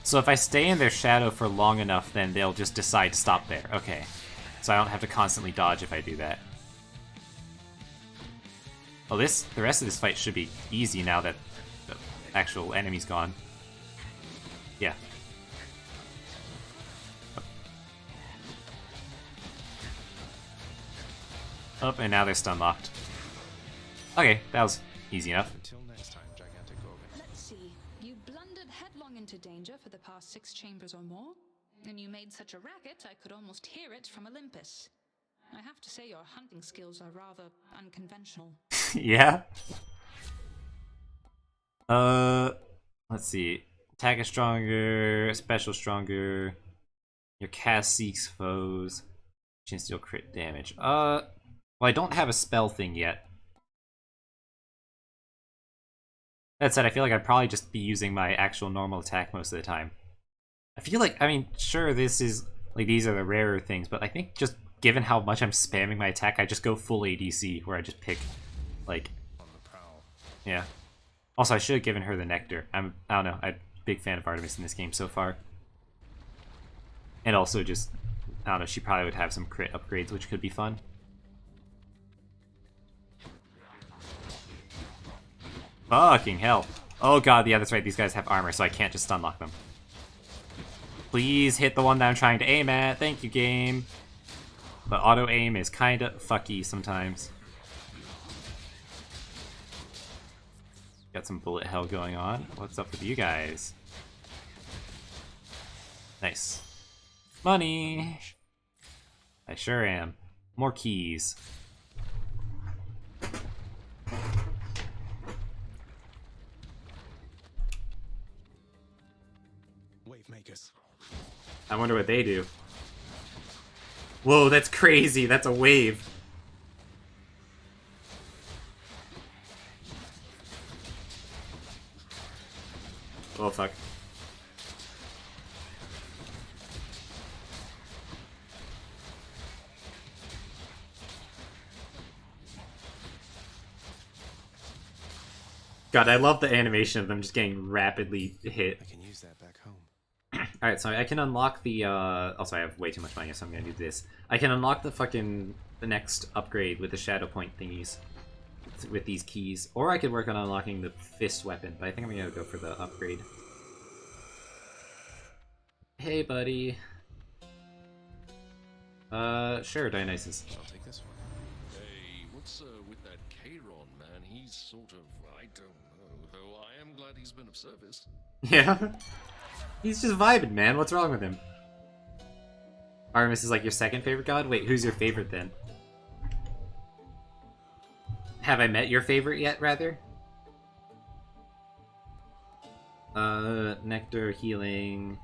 So if I stay in their shadow for long enough, then they'll just decide to stop there. Okay. So I don't have to constantly dodge if I do that. Well, the rest of this fight should be easy now that the actual enemy's gone. Yeah. Oh, and now they're stun locked. Okay, that was easy enough. Until next time, gigantic Gorgon. Let's see. You blundered headlong into danger for the past 6 chambers or more, and you made such a racket I could almost hear it from Olympus. I have to say your hunting skills are rather unconventional. Yeah? Let's see. Attack is stronger, special stronger. Your cast seeks foes. Chance to deal crit damage. Well, I don't have a spell thing yet. That said, I feel like I'd probably just be using my actual normal attack most of the time. I feel like, I mean, sure, this is, like, these are the rarer things, but I think just given how much I'm spamming my attack, I just go full ADC, where I just pick, like... On the prowl. Yeah. Also, I should have given her the Nectar. I don't know, I'm a big fan of Artemis in this game so far. And also just, I don't know, she probably would have some crit upgrades, which could be fun. Fucking hell. Oh god, yeah, that's right, these guys have armor, so I can't just stunlock them. Please hit the one that I'm trying to aim at. Thank you, game. But auto-aim is kinda fucky sometimes. Got some bullet hell going on. What's up with you guys? Nice. Money! I sure am. More keys. Wave makers. I wonder what they do. Whoa, that's crazy. That's a wave. Oh, fuck. God, I love the animation of them just getting rapidly hit. I can use that back home. Alright, so I can unlock the, Also, I have way too much money, so I'm gonna do this. I can unlock the next upgrade with the Shadow Point thingies. With these keys. Or I could work on unlocking the fist weapon, but I think I'm gonna go for the upgrade. Hey, buddy. Sure, Dionysus. I'll take this one. Hey, what's with that Chiron, man? He's sort of, I don't know, though I am glad he's been of service. Yeah. He's just vibing, man. What's wrong with him? Artemis is like your second favorite god? Wait, who's your favorite then? Have I met your favorite yet, rather? Nectar, healing,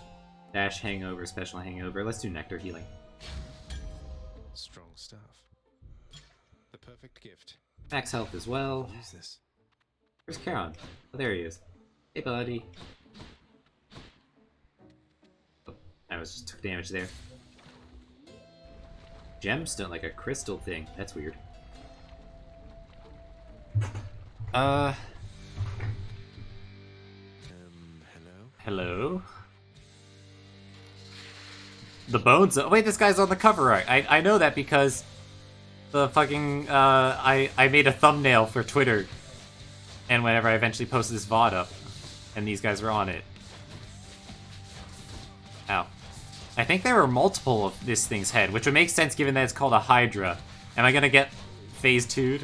dash, hangover, special hangover. Let's do nectar, healing. Strong stuff. The perfect gift. Max health as well. Use this. Where's Charon? Oh, there he is. Hey, buddy. Oh, I just took damage there. Gemstone, like a crystal thing. That's weird. Hello? Hello? The bones? Oh, wait, this guy's on the cover art. I know that because the fucking, I made a thumbnail for Twitter. And whenever I eventually posted this VOD up, and these guys were on it. Ow. I think there were multiple of this thing's head, which would make sense given that it's called a Hydra. Am I gonna get phase 2'd?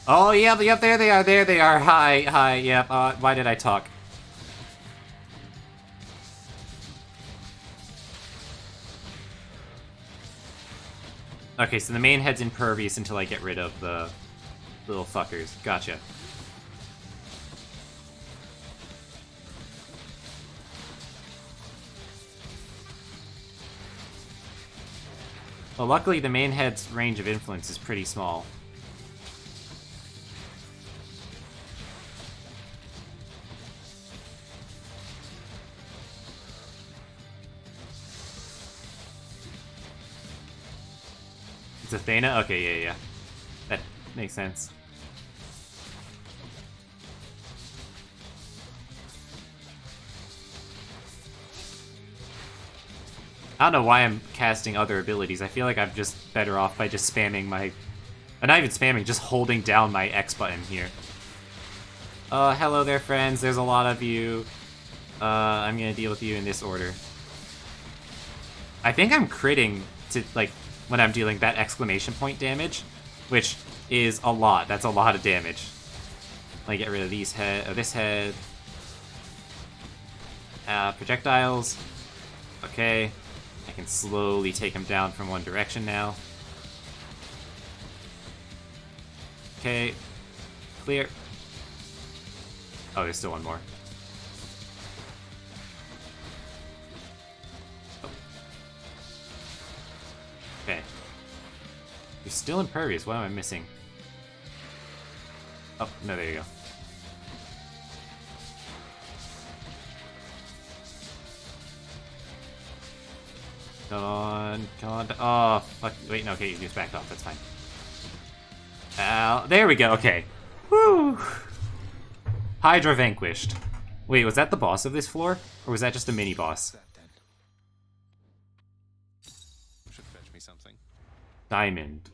Oh, yep, there they are. Hi, yep, why did I talk? Okay, so the main head's impervious until I get rid of the little fuckers. Gotcha. Well, luckily the main head's range of influence is pretty small. It's Athena? Okay, yeah. That makes sense. I don't know why I'm casting other abilities. I feel like I'm just better off by just spamming my... not even spamming, just holding down my X button here. Hello there, friends. There's a lot of you. I'm gonna deal with you in this order. I think I'm critting to, like, when I'm dealing that exclamation point damage, which is a lot. That's a lot of damage. Let me get rid of these this head. Projectiles. Okay. I can slowly take him down from one direction now. Okay. Clear. Oh, there's still one more. still impervious. What am I missing? Oh, no, there you go. Come on, come on. Oh, fuck. Wait, no, okay, you just backed off. That's fine. There we go, okay. Woo! Hydra vanquished. Wait, was that the boss of this floor? Or was that just a mini-boss? That then. Should fetch me something. Diamond.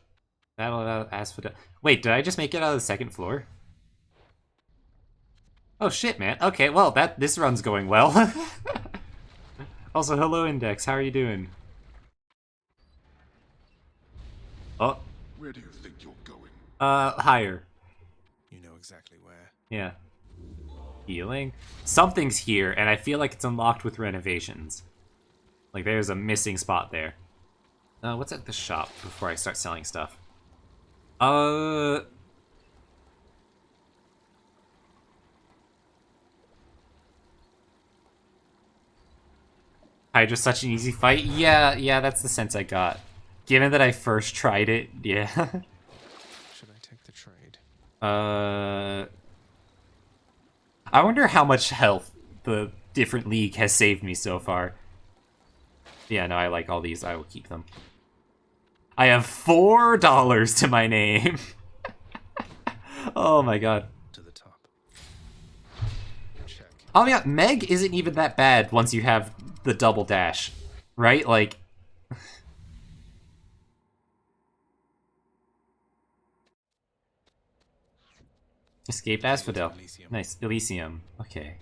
That'll ask for... Wait, did I just make it out of the second floor? Oh shit, man. Okay, well, this run's going well. Also, hello, Index. How are you doing? Oh. Where do you think you're going? Higher. You know exactly where. Yeah. Healing? Something's here, and I feel like it's unlocked with renovations. Like, there's a missing spot there. What's at the shop before I start selling stuff? Hydra's such an easy fight? Yeah, that's the sense I got. Given that I first tried it, yeah. Should I take the trade? I wonder how much health the different league has saved me so far. Yeah, no, I like all these. I will keep them. I have $4 to my name. Oh my god. To the top. Check. Oh yeah, Meg isn't even that bad once you have the double dash, right? Like... Escaped Asphodel. Nice. Elysium. Okay.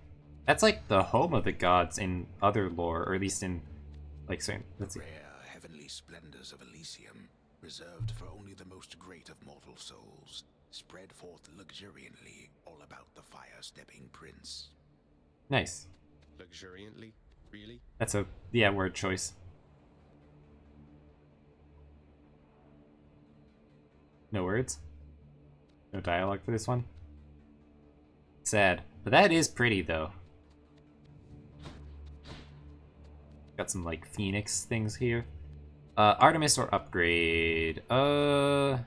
That's like the home of the gods in other lore, or at least in, like, certain... Let's see. Rare heavenly splendors of Elysium, reserved for only the most great of mortal souls, spread forth luxuriantly all about the fire-stepping prince. Nice. Luxuriantly? Really? That's a, yeah, word choice. No words? No dialogue for this one? Sad. But that is pretty, though. Got some, like, Phoenix things here. Artemis or upgrade? I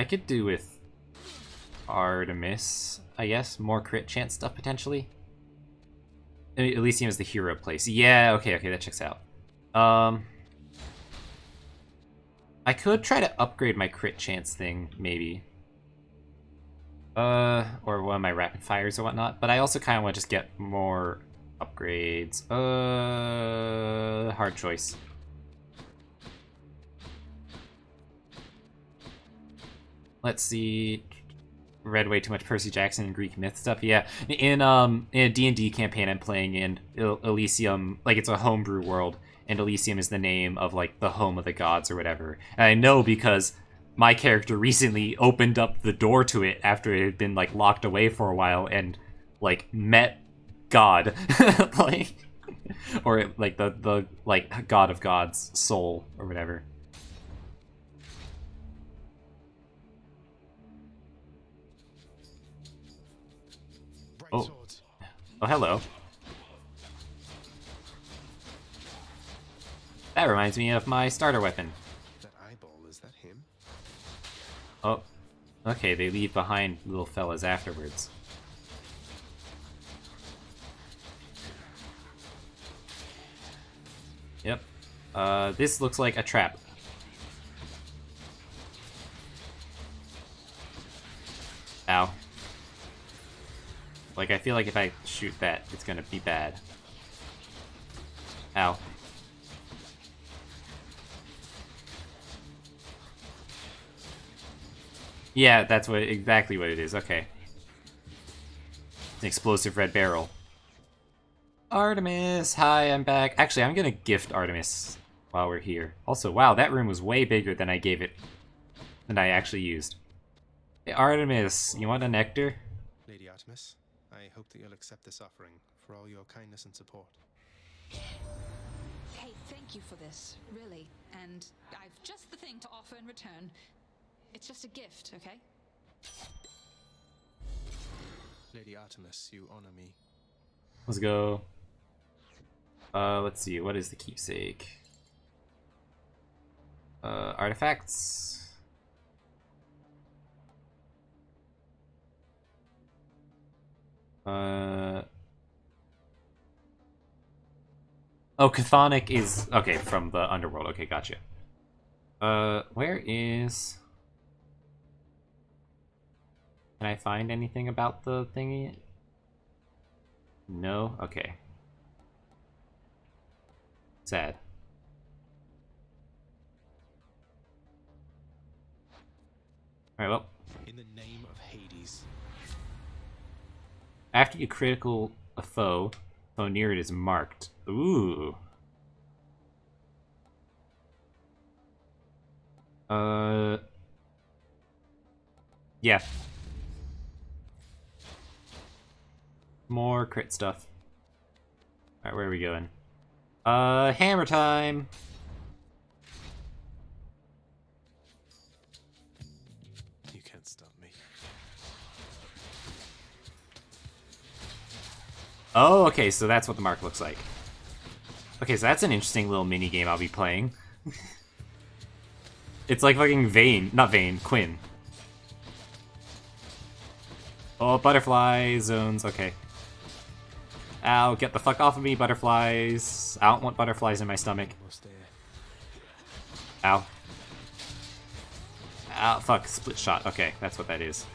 could do with Artemis, I guess. More crit chance stuff, potentially. Elysium is the hero place. Yeah, okay, that checks out. I could try to upgrade my crit chance thing, maybe. Or one of my rapid fires or whatnot. But I also kind of want to just get more upgrades. Hard choice. Let's see. Read way too much Percy Jackson and Greek myth stuff. Yeah, in a D&D campaign I'm playing in Elysium, like it's a homebrew world, and Elysium is the name of like the home of the gods or whatever. And I know because my character recently opened up the door to it after it had been like locked away for a while and like met God, like, or like the like god of gods, soul or whatever. Oh. Oh, hello. That reminds me of my starter weapon. That eyeball, is that him? Oh. Okay, they leave behind little fellas afterwards. Yep. This looks like a trap. Ow. Like, I feel like if I shoot that, it's gonna be bad. Ow. Yeah, that's exactly what it is. Okay. It's an explosive red barrel. Artemis! Hi, I'm back. Actually, I'm gonna gift Artemis while we're here. Also, wow, that room was way bigger than I gave it. Than I actually used. Hey, Artemis, you want a nectar? Lady Artemis, I hope that you'll accept this offering for all your kindness and support. Hey, thank you for this, really. And I've just the thing to offer in return. It's just a gift, okay? Lady Artemis, you honor me. Let's go. Let's see, what is the keepsake? Artifacts. Oh, Chthonic is... Okay, from the underworld. Okay, gotcha. Where is... Can I find anything about the thingy? No? Okay. Sad. Alright, well. In the name of Hades. After you critical a foe near it is marked. Ooh. Yeah. More crit stuff. Alright, where are we going? Hammer time! You can't stop me. Oh, okay, so that's what the mark looks like. Okay, so that's an interesting little mini game I'll be playing. It's like fucking Vayne. Not Vayne, Quinn. Oh, butterfly zones, okay. Ow, get the fuck off of me, butterflies. I don't want butterflies in my stomach. Ow. Ow, fuck, split shot. Okay, that's what that is.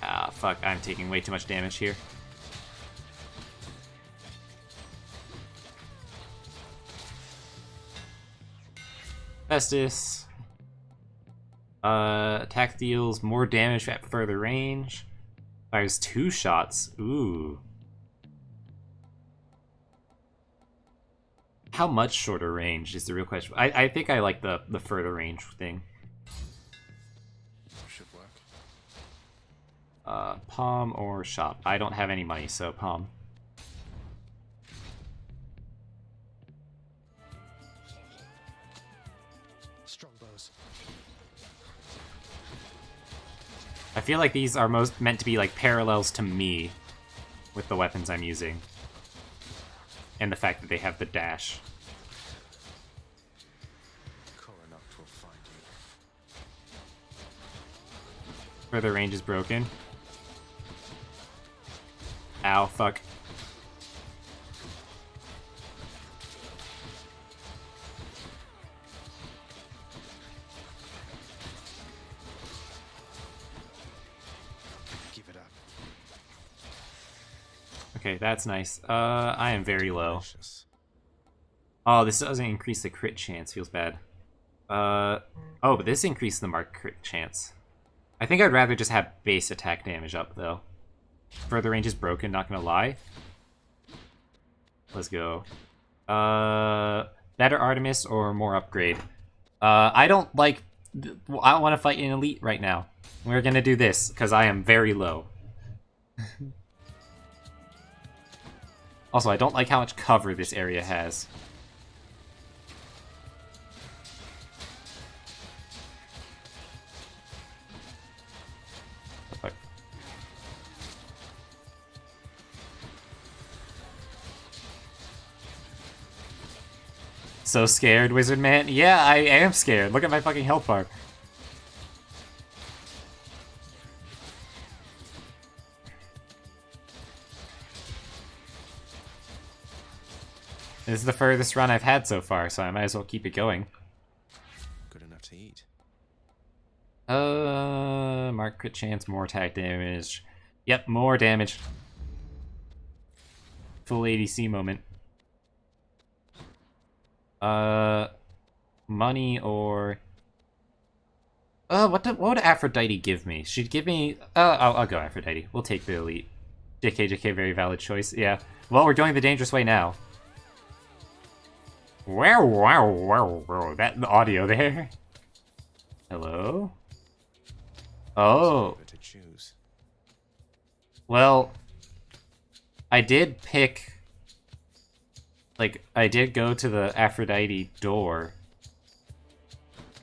Ah, fuck, I'm taking way too much damage here. Festus. Attack deals more damage at further range. Fires 2 shots. Ooh. How much shorter range is the real question. I think I like the further range thing. Should work. Palm or shop. I don't have any money, so palm. Strongbows. I feel like these are most meant to be like parallels to me with the weapons I'm using. And the fact that they have the dash. Coronact will find you. Further range is broken. Ow, fuck. Give it up. Okay, that's nice. I am very low. Delicious. Oh, this doesn't increase the crit chance. Feels bad. Oh, but this increases the mark crit chance. I think I'd rather just have base attack damage up, though. Further range is broken, not gonna lie. Let's go. Better Artemis or more upgrade? I don't like... I don't want to fight an elite right now. We're gonna do this, because I am very low. Also, I don't like how much cover this area has. Fuck. So scared, Wizard Man? Yeah, I am scared. Look at my fucking health bar. This is the furthest run I've had so far, so I might as well keep it going. Good enough to eat. Mark crit chance, more attack damage. Yep, more damage. Full ADC moment. Money or... what would Aphrodite give me? She'd give me... I'll go Aphrodite. We'll take the elite. JK, very valid choice. Yeah. Well, we're going the dangerous way now. Wow, wow, wow, wow. That audio there. Hello? Oh. To choose. Well, I did pick... Like, I did go to the Aphrodite door.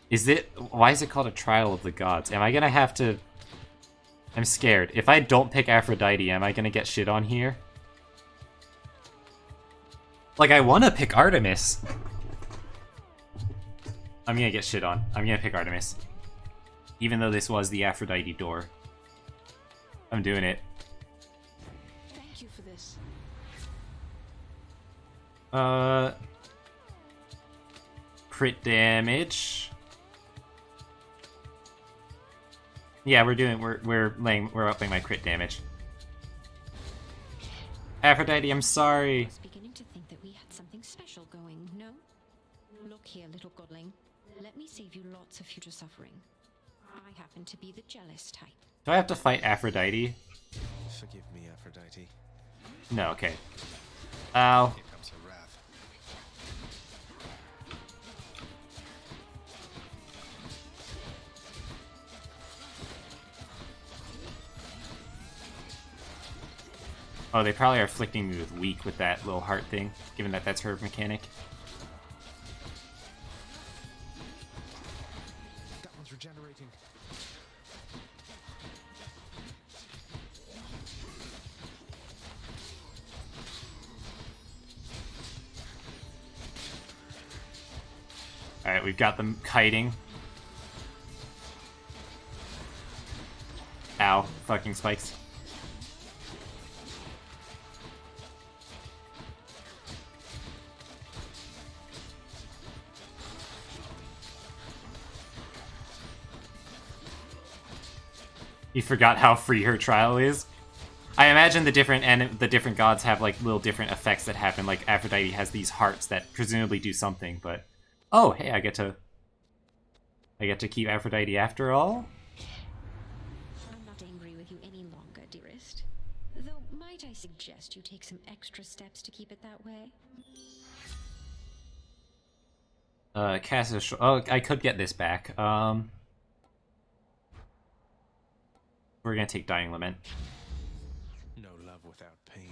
Is it... Why is it called a Trial of the Gods? Am I gonna have to... I'm scared. If I don't pick Aphrodite, am I gonna get shit on here? Like, I wanna pick Artemis. I'm gonna get shit on. I'm gonna pick Artemis. Even though this was the Aphrodite door. I'm doing it. Thank you for this. Crit damage. Yeah, we're upping my crit damage. Aphrodite, I'm sorry. I was beginning to think that we had something special going, no? Look here, little godling. Let me save you lots of future suffering. I happen to be the jealous type. Do I have to fight Aphrodite? Forgive me, Aphrodite. No, okay. Ow. Here comes her wrath. Oh, they probably are afflicting me with weak with that little heart thing, given that that's her mechanic. That one's regenerating. Alright, we've got them kiting. Ow, fucking spikes. You forgot how free her trial is? I imagine the different gods have like little different effects that happen. Like Aphrodite has these hearts that presumably do something, but oh hey, I get to keep Aphrodite after all? I'm not angry with you any longer, dearest. Though, might I suggest you take some extra steps to keep it that way? Oh, I could get this back. We're gonna take Dying Lament. No love without pain.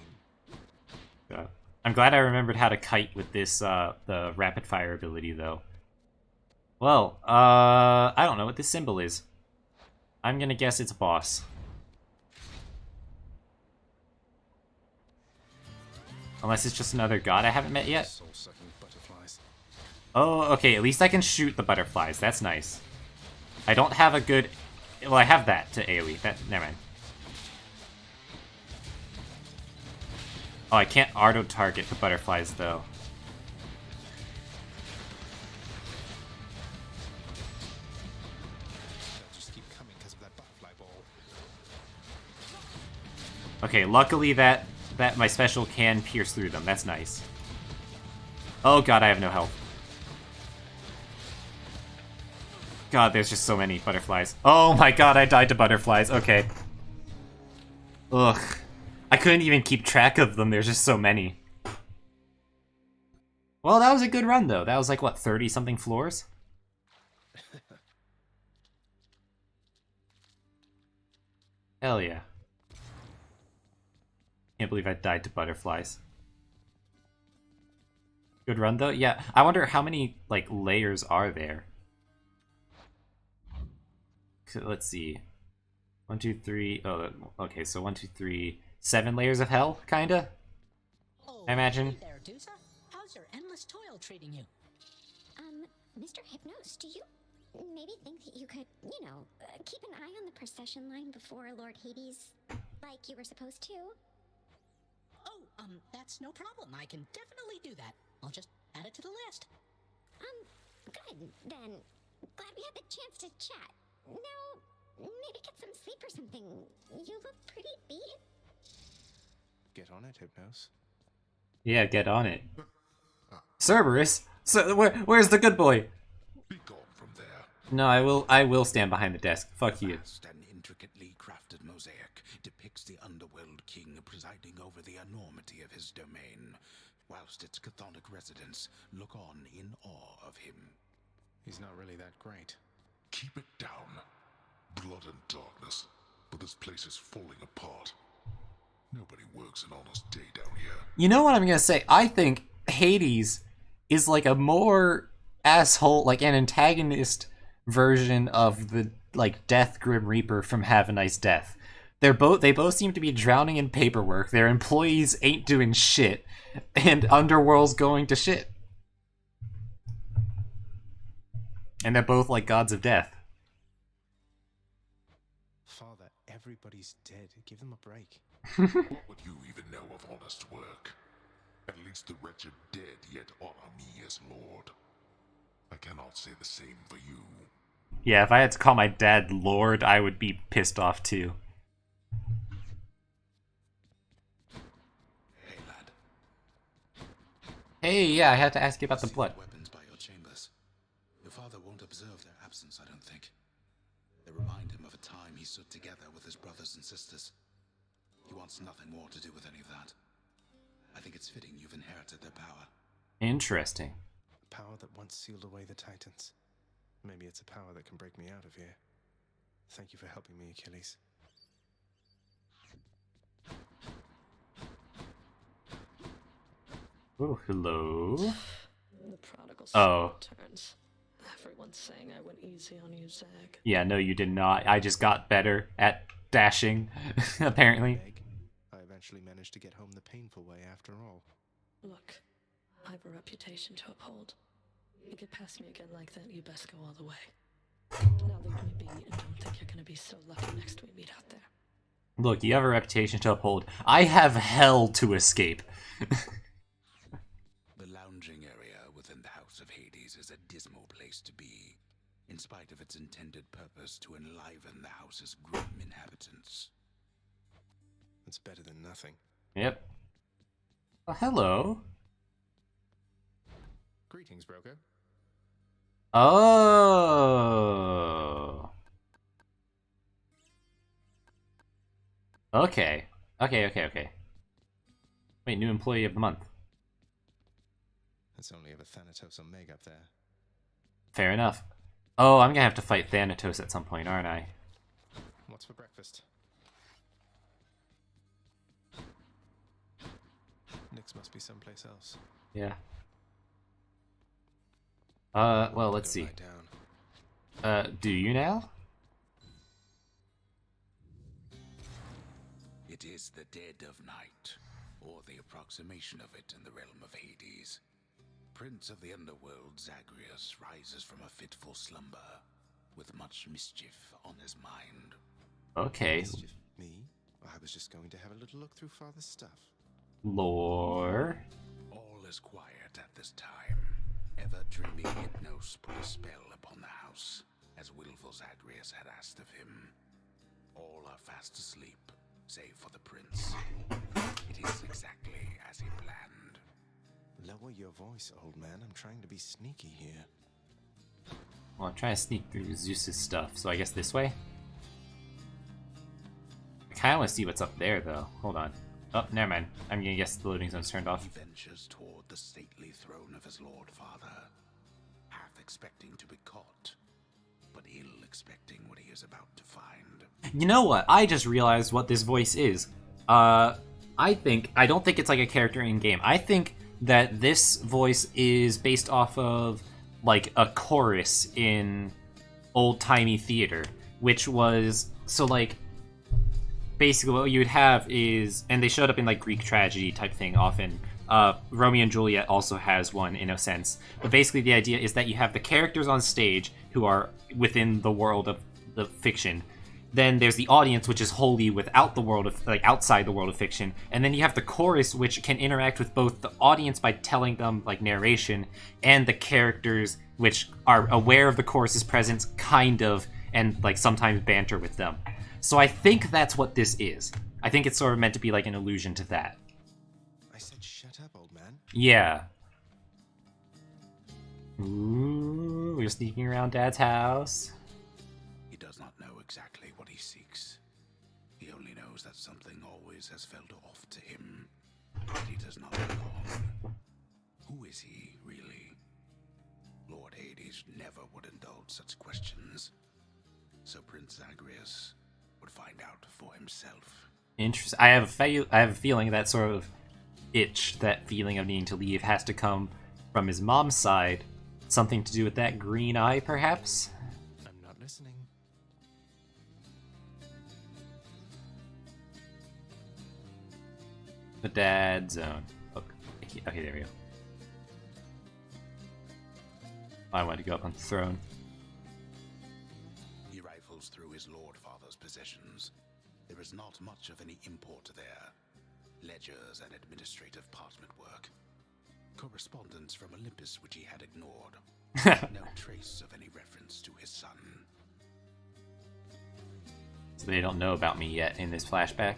I'm glad I remembered how to kite with this, the rapid fire ability, though. Well, I don't know what this symbol is. I'm gonna guess it's a boss. Unless it's just another god I haven't met yet. Soul-sucking butterflies. Oh, okay, at least I can shoot the butterflies. That's nice. I don't have a good... Well, I have that to AoE. Never mind. Oh, I can't auto-target the butterflies, though. They'll just keep coming because of that butterfly ball. Okay, luckily that my special can pierce through them. That's nice. Oh god, I have no health. God, there's just so many butterflies. Oh my god, I died to butterflies. Okay. Ugh. I couldn't even keep track of them. There's just so many. Well, that was a good run, though. That was like, what, 30-something floors? Hell yeah. Can't believe I died to butterflies. Good run, though? Yeah, I wonder how many, like, layers are there? Let's see. 1, 2, 3. Oh, okay, so 1, 2, 3. 7 layers of hell, kinda? Oh, I imagine. Hey there, Dusa. How's your endless toil treating you? Mr. Hypnos, do you maybe think that you could, keep an eye on the procession line before Lord Hades, like you were supposed to? Oh, that's no problem. I can definitely do that. I'll just add it to the list. Good, then. Glad we had the chance to chat. Now, maybe get some sleep or something. You look pretty beat. Get on it, Hypnos. Yeah, get on it. Cerberus? So, where's the good boy? Be gone from there. No, I will stand behind the desk. Fuck you. Vast and intricately crafted mosaic depicts the underworld king presiding over the enormity of his domain, whilst its chthonic residents look on in awe of him. He's not really that great. Keep it down. Blood and darkness. But this place is falling apart. Nobody works an honest day down here. You know what I'm gonna say? I think Hades is like a more asshole, like an antagonist version of the like Death Grim Reaper from Have a Nice Death. They both seem to be drowning in paperwork. Their employees ain't doing shit, and Underworld's going to shit. And they're both like gods of death. Father, everybody's dead. Give them a break. What would you even know of honest work? At least the wretched dead yet honor me as Lord. I cannot say the same for you. Yeah, if I had to call my dad Lord, I would be pissed off too. Hey, lad. Hey, yeah, I had to ask you about the blood. Weapons by your chambers. Your father won't observe their absence, I don't think. They remind him of a time he stood together with his brothers and sisters. He wants nothing more to do with any of that. I think it's fitting you've inherited their power. Interesting. A power that once sealed away the Titans. Maybe it's a power that can break me out of here. Thank you for helping me, Achilles. Oh, hello. The prodigal son returns. Everyone's saying I went easy on you, Zag. Yeah, no, you did not. I just got better at dashing, apparently. I eventually managed to get home the painful way after all. Look, I have a reputation to uphold. You get past me again like that, you best go all the way. Now leave me be and don't think you're gonna be so lucky next we meet out there. Look, you have a reputation to uphold. I have hell to escape. The lounging area within the House of Hades is a dismal place to be, in spite of its intended purpose to enliven the house's grim inhabitants. It's better than nothing. Yep. Oh, hello. Greetings, Broker. Oh. Okay. Okay. Wait, new employee of the month. It's only ever Thanatos or Meg up there. Fair enough. Oh, I'm gonna have to fight Thanatos at some point, aren't I? What's for breakfast? Nyx must be someplace else. Yeah. Well, let's see. Do you now? It is the dead of night, or the approximation of it in the realm of Hades. Prince of the underworld, Zagreus, rises from a fitful slumber, with much mischief on his mind. Okay. Mischief? Me? I was just going to have a little look through Father's stuff. Lore. All is quiet at this time. Ever-dreaming Hypnos put a spell upon the house, as willful Zagreus had asked of him. All are fast asleep, save for the prince. It is exactly as he planned. Lower your voice, old man. I'm trying to be sneaky here. Well, I'm trying to sneak through Zeus's stuff, so I guess this way? I kinda wanna see what's up there, though. Hold on. Oh, never mind. I'm gonna guess the loading zone's turned off. He ventures toward the stately throne of his lord father, half expecting to be caught, but ill expecting what he is about to find. You know what? I just realized what this voice is. I don't think it's like a character in game. I think that this voice is based off of like a chorus in old-timey theater, which was so like basically what you would have is, and they showed up in like Greek tragedy type thing often. Romeo and Juliet also has one in a sense, but basically the idea is that you have the characters on stage who are within the world of the fiction. Then there's the audience, which is wholly without the world of, like, outside the world of fiction. And then you have the chorus, which can interact with both the audience by telling them, like, narration, and the characters, which are aware of the chorus's presence, kind of, and, like, sometimes banter with them. So I think that's what this is. I think it's sort of meant to be, like, an allusion to that. I said shut up, old man. Yeah. Ooh, we're sneaking around Dad's house. He does not know exactly what he seeks. He only knows that something always has felt off to him, but he does not belong. Who is he, really? Lord Hades never would indulge such questions, so Prince Zagreus would find out for himself. Interesting. I have a feeling that sort of itch, that feeling of needing to leave, has to come from his mom's side. Something to do with that green eye, perhaps? The dad zone. Okay, there we go. I wanted to go up on the throne. He rifles through his lord father's possessions. There is not much of any import there. Ledgers and administrative parchment work. Correspondence from Olympus which he had ignored. No trace of any reference to his son. So they don't know about me yet in this flashback.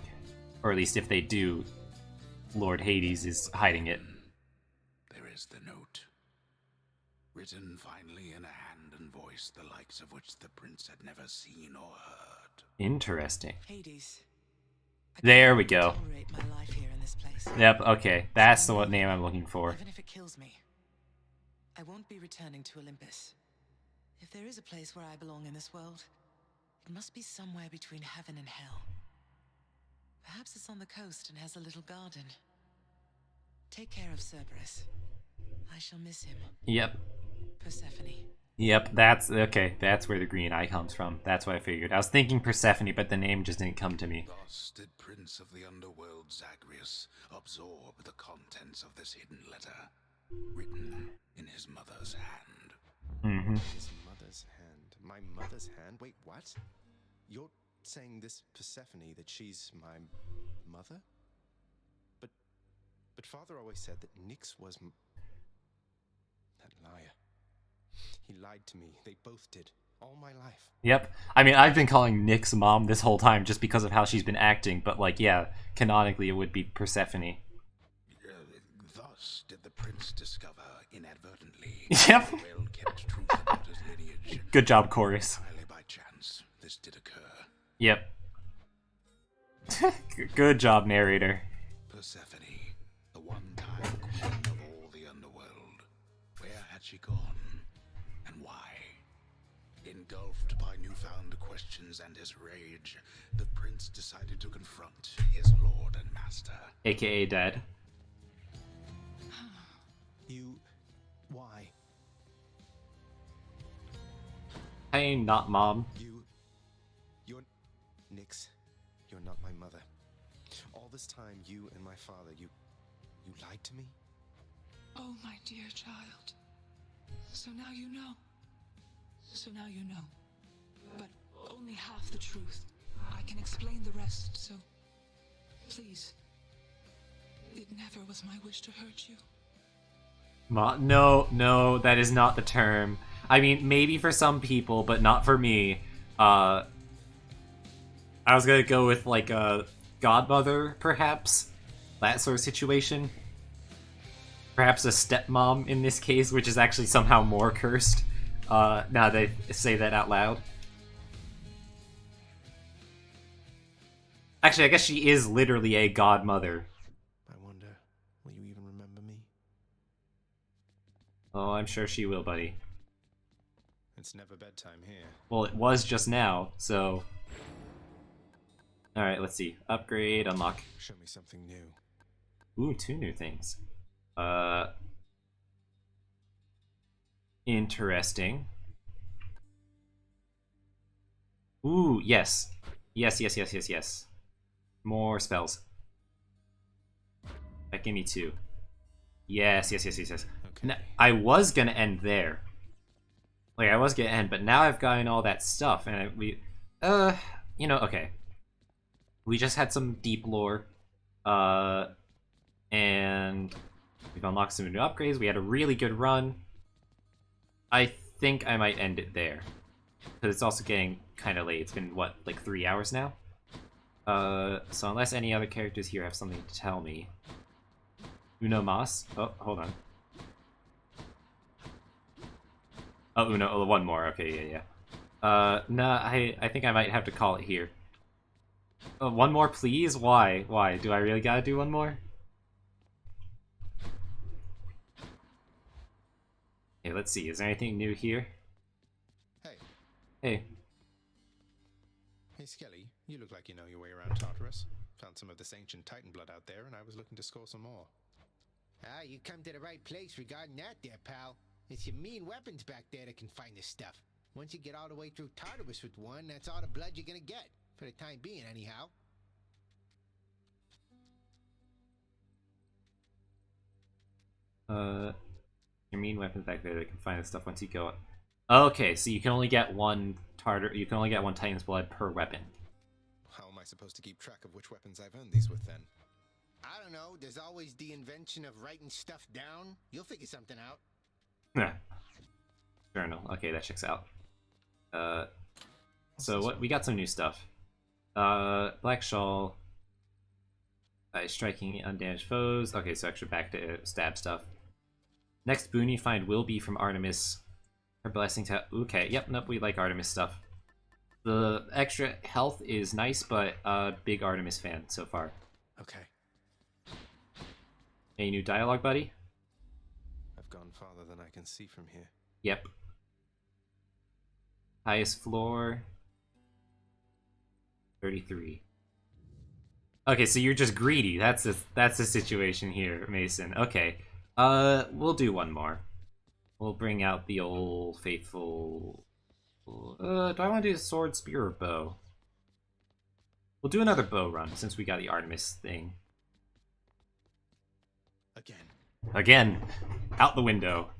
Or at least if they do, Lord Hades is hiding it. There is the note. Written finally in a hand and voice the likes of which the prince had never seen or heard. Interesting. Hades. There we go. Tolerate my life here in this place. Yep, okay. That's the name I'm looking for. Even if it kills me, I won't be returning to Olympus. If there is a place where I belong in this world, it must be somewhere between heaven and hell. Perhaps it's on the coast and has a little garden. Take care of Cerberus. I shall miss him. Yep. Persephone. Yep, that's okay. That's where the green eye comes from. That's what I figured. I was thinking Persephone, but the name just didn't come to me. Thus did Prince of the Underworld Zagreus absorb the contents of this hidden letter, written in his mother's hand. Mm-hmm. His mother's hand. My mother's hand? Wait, what? You're saying this Persephone, that she's my mother? But father always said that Nyx was that liar. He lied to me. They both did. All my life. Yep. I mean, I've been calling Nyx mom this whole time just because of how she's been acting, but like, yeah, canonically it would be Persephone. Thus did the prince discover inadvertently Yep. the well-kept truth about his lineage. Good job, Chorus. Entirely by chance, this did occur. Yep. Good job, narrator. Persephone, the one-time queen of all the underworld. Where had she gone? And why? Engulfed by newfound questions and his rage, the prince decided to confront his lord and master. AKA Dad. You... why? Hey, not mom. You're... Nyx, you're not my mother. All this time, you and my father, you lied to me? Oh, my dear child. So now you know. So now you know. But only half the truth. I can explain the rest, so... Please. It never was my wish to hurt you. No, that is not the term. I mean, maybe for some people, but not for me. I was gonna go with, like, a godmother, perhaps? That sort of situation. Perhaps a stepmom in this case, which is actually somehow more cursed. Now they say that out loud. Actually, I guess she is literally a godmother. I wonder, will you even remember me? Oh, I'm sure she will, buddy. It's never bedtime here. Well, it was just now, so... Alright, let's see. Upgrade, unlock. Show me something new. Ooh, 2 new things. Interesting. Ooh, yes. Yes. More spells. That gave me 2. Yes. Okay. Now, I was gonna end there. Like, I was gonna end, but now I've gotten all that stuff, and okay. We just had some deep lore, and we've unlocked some new upgrades. We had a really good run. I think I might end it there, because it's also getting kind of late. It's been, what, like 3 hours now? So unless any other characters here have something to tell me. Uno Mas? Oh, hold on. Oh, Uno, oh, one more. Okay, yeah. No, I think I might have to call it here. One more, please? Why? Why? Do I really gotta do one more? Okay, let's see. Is there anything new here? Hey. Hey. Hey, Skelly, you look like you know your way around Tartarus. Found some of this ancient Titan blood out there, and I was looking to score some more. Ah, you come to the right place regarding that there, pal. It's your mean weapons back there that can find this stuff. Once you get all the way through Tartarus with one, that's all the blood you're gonna get. For the time being, anyhow. Your mean weapons back there that can find the stuff once you go. Okay, so you can only get one You can only get one Titan's blood per weapon. How am I supposed to keep track of which weapons I've earned these with then? I don't know. There's always the invention of writing stuff down. You'll figure something out. Journal. Okay, that checks out. So what we got some new stuff. Black Shawl. By striking undamaged foes. Okay, so extra back to stab stuff. Next boon you find will be from Artemis. Her blessing to. Okay, yep, nope, we like Artemis stuff. The extra health is nice, but big Artemis fan so far. Okay. Any new dialogue, buddy? I've gone farther than I can see from here. Yep. Highest floor. 33. Okay, so you're just greedy. That's the situation here, Mason. Okay. We'll do one more. We'll bring out the old faithful. Do I want to do the sword, spear, or bow? We'll do another bow run since we got the Artemis thing. Again. Out the window.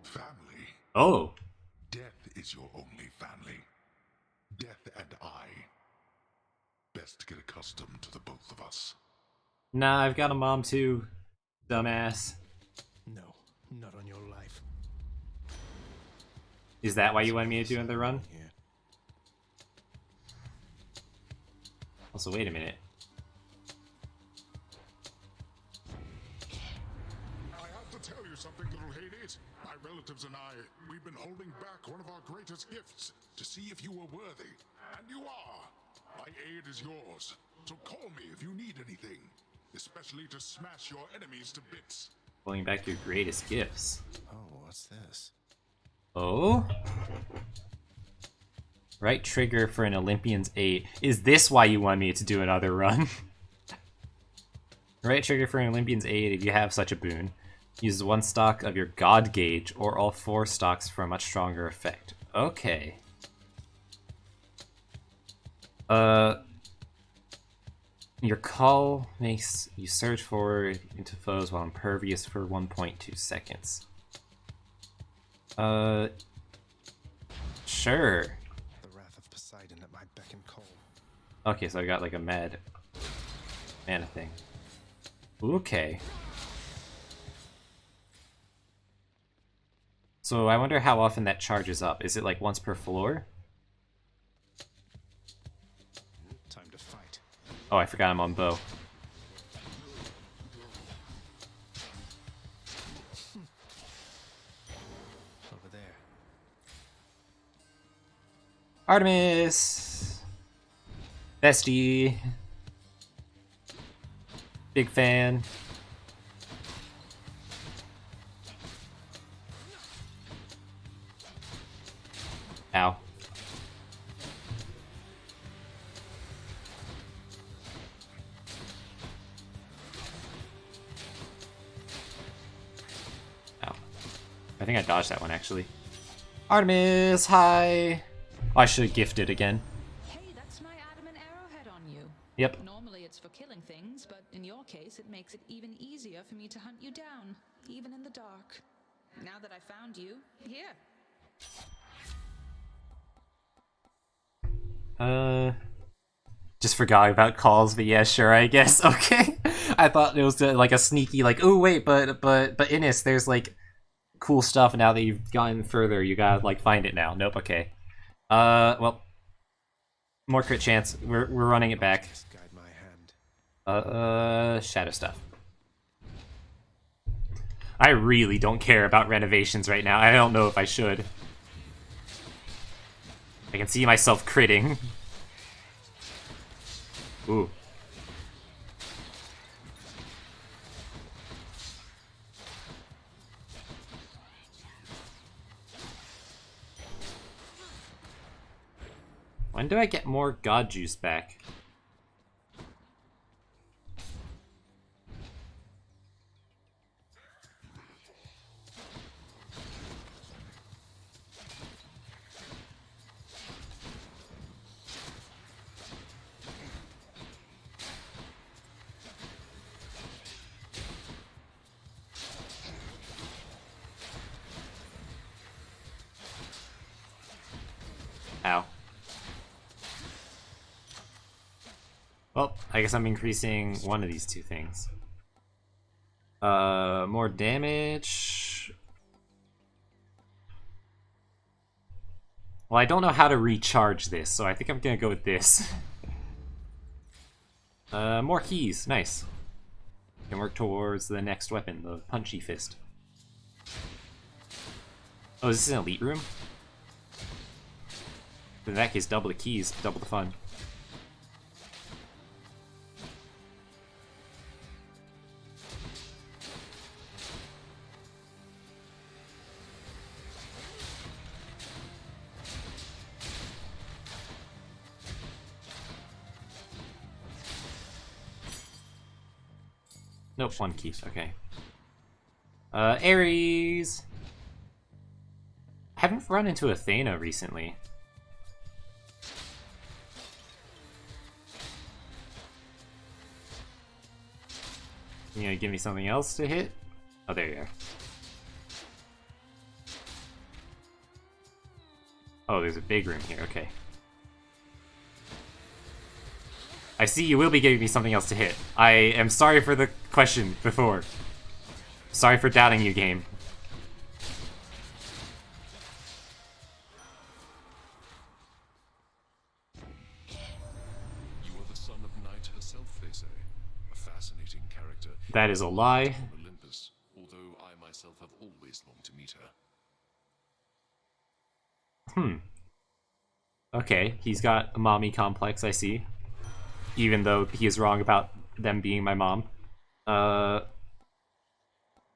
Family. Oh. Death is your only family. Death and I. Best get accustomed to the both of us. Nah, I've got a mom too. Dumbass. No, not on your life. Is that why you wanted me to do another run? Yeah. Also, wait a minute. I have to tell you something, little Hades. My relatives and I, we've been holding back one of our greatest gifts to see if you were worthy. And you are. My aid is yours. So call me if you need anything. Especially to smash your enemies to bits. Pulling back your greatest gifts. Oh, what's this? Oh? Right trigger for an Olympian's aid. Is this why you want me to do another run? Right trigger for an Olympian's aid if you have such a boon. Use one stock of your God Gauge or all 4 stocks for a much stronger effect. Okay. Your call makes you surge forward into foes while impervious for 1.2 seconds. Sure. The wrath of Poseidon at my beck and call. Okay, so I got like a mana thing. Okay. So I wonder how often that charges up. Is it like once per floor? Time to fight. Oh, I forgot I'm on bow. Over there. Artemis! Bestie! Big fan. Ow. Ow. I think I dodged that one, actually. Artemis, hi! Oh, I should have gifted again. Hey, that's my adamant arrowhead on you. Yep. Normally it's for killing things, but in your case it makes it even easier for me to hunt you down, even in the dark. Now that I found you, here. Just forgot about calls, but yeah, sure, I guess. Okay. I thought it was like a sneaky, like, oh wait, but Innis, there's like cool stuff now that you've gotten further. You gotta like find it now. Nope. Okay. Well, more crit chance. We're running it back. Guide my hand. Shadow stuff. I really don't care about renovations right now. I don't know if I should. I can see myself critting. Ooh. When do I get more God Juice back? Well, I guess I'm increasing one of these two things. More damage. Well, I don't know how to recharge this, so I think I'm gonna go with this. More keys. Nice. Can work towards the next weapon, the punchy fist. Oh, is this an elite room? In that case, double the keys, double the fun. Nope, one key. Okay. Ares! I haven't run into Athena recently. You gonna give me something else to hit? Oh, there you are. Oh, there's a big room here. Okay. I see you will be giving me something else to hit. I am sorry for the question before. Sorry for doubting you, game. You are the son of Night herself, they say. A fascinating character. That is a lie. On Olympus, although I myself have always longed to meet her. Okay, he's got a mommy complex, I see. Even though he is wrong about them being my mom.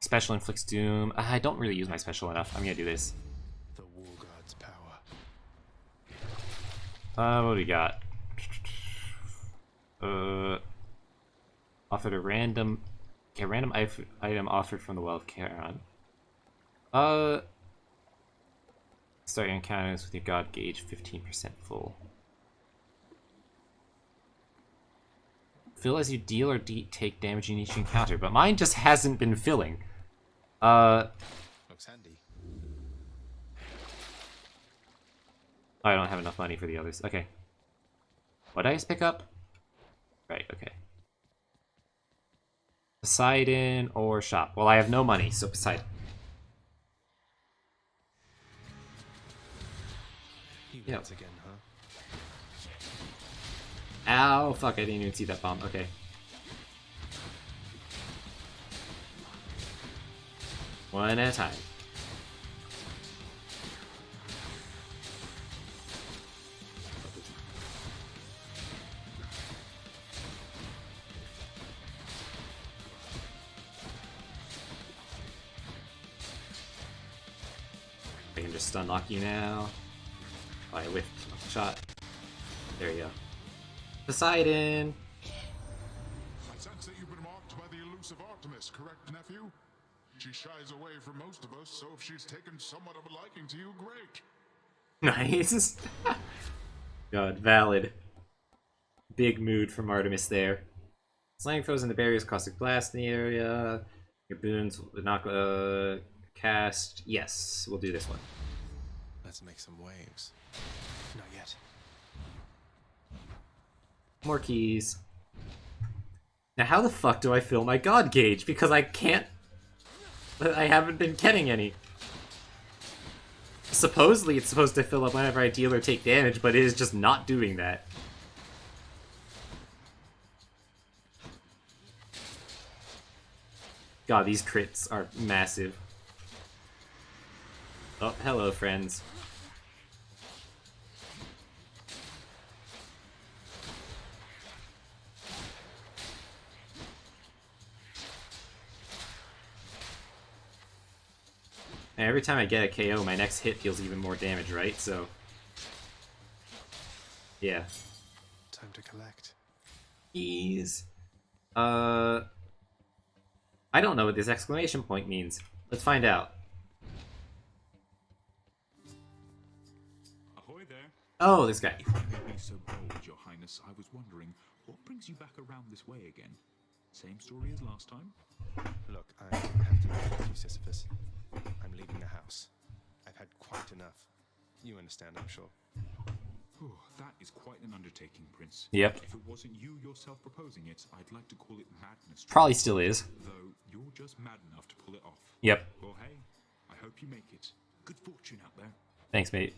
Special inflicts doom. I don't really use my special enough. I'm gonna do this. The War God's power. What do we got? Offered a random... Okay, random item offered from the Well of Charon. Start your encounters with your god gauge 15% full. Fill as you deal or take damage in each encounter, but mine just hasn't been filling. Looks handy. I don't have enough money for the others. Okay. What did I just pick up? Right, okay. Poseidon or shop? Well, I have no money, so Poseidon. You once again, huh? Ow, fuck, I didn't even see that bomb. Okay. One at a time. I can just stun lock you now. Oh, I whiffed shot. There you go. Poseidon! I sense that you've been marked by the elusive Artemis, correct, nephew? She shies away from most of us, so if she's taken somewhat of a liking to you, great. Nice. God, valid. Big mood from Artemis there. Slaying foes in the barriers, caustic blast in the area. Your boons would not cast. Yes, we'll do this one. Let's make some waves. Not yet. More keys. Now, how the fuck do I fill my god gauge? Because I can't. I haven't been getting any. Supposedly, it's supposed to fill up whenever I deal or take damage, but it is just not doing that. God, these crits are massive. Oh, hello, friends. And every time I get a KO, my next hit deals even more damage, right? So... yeah. Time to collect. Keys. I don't know what this exclamation point means. Let's find out. Ahoy there. Oh, this guy. If you may be so bold, Your Highness, I was wondering, what brings you back around this way again? Same story as last time? Look, I have to leave with you, Sisyphus. I'm leaving the house. I've had quite enough. You understand, I'm sure. Oh, that is quite an undertaking, Prince. Yep. If it wasn't you yourself proposing it, I'd like to call it madness. Probably still is. Though you're just mad enough to pull it off. Yep. Well, hey, I hope you make it. Good fortune out there. Thanks, mate.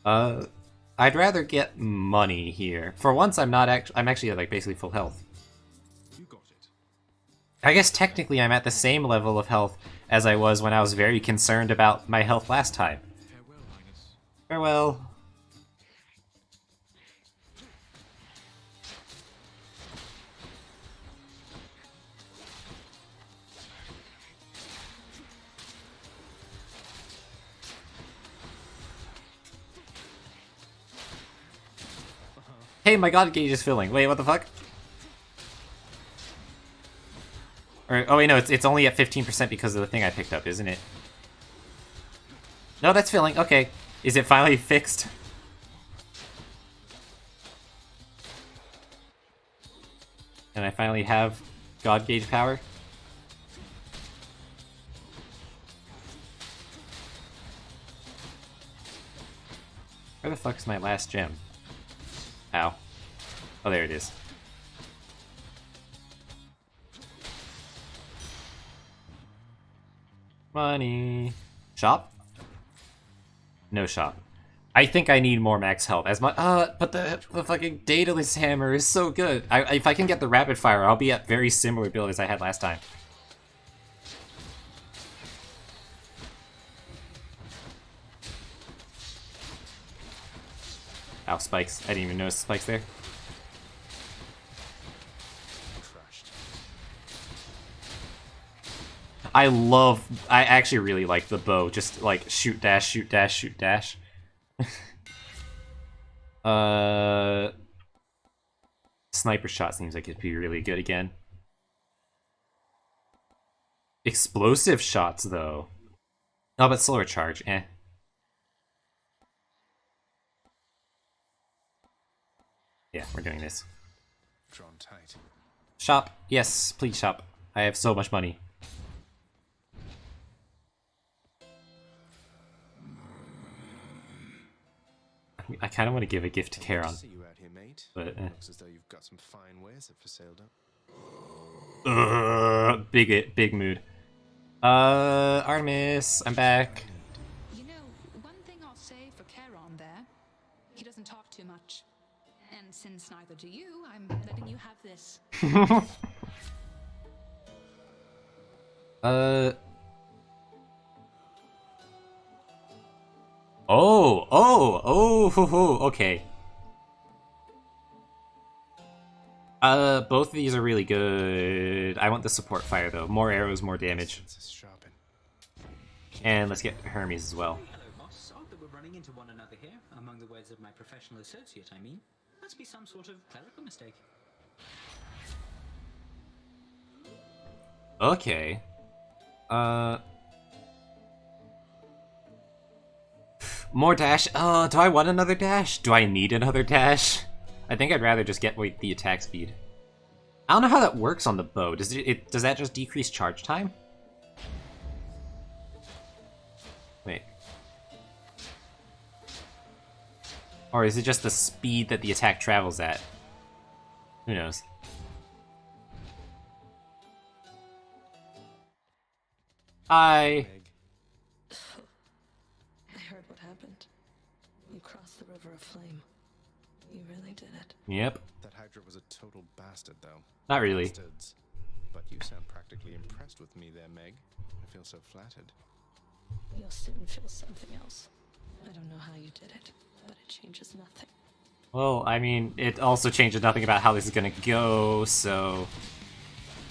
I'd rather get money here. For once, I'm actually at, like, basically full health. You got it. I guess technically I'm at the same level of health as I was when I was very concerned about my health last time. Farewell, Highness. Farewell. Hey, my god gauge is filling. Wait, what the fuck? Or, oh wait, no, it's only at 15% because of the thing I picked up, isn't it? No, that's filling. Okay. Is it finally fixed? And I finally have god gauge power? Where the fuck is my last gem? Ow. Oh, there it is. Money. Shop? No shop. I think I need more max health. As much, but the fucking Daedalus hammer is so good. If I can get the rapid fire, I'll be at very similar build as I had last time. Ow, spikes. I didn't even notice spikes there. I actually really like the bow. Just like shoot dash, shoot dash, shoot dash. Sniper shot seems like it'd be really good again. Explosive shots though. Oh, but slower charge, eh. Yeah, we're doing this. Drawn tight. Shop. Yes, please shop. I have so much money. I kind of want to give a gift to Charon. See you out here, mate. But looks as though you've got some fine wares that for sailed up. Big mood. Artemis, I'm back. You know, one thing I'll say for Charon there, he doesn't talk too much. And since neither do you, I'm letting you have this. Okay. Both of these are really good. I want the support fire though. More arrows, more damage. And let's get Hermes as well. Hello, boss. Odd that we're running into one another here. Among the words of my professional associate, I mean. Must be some sort of clerical mistake. Okay. More dash. Do I want another dash? Do I need another dash? I think I'd rather just get the attack speed. I don't know how that works on the bow. Does does that just decrease charge time? Wait. Or is it just the speed that the attack travels at? Who knows? Hi. I heard what happened. You crossed the river of flame. You really did it. Yep. That Hydra was a total bastard, though. Not really. Bastards. But you sound practically impressed with me there, Meg. I feel so flattered. You'll soon feel something else. I don't know how you did it, but it changes nothing. Well, I mean, it also changes nothing about how this is gonna go, so...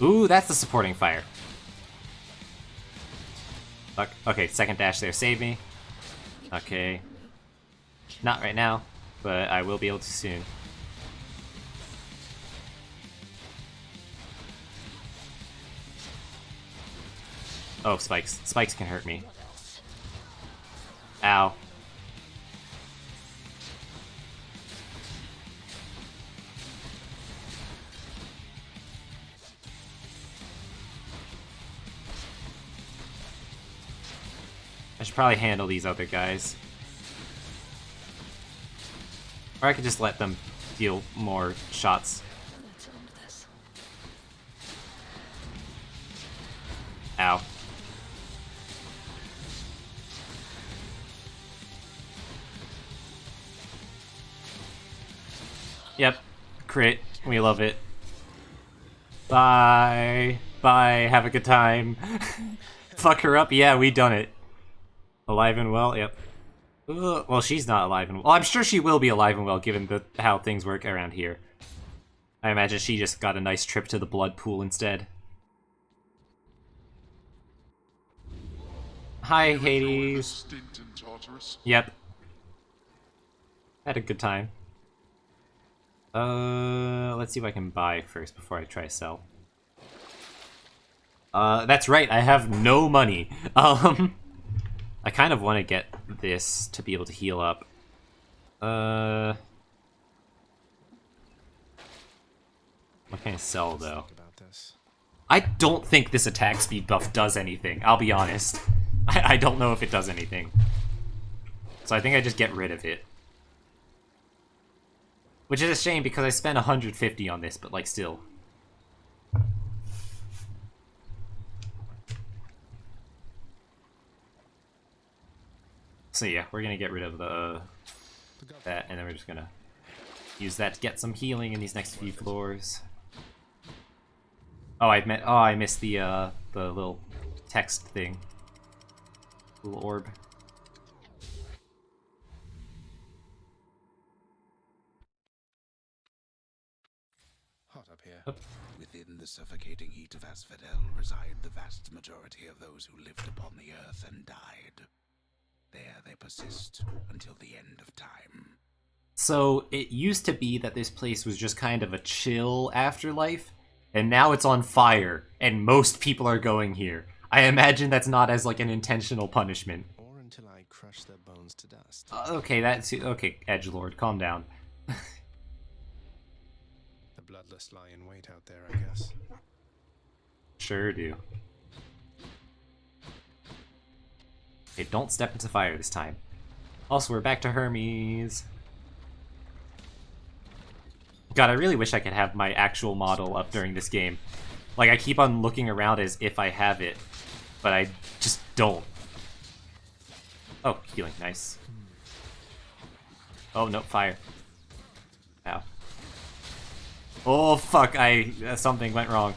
Ooh, that's the supporting fire. Fuck. Okay, second dash there, save me. Okay. Not right now, but I will be able to soon. Oh, spikes. Spikes can hurt me. Ow. I should probably handle these other guys. Or I could just let them deal more shots. Let's end this. Ow. Yep. Crit. We love it. Bye. Bye. Have a good time. Fuck her up. Yeah, we done it. Alive and well. Yep. Well, she's not alive and well. I'm sure she will be alive and well given how things work around here. I imagine she just got a nice trip to the blood pool instead. Hi, Hades. Yep. Had a good time. Let's see if I can buy first before I try to sell. That's right, I have no money. I kind of want to get this to be able to heal up. What can I sell, though? I don't think this attack speed buff does anything, I'll be honest. I don't know if it does anything. So I think I just get rid of it. Which is a shame because I spent 150 on this, but like still. So yeah, we're gonna get rid of that, and then we're just gonna use that to get some healing in these next few floors. Oh, I missed the little text thing. Little orb. Hot up here. Within the suffocating heat of Asphodel reside the vast majority of those who lived upon the earth and died. There they persist until the end of time. So it used to be that this place was just kind of a chill afterlife, and now it's on fire, and most people are going here. I imagine that's not as like an intentional punishment. Or until I crush their bones to dust. Okay, okay, Edgelord, calm down. The bloodless lie in wait out there, I guess. Sure do. Okay, don't step into fire this time. Also, we're back to Hermes. God, I really wish I could have my actual model up during this game. Like, I keep on looking around as if I have it, but I just don't. Oh, healing, nice. Oh, no, fire. Ow. Oh, fuck, something went wrong.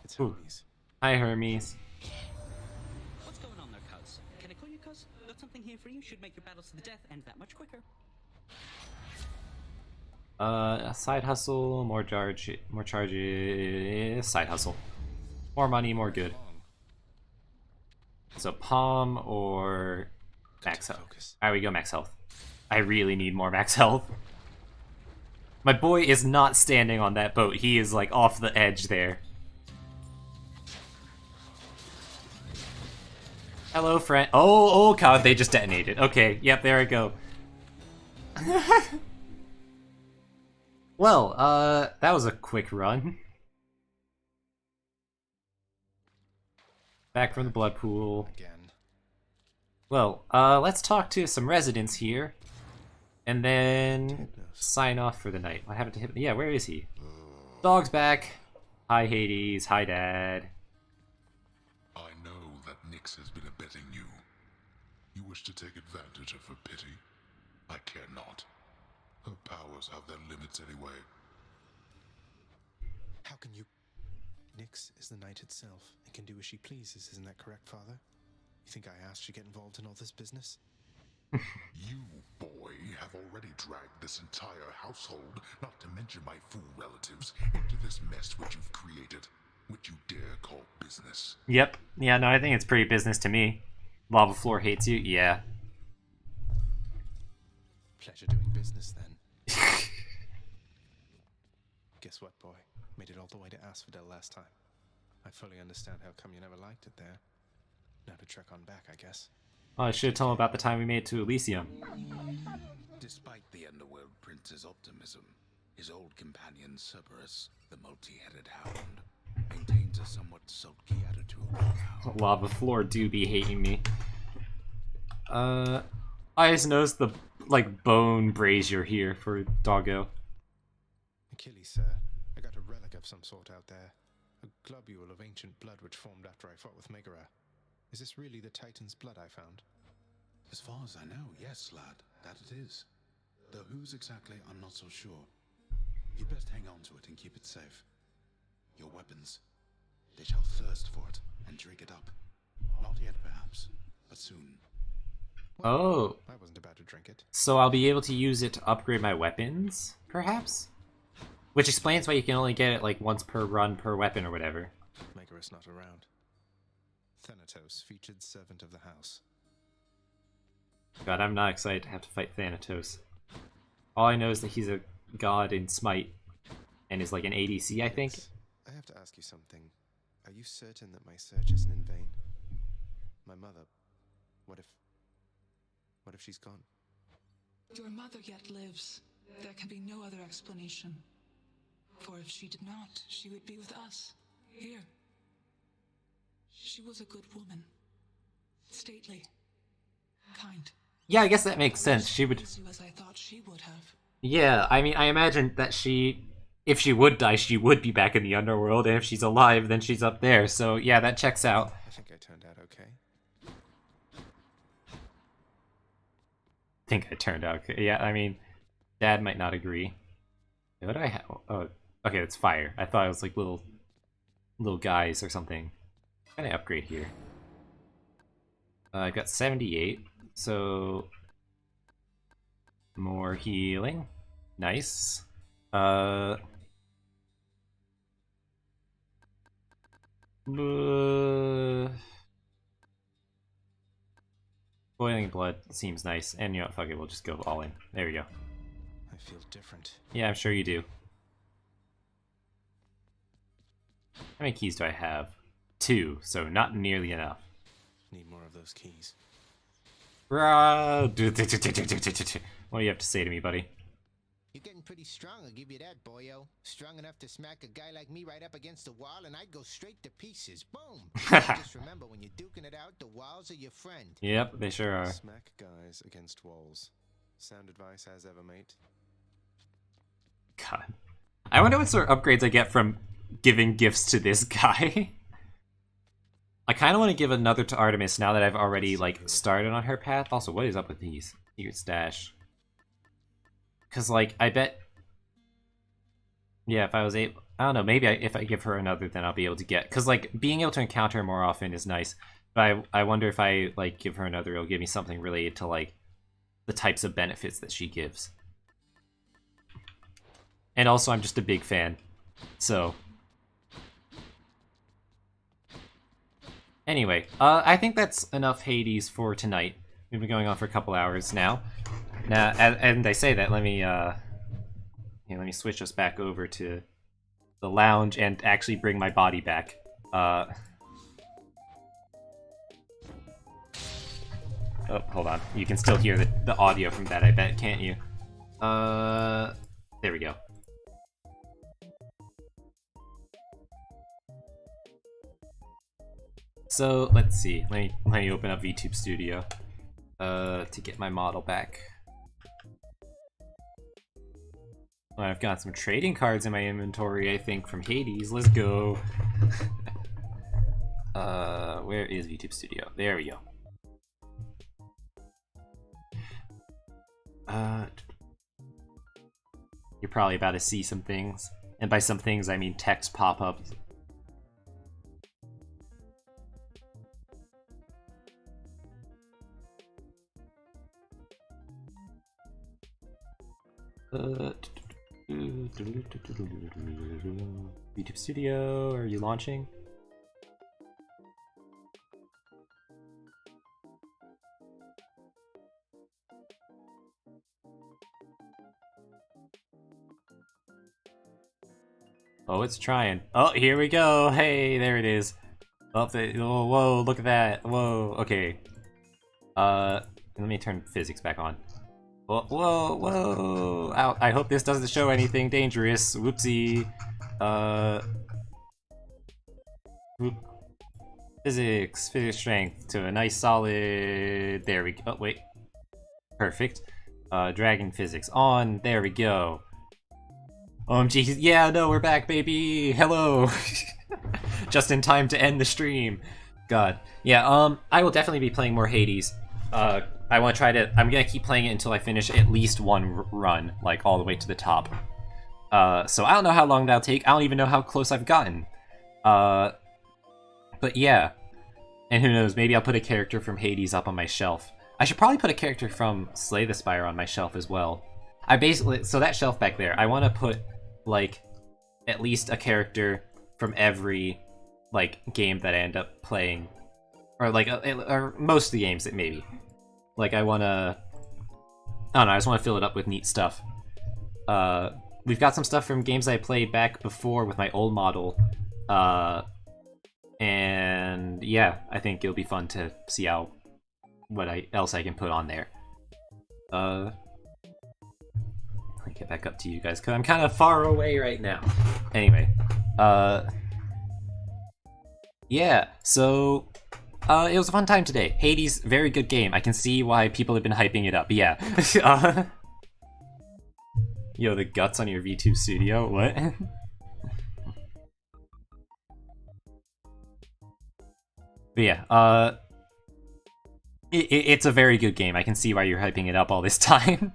It's Hermes. Hi, Hermes. What's going on there, cuz? Can I call you cuz? Got something here for you. Should make your battles to the death end that much quicker. A side hustle, more charges, side hustle. More money, more good. So Palm or max health. Alright, we go max health. I really need more max health. My boy is not standing on that boat. He is like off the edge there. Hello, friend. Oh god, they just detonated. Okay, yep, there I go. Well, that was a quick run. Back from the blood pool. Again. Well, let's talk to some residents here, and then sign off for the night. What happened to him? Yeah, where is he? Dog's back. Hi, Hades. Hi, Dad. I know that Nyx has been abetting you. You wish to take advantage of her pity. I care not. Her powers have their limits anyway. How can you... Nyx is the night itself and can do as she pleases, isn't that correct, Father? You think I asked you to get involved in all this business? You, boy, have already dragged this entire household, not to mention my fool relatives, into this mess which you've created, which you dare call business. Yep. Yeah, no, I think it's pretty business to me. Lava Floor hates you? Yeah. Pleasure doing business, then. Guess what, boy? Made it all the way to Asphodel last time. I fully understand how come you never liked it there. Now to trek on back, I guess. Oh, I should have told him about the time we made it to Elysium. Despite the Underworld Prince's optimism, his old companion Cerberus, the multi-headed hound, maintains a somewhat sulky attitude now. Lava Floor do be hating me. I just noticed the, like, bone brazier here for Doggo. Achilles, sir. I got a relic of some sort out there. A globule of ancient blood which formed after I fought with Megara. Is this really the Titan's blood I found? As far as I know, yes, lad, that it is. Though whose exactly, I'm not so sure. You'd best hang on to it and keep it safe. Your weapons, they shall thirst for it and drink it up. Not yet, perhaps, but soon. Oh. I wasn't about to drink it. So I'll be able to use it to upgrade my weapons, perhaps? Which explains why you can only get it like once per run per weapon or whatever. Megara's not around. Thanatos, featured servant of the house. God, I'm not excited to have to fight Thanatos. All I know is that he's a god in Smite, and is like an ADC, I think. I have to ask you something. Are you certain that my search isn't in vain? My mother, what if she's gone? Your mother yet lives. There can be no other explanation. For if she did not, she would be with us, here. She was a good woman. Stately. Kind. Yeah, I guess that makes sense. She would... As I thought she would have. Yeah, I mean, I imagine that if she would die, she would be back in the underworld, and if she's alive, then she's up there. So yeah, that checks out. I think I turned out okay. Yeah, I mean, Dad might not agree. What do I have? Oh, okay, it's fire. I thought it was like little guys or something. Can I upgrade here? I got 78, so more healing. Nice. Boiling blood seems nice, and you know what, fuck it, we'll just go all in. There we go. I feel different. Yeah, I'm sure you do. How many keys do I have? 2, so not nearly enough. Need more of those keys. What do you have to say to me, buddy? You're getting pretty strong, I'll give you that, boyo. Strong enough to smack a guy like me right up against the wall, and I'd go straight to pieces. Boom! Just remember, when you're duking it out, the walls are your friend. Yep, they sure are. Smack guys against walls. Sound advice as ever, mate. God. I wonder what sort of upgrades I get from giving gifts to this guy. I kind of want to give another to Artemis now that I've already, like, started on her path. Also, what is up with these? Secret stash. Because, like, I bet... Yeah, if I was able... I don't know, maybe if I give her another, then I'll be able to get... Because, like, being able to encounter her more often is nice. But I wonder if I, like, give her another, it'll give me something related to, like, the types of benefits that she gives. And also, I'm just a big fan. So... Anyway, I think that's enough Hades for tonight. We've been going on for a couple hours now. Now, and I say that, let me switch us back over to the lounge and actually bring my body back. Oh, hold on. You can still hear the audio from that, I bet, can't you? There we go. So, let's see. Let me open up VTube Studio to get my model back. Well, I've got some trading cards in my inventory, I think, from Hades. Let's go. Where is VTube Studio? There we go. You're probably about to see some things. And by some things, I mean text pop-ups. YouTube Studio, are you launching? Oh, it's trying. Oh, here we go. Hey, there it is. Oh, whoa, look at that. Whoa, okay. Let me turn physics back on. Whoa, whoa, whoa! Ow, I hope this doesn't show anything dangerous. Whoopsie. Whoop. Physics strength to a nice solid. There we go. Oh, wait. Perfect. Dragon physics on. There we go. OMG. Yeah, no, we're back, baby. Hello. Just in time to end the stream. God. Yeah, I will definitely be playing more Hades. I want to try to... I'm going to keep playing it until I finish at least one run, like, all the way to the top. So I don't know how long that'll take. I don't even know how close I've gotten. But yeah. And who knows, maybe I'll put a character from Hades up on my shelf. I should probably put a character from Slay the Spire on my shelf as well. I basically... So that shelf back there, I want to put, like, at least a character from every, like, game that I end up playing. Or, like, or most of the games, that maybe. Like, I want to... I don't know, I just want to fill it up with neat stuff. We've got some stuff from games I played back before with my old model. And yeah, I think it'll be fun to see what else I can put on there. Let me get back up to you guys, because I'm kind of far away right now. Anyway, yeah, so... it was a fun time today. Hades, very good game. I can see why people have been hyping it up. Yeah. Yo, the guts on your V2 Studio? What? But yeah, it's a very good game. I can see why you're hyping it up all this time.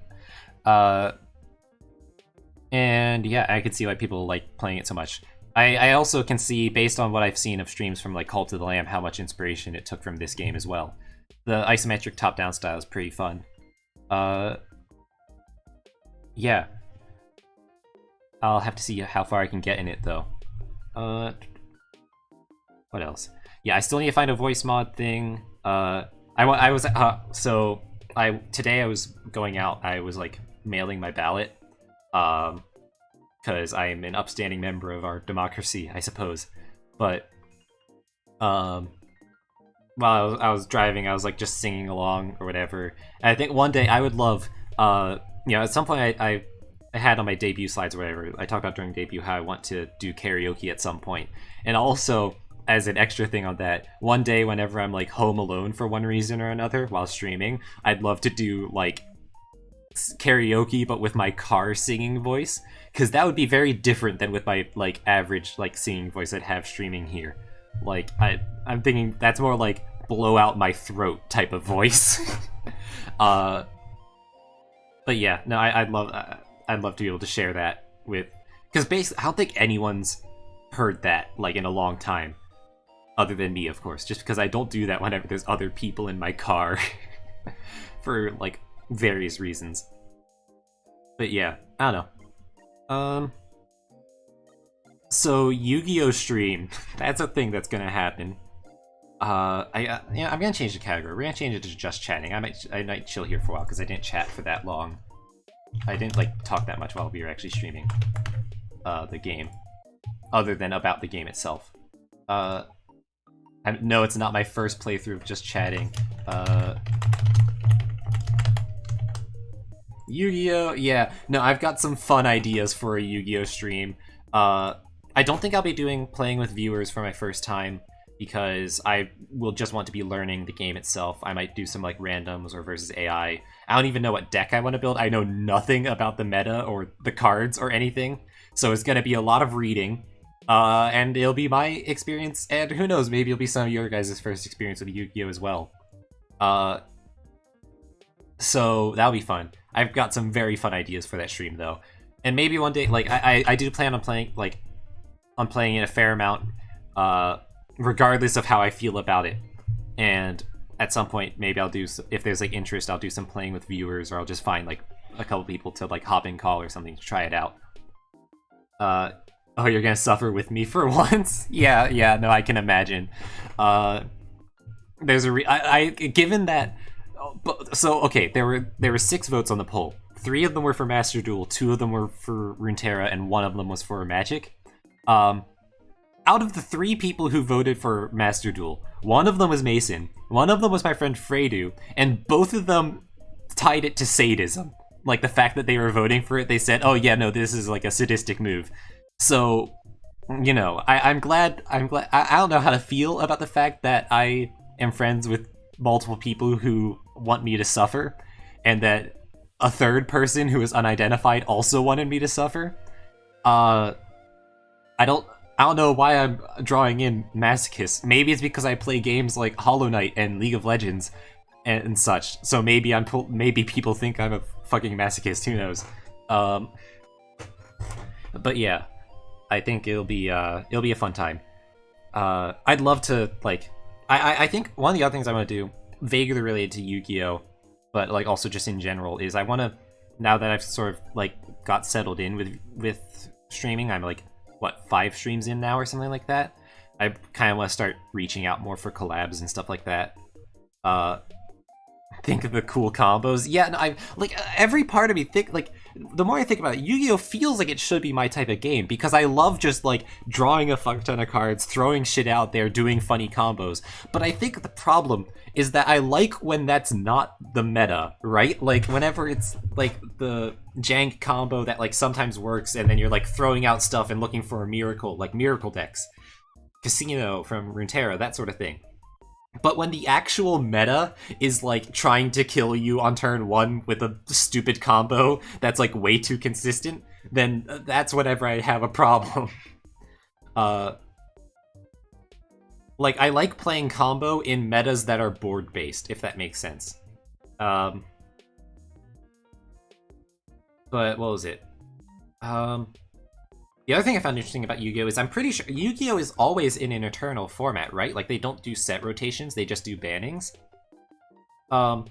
And yeah, I can see why people like playing it so much. I also can see, based on what I've seen of streams from like Cult of the Lamb, how much inspiration it took from this game as well. The isometric top-down style is pretty fun. Yeah. I'll have to see how far I can get in it, though. What else? Yeah, I still need to find a voice mod thing. Today I was going out, I was like mailing my ballot. Because I am an upstanding member of our democracy, I suppose. But, while I was driving, I was like just singing along or whatever. And I think one day I would love, at some point I had on my debut slides or whatever, I talked about during debut how I want to do karaoke at some point. And also, as an extra thing on that, one day whenever I'm like home alone for one reason or another while streaming, I'd love to do like karaoke but with my car singing voice. Because that would be very different than with my, like, average, like, singing voice I'd have streaming here. Like, I'm thinking that's more like blow out my throat type of voice. But yeah, no, I'd love to be able to share that with... Because basically, I don't think anyone's heard that, like, in a long time. Other than me, of course. Just because I don't do that whenever there's other people in my car. For, like, various reasons. But yeah, I don't know. So Yu-Gi-Oh! Stream, that's a thing that's gonna happen. I'm gonna change the category. We're gonna change it to just chatting. I might chill here for a while because I didn't chat for that long. I didn't like talk that much while we were actually streaming the game, other than about the game itself. No, it's not my first playthrough of just chatting. Yu-Gi-Oh! Yeah, no, I've got some fun ideas for a Yu-Gi-Oh! Stream. I don't think I'll be playing with viewers for my first time, because I will just want to be learning the game itself. I might do some like randoms or versus AI. I don't even know what deck I want to build. I know nothing about the meta or the cards or anything, so it's going to be a lot of reading. And it'll be my experience, and who knows, maybe it'll be some of your guys' first experience with Yu-Gi-Oh! As well. So that'll be fun. I've got some very fun ideas for that stream, though. And maybe one day, like, I do plan on playing, like, it a fair amount, regardless of how I feel about it. And at some point, maybe I'll do, if there's, like, interest, I'll do some playing with viewers, or I'll just find, like, a couple people to, like, hop in call or something to try it out. Oh, you're gonna suffer with me for once? Yeah, no, I can imagine. There's a given that... So, okay, there were 6 votes on the poll. 3 of them were for Master Duel, 2 of them were for Runeterra, and 1 of them was for Magic. Out of the 3 people who voted for Master Duel, 1 of them was Mason, 1 of them was my friend Freydu, and both of them tied it to sadism. like the fact that they were voting for it, they said, "Oh yeah, no, this is like a sadistic move." So, you know, I'm glad. I don't know how to feel about the fact that I am friends with multiple people who want me to suffer, and that a third person who is unidentified also wanted me to suffer. Uh, I don't. I don't know why I'm drawing in masochists. Maybe it's because I play games like Hollow Knight and League of Legends and such. So maybe maybe people think I'm a fucking masochist. Who knows? But yeah, I think it'll be a fun time. I'd love to like. I think one of the other things I want to do, vaguely related to Yu-Gi-Oh, but like also just in general, is I want to, now that I've sort of like got settled in with streaming, I'm like what 5 streams in now or something like that. I kind of want to start reaching out more for collabs and stuff like that. Think of the cool combos. Yeah, no, I like every part of me think like the more I think about it, Yu-Gi-Oh feels like it should be my type of game because I love just like drawing a fuck ton of cards, throwing shit out there, doing funny combos. But I think the problem is that I like when that's not the meta, right? Like whenever it's like the jank combo that like sometimes works and then you're like throwing out stuff and looking for a miracle, like miracle decks, Casino from Runeterra, that sort of thing. But when the actual meta is like trying to kill you on turn 1 with a stupid combo that's like way too consistent, then that's whenever I have a problem. Like I like playing combo in metas that are board based, if that makes sense. But what was it? The other thing I found interesting about Yu-Gi-Oh! Is I'm pretty sure Yu-Gi-Oh! Is always in an eternal format, right? Like, they don't do set rotations, they just do bannings. And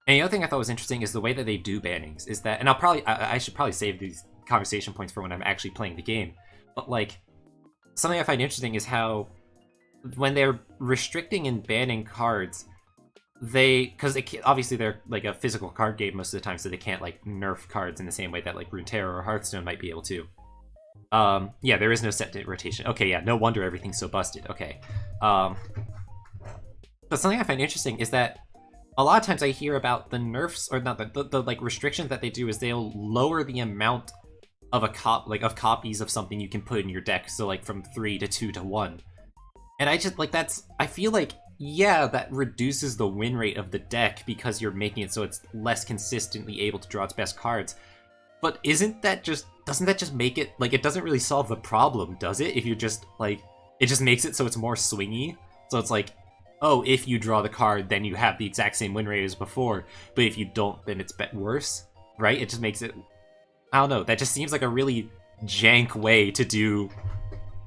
the other thing I thought was interesting is the way that they do bannings, is that, and I should probably save these conversation points for when I'm actually playing the game, but like, something I find interesting is how, when they're restricting and banning cards, because obviously they're like a physical card game most of the time, so they can't like nerf cards in the same way that like Runeterra or Hearthstone might be able to. Yeah, there is no set rotation. Okay, yeah, no wonder everything's so busted. Okay. But something I find interesting is that a lot of times I hear about the nerfs, or not the like restrictions that they do is they'll lower the amount of of copies of something you can put in your deck, so like from 3 to 2 to 1. And I just like I feel like yeah, that reduces the win rate of the deck because you're making it so it's less consistently able to draw its best cards. But doesn't that just make it, like, it doesn't really solve the problem, does it? If you just, like, it just makes it so it's more swingy. So it's like, oh, if you draw the card, then you have the exact same win rate as before. But if you don't, then it's worse, right? It just makes it, I don't know, that just seems like a really jank way to do,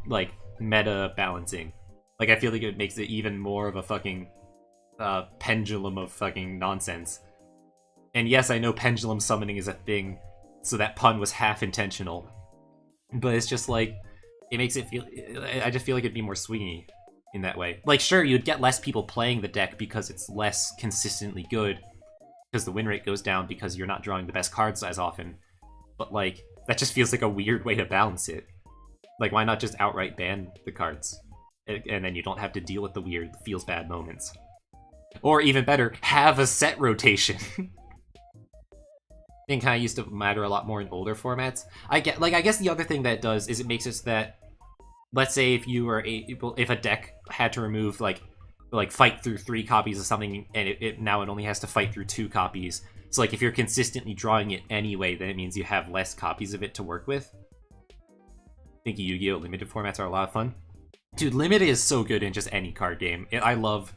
like, meta balancing. Like, I feel like it makes it even more of a fucking pendulum of fucking nonsense. And yes, I know pendulum summoning is a thing, so that pun was half intentional. But it's just like, it makes it feel, I just feel like it'd be more swingy in that way. Like, sure, you'd get less people playing the deck because it's less consistently good, because the win rate goes down because you're not drawing the best cards as often. But, like, that just feels like a weird way to balance it. Like, why not just outright ban the cards? And then you don't have to deal with the weird, feels bad moments. Or even better, have a set rotation. Thing kind of used to matter a lot more in older formats. I guess the other thing that it does is it makes it so that, let's say if a deck had to remove like fight through 3 copies of something, and now it only has to fight through 2 copies. So like if you're consistently drawing it anyway, then it means you have less copies of it to work with. I think Yu-Gi-Oh! Limited formats are a lot of fun. Dude, Limited is so good in just any card game. I love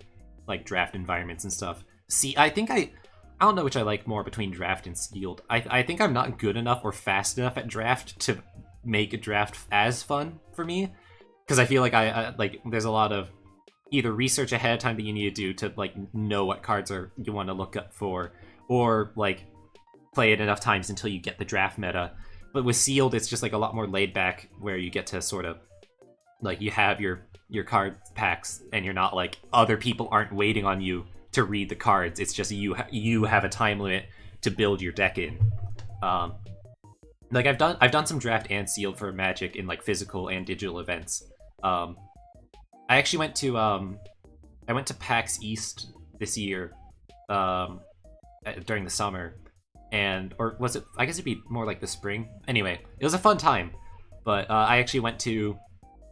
like draft environments and stuff. See, I don't know which I like more between draft and sealed. I think I'm not good enough or fast enough at draft to make a draft as fun for me, because I feel like I like there's a lot of either research ahead of time that you need to do to like know what cards you want to look up for, or like play it enough times until you get the draft meta. But with sealed, it's just like a lot more laid back, where you get to sort of like you have your card packs, and you're not like other people aren't waiting on you to read the cards. It's just you have a time limit to build your deck in. Like I've done some draft and sealed for Magic in like physical and digital events. I actually went to PAX East this year during the summer, and or was it? I guess it'd be more like the spring. Anyway, it was a fun time. But I actually went to.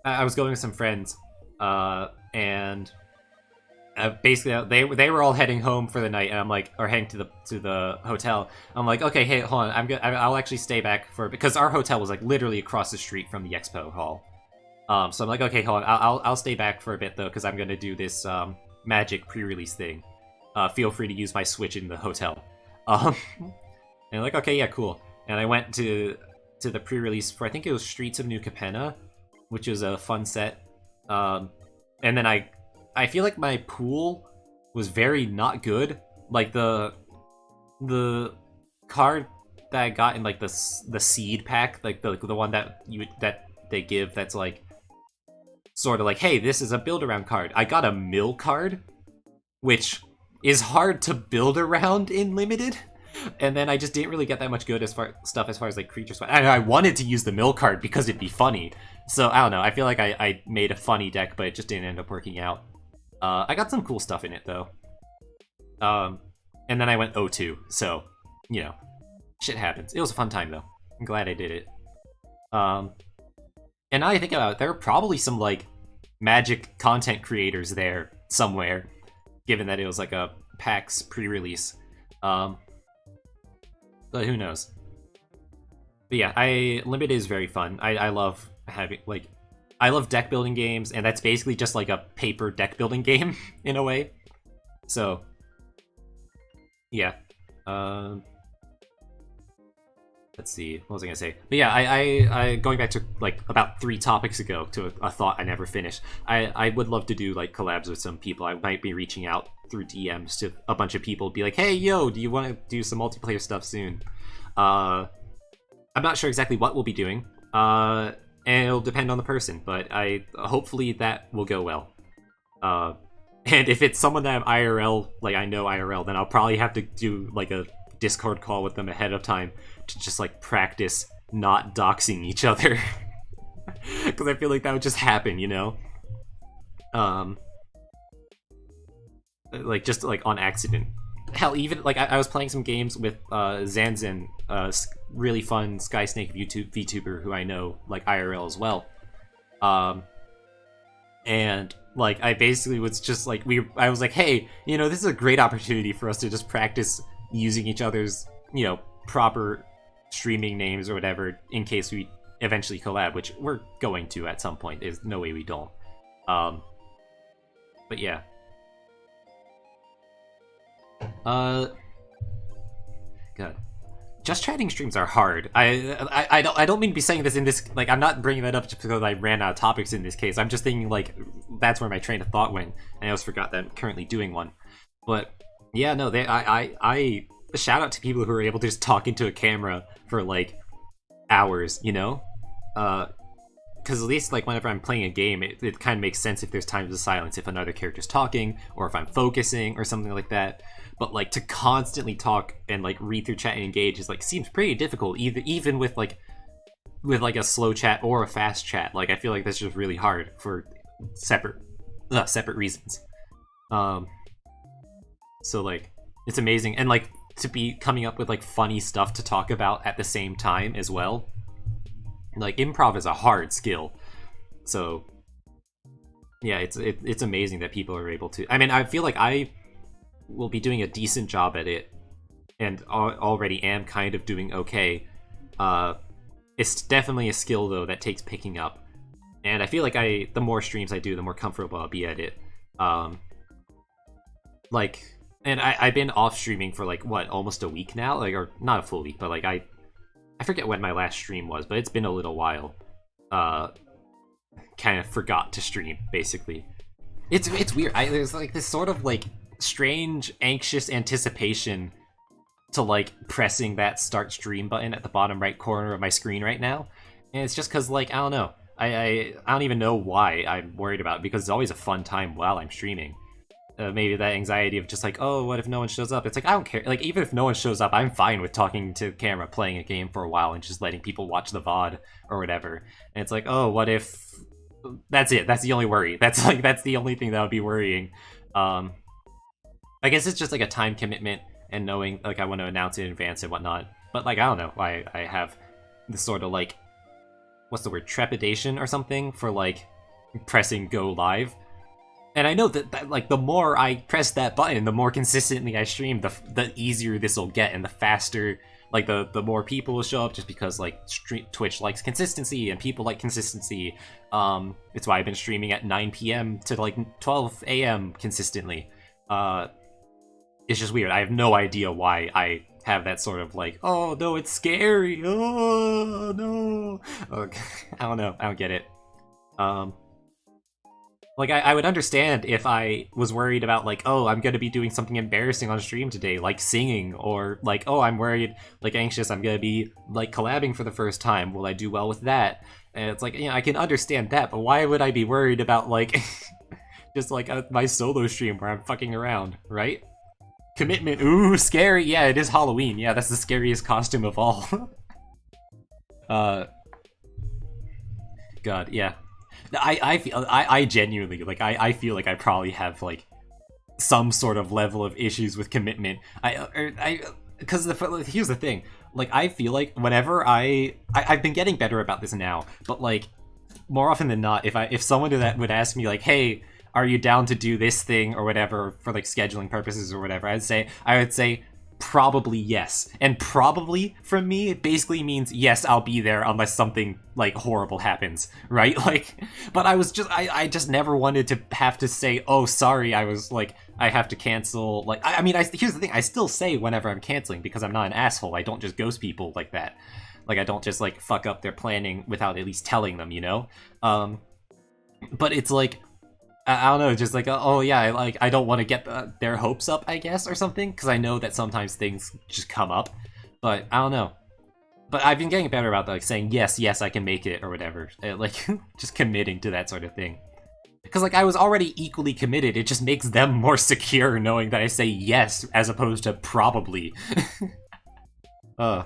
I was going with some friends, and basically they were all heading home for the night, and I'm like, or heading to the hotel. I'm like, okay, hey, hold on, I'll actually stay back for because our hotel was like literally across the street from the expo hall. So I'm like, okay, hold on, I'll stay back for a bit though, because I'm gonna do this Magic pre-release thing. Feel free to use my Switch in the hotel. And I'm like, okay, yeah, cool. And I went to the pre-release for I think it was Streets of New Capenna, which was a fun set. And then I feel like my pool was very not good. Like the card that I got in like the seed pack, like the one that they give that's like sort of like, hey, this is a build around card. I got a mill card, which is hard to build around in limited. And then I just didn't really get that much good as far as like creatures. I wanted to use the mill card because it'd be funny. So I don't know. I feel like I made a funny deck, but it just didn't end up working out. I got some cool stuff in it though. And then I went 0-2, so you know, shit happens. It was a fun time though. I'm glad I did it. And now I think about it, there are probably some like Magic content creators there somewhere, given that it was like a PAX pre-release. But who knows? But yeah, Limited is very fun. I love having like I love deck building games, and that's basically just like a paper deck building game in a way. So yeah. Let's see, what was I gonna say? But yeah, I going back to like about 3 topics ago to a thought I never finished. I would love to do like collabs with some people. I might be reaching out through DMs to a bunch of people, be like, hey, yo, do you want to do some multiplayer stuff soon? I'm not sure exactly what we'll be doing, and it'll depend on the person, but hopefully that will go well. And if it's someone that I'm IRL, like I know IRL, then I'll probably have to do like a Discord call with them ahead of time to just like practice not doxing each other. Because I feel like that would just happen, you know? Like just like on accident. Hell, even like I was playing some games with Zanzan, really fun Sky Snake VTuber who I know like IRL as well. And like I basically was just like I was like, hey, you know, this is a great opportunity for us to just practice using each other's, you know, proper streaming names or whatever in case we eventually collab, which we're going to at some point. There's no way we don't. But yeah. God. Just chatting streams are hard. I don't mean to be saying this in this, like, I'm not bringing that up just because I ran out of topics in this case. I'm just thinking, like, that's where my train of thought went, and I almost forgot that I'm currently doing one. But yeah, no, I shout out to people who are able to just talk into a camera for like hours, you know? Because at least like whenever I'm playing a game, it kind of makes sense if there's times of silence, if another character's talking, or if I'm focusing, or something like that. But like to constantly talk and like read through chat and engage is like seems pretty difficult, even with like a slow chat or a fast chat. Like I feel like that's just really hard for separate reasons. So like it's amazing, and like to be coming up with like funny stuff to talk about at the same time as well. Like improv is a hard skill, so yeah, it's amazing that people are able to. I mean, I feel like I will be doing a decent job at it, and already am kind of doing okay. It's definitely a skill though that takes picking up, and I feel like the more streams I do, the more comfortable I'll be at it. Like. And I've been off streaming for like what, almost a week now, like, or not a full week, but like I forget when my last stream was, but it's been a little while. Kind of forgot to stream basically. It's weird. There's like this sort of like strange anxious anticipation to like pressing that start stream button at the bottom right corner of my screen right now, and it's just because like I don't know, I don't even know why I'm worried about it, because it's always a fun time while I'm streaming. Maybe that anxiety of just like, oh, what if no one shows up? It's like, I don't care. Like, even if no one shows up, I'm fine with talking to camera, playing a game for a while, and just letting people watch the VOD or whatever. And it's like, oh, what if... That's it. That's the only worry. That's the only thing that would be worrying. I guess it's just like a time commitment and knowing like I want to announce it in advance and whatnot. But like I don't know, I have this sort of like, what's the word, trepidation or something for like pressing go live. And I know that like the more I press that button, the more consistently I stream, the easier this will get, and the faster, like the more people will show up, just because like Twitch likes consistency and people like consistency. It's why I've been streaming at 9 p.m. to like 12 a.m. consistently. It's just weird. I have no idea why I have that sort of like, oh no, it's scary. Oh no. Okay. I don't know. I don't get it. Like, I would understand if I was worried about, like, oh, I'm gonna be doing something embarrassing on stream today, like singing, or, like, oh, I'm worried, like, anxious, I'm gonna be, like, collabing for the first time, will I do well with that? And it's like, I can understand that, but why would I be worried about, like, just, like, my solo stream where I'm fucking around, right? Commitment, ooh, scary, yeah, it is Halloween, yeah, that's the scariest costume of all. God, yeah. I genuinely, like, I feel like I probably have, like, some sort of level of issues with commitment. Because here's the thing, like, I feel like whenever I've been getting better about this now, but, like, more often than not, if someone would ask me, like, hey, are you down to do this thing or whatever for, like, scheduling purposes or whatever, I would say, probably yes. And probably, from me, it basically means, yes, I'll be there unless something, like, horrible happens, right? Like, but I just never wanted to have to say, oh, sorry, I have to cancel, like, I mean, here's the thing, I still say whenever I'm canceling, because I'm not an asshole, I don't just ghost people like that. Like, I don't just, like, fuck up their planning without at least telling them, you know? But it's like, I don't know, just like, oh yeah, I don't want to get their hopes up, I guess, or something, because I know that sometimes things just come up, but I don't know. But I've been getting better about, like, saying, yes, I can make it, or whatever, like, just committing to that sort of thing. Because, like, I was already equally committed, it just makes them more secure knowing that I say yes, as opposed to probably. I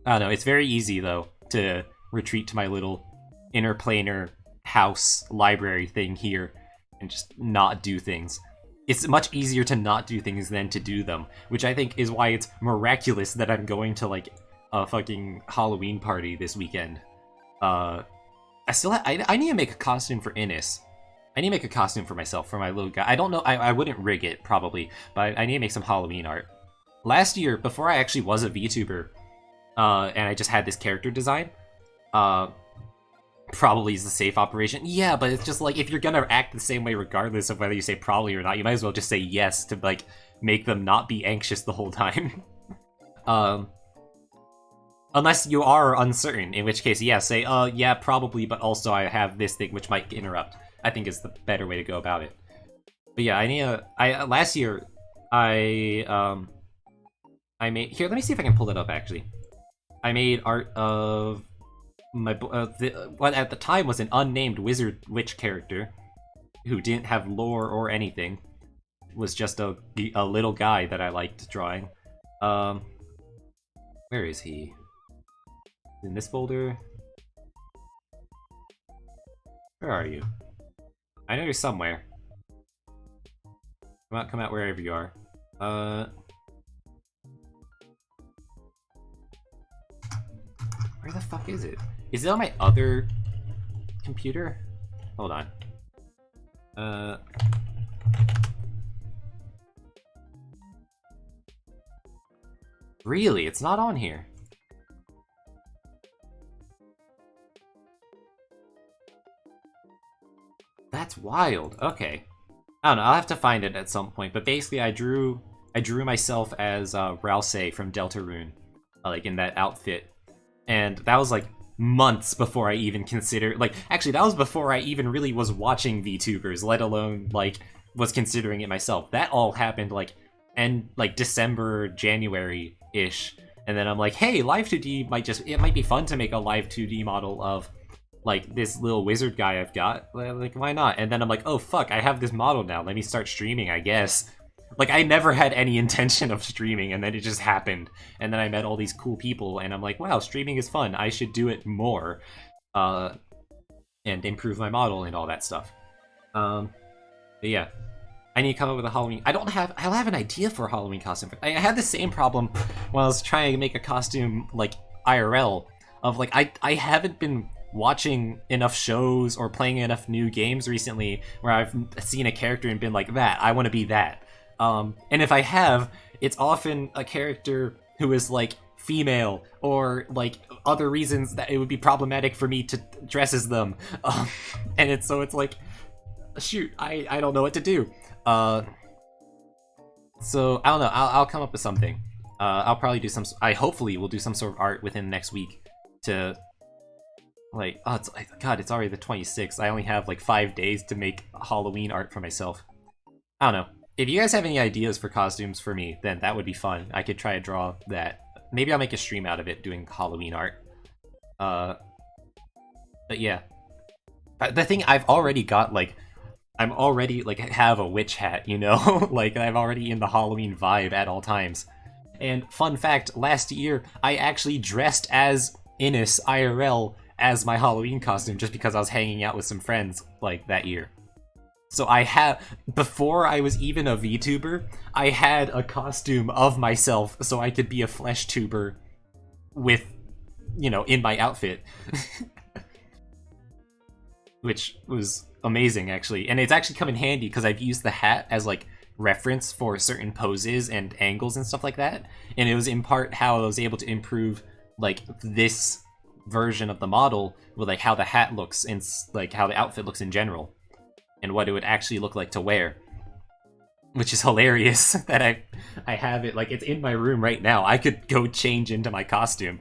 don't know, it's very easy, though, to retreat to my little interplanar house library thing here and just not do things. It's much easier to not do things than to do them, which I think is why it's miraculous that I'm going to, like, a fucking Halloween party this weekend. I need to make a costume for Innis. I need to make a costume for myself, for my little guy. I don't know, I wouldn't rig it, probably, but I need to make some Halloween art. Last year, before I actually was a VTuber, and I just had this character design, probably is the safe operation. Yeah, but it's just like, if you're gonna act the same way regardless of whether you say probably or not, you might as well just say yes to, like, make them not be anxious the whole time. Unless you are uncertain, in which case, yeah, say, yeah, probably, but also I have this thing which might interrupt, I think is the better way to go about it. But yeah, last year, I made, here, let me see if I can pull it up, actually. I made art of what at the time was an unnamed wizard witch character who didn't have lore or anything. Was just a little guy that I liked drawing. Where is he? In this folder? Where are you? I know you're somewhere. Come out wherever you are. Where the fuck is it? Is it on my other computer? Hold on. Really? It's not on here. That's wild. Okay. I don't know, I'll have to find it at some point, but basically I drew myself as Ralsei from Deltarune, like in that outfit. And that was like months before I even considered, like, actually that was before I even really was watching VTubers, let alone, like, was considering it myself. That all happened, like, December, January-ish. And then I'm like, hey, Live 2D it might be fun to make a Live 2D model of, like, this little wizard guy I've got. Like, why not? And then I'm like, oh, fuck, I have this model now. Let me start streaming, I guess. Like, I never had any intention of streaming, and then it just happened. And then I met all these cool people, and I'm like, wow, streaming is fun. I should do it more. And improve my model and all that stuff. But yeah. I need to come up with a Halloween. I don't have an idea for a Halloween costume. I had the same problem when I was trying to make a costume like IRL of like I haven't been watching enough shows or playing enough new games recently where I've seen a character and been like, that I want to be that. And if I have, it's often a character who is like female or like other reasons that it would be problematic for me to dress as them. And it's like, shoot, I don't know what to do. So I don't know. I'll come up with something. I'll probably do some. I hopefully will do some sort of art within the next week to like. Oh, it's already the 26th. I only have like 5 days to make Halloween art for myself. I don't know. If you guys have any ideas for costumes for me, then that would be fun. I could try to draw that. Maybe I'll make a stream out of it doing Halloween art. But yeah. The thing I've already got like. I'm already, like, have a witch hat, you know? Like, I'm already in the Halloween vibe at all times. And fun fact, last year, I actually dressed as Innis IRL as my Halloween costume just because I was hanging out with some friends, like, that year. So before I was even a VTuber, I had a costume of myself so I could be a flesh tuber with, you know, in my outfit. Which was amazing, actually. And it's actually come in handy because I've used the hat as like reference for certain poses and angles and stuff like that. And it was in part how I was able to improve like this version of the model with like how the hat looks and like how the outfit looks in general and what it would actually look like to wear. Which is hilarious that I have it, like it's in my room right now. I could go change into my costume.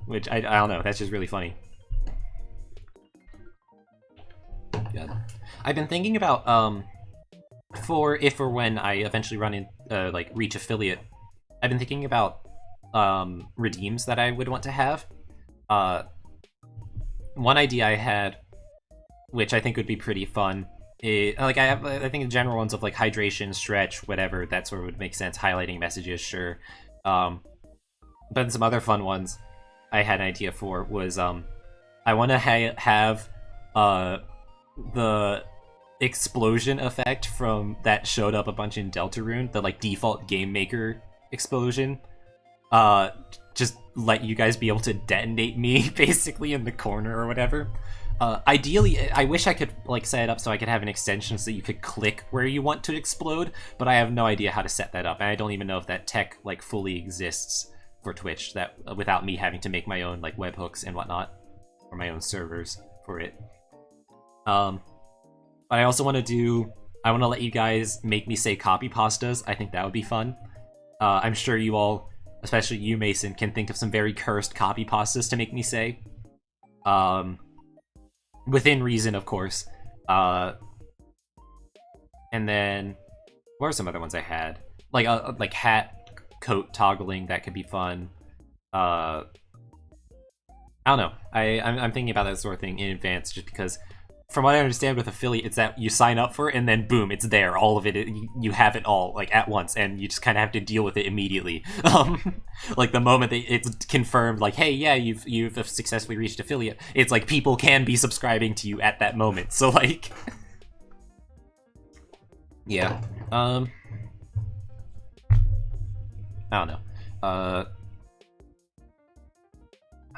Which I don't know, that's just really funny. God. I've been thinking about for if or when I eventually run in like reach affiliate, I've been thinking about redeems that I would want to have. One idea I had, which I think would be pretty fun, like I think the general ones of like hydration, stretch, whatever, that sort of would make sense. Highlighting messages, sure. But then some other fun ones I had an idea for was I want to have the explosion effect from that showed up a bunch in Deltarune, the like default game maker explosion. Just let you guys be able to detonate me basically in the corner or whatever. Ideally, I wish I could like set it up so I could have an extension so you could click where you want to explode, but I have no idea how to set that up, and I don't even know if that tech like fully exists for Twitch that without me having to make my own like webhooks and whatnot, or my own servers for it. But I also want to let you guys make me say copy pastas. I think that would be fun. I'm sure you all, especially you, Mason, can think of some very cursed copy pastas to make me say. Within reason, of course. And then, what are some other ones I had? Like hat, coat toggling, that could be fun. I don't know. I'm thinking about that sort of thing in advance just because from what I understand with affiliate, it's that you sign up for it and then boom, it's there. All of it, you have it all like at once, and you just kind of have to deal with it immediately. Like the moment that it's confirmed, like, hey, yeah, you've successfully reached affiliate. It's like people can be subscribing to you at that moment. So like, yeah. I don't know. I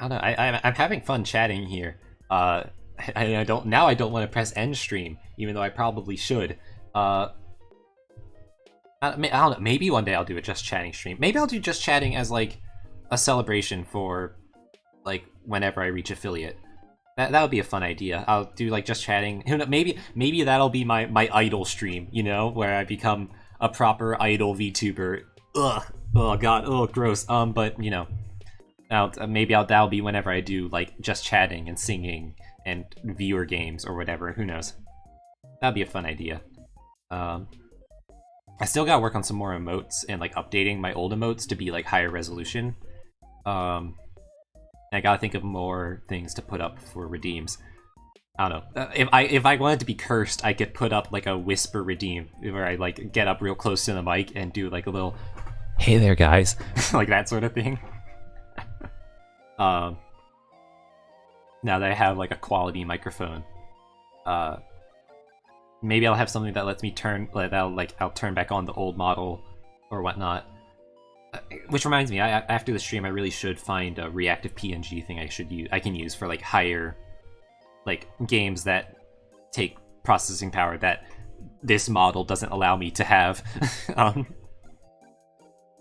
don't know. I'm having fun chatting here. I don't want to press end stream, even though I probably should. I don't know. Maybe one day I'll do a just chatting stream. Maybe I'll do just chatting as like a celebration for like whenever I reach affiliate. That would be a fun idea. I'll do like just chatting. Who knows? Maybe that'll be my idol stream. You know, where I become a proper idol VTuber. Ugh. Oh god. Oh gross. But you know, that'll be whenever I do like just chatting and singing and viewer games or whatever. Who knows? That'd be a fun idea. I still gotta work on some more emotes and like updating my old emotes to be like higher resolution. I gotta think of more things to put up for redeems. I don't know. If I wanted to be cursed, I could put up like a whisper redeem where I like get up real close to the mic and do like a little "Hey there, guys," like that sort of thing. Now that I have like a quality microphone. maybe I'll have something that lets me I'll turn back on the old model or whatnot. Which reminds me, after the stream, I really should find a reactive PNG thing I can use for like higher, like games that take processing power that this model doesn't allow me to have.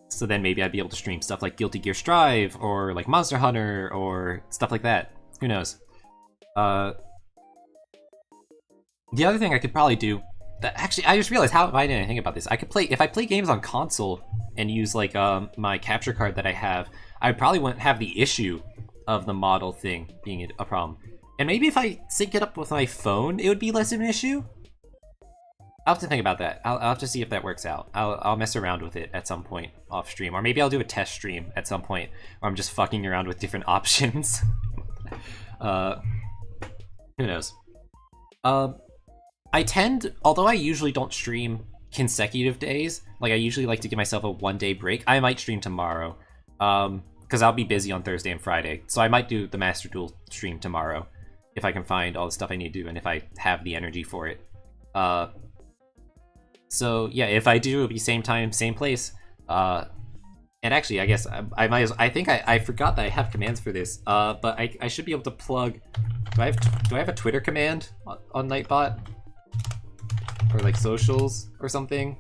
So then maybe I'd be able to stream stuff like Guilty Gear Strive or like Monster Hunter or stuff like that. Who knows? The other thing I could probably do, actually, I just realized I didn't think about this. If I play games on console and use like my capture card that I have, I probably wouldn't have the issue of the model thing being a problem. And maybe if I sync it up with my phone, it would be less of an issue. I'll have to think about that. I'll have to see if that works out. I'll mess around with it at some point off stream, or maybe I'll do a test stream at some point where I'm just fucking around with different options. Who knows? Although I usually don't stream consecutive days, like I usually like to give myself a 1-day break. I might stream tomorrow, because I'll be busy on Thursday and Friday, so I might do the Master Duel stream tomorrow if I can find all the stuff I need to do and if I have the energy for it. So yeah, if I do, it'll be same time, same place. And actually, I guess I might as. I think I forgot that I have commands for this. But I should be able to plug. Do I have a Twitter command on Nightbot? Or like socials or something?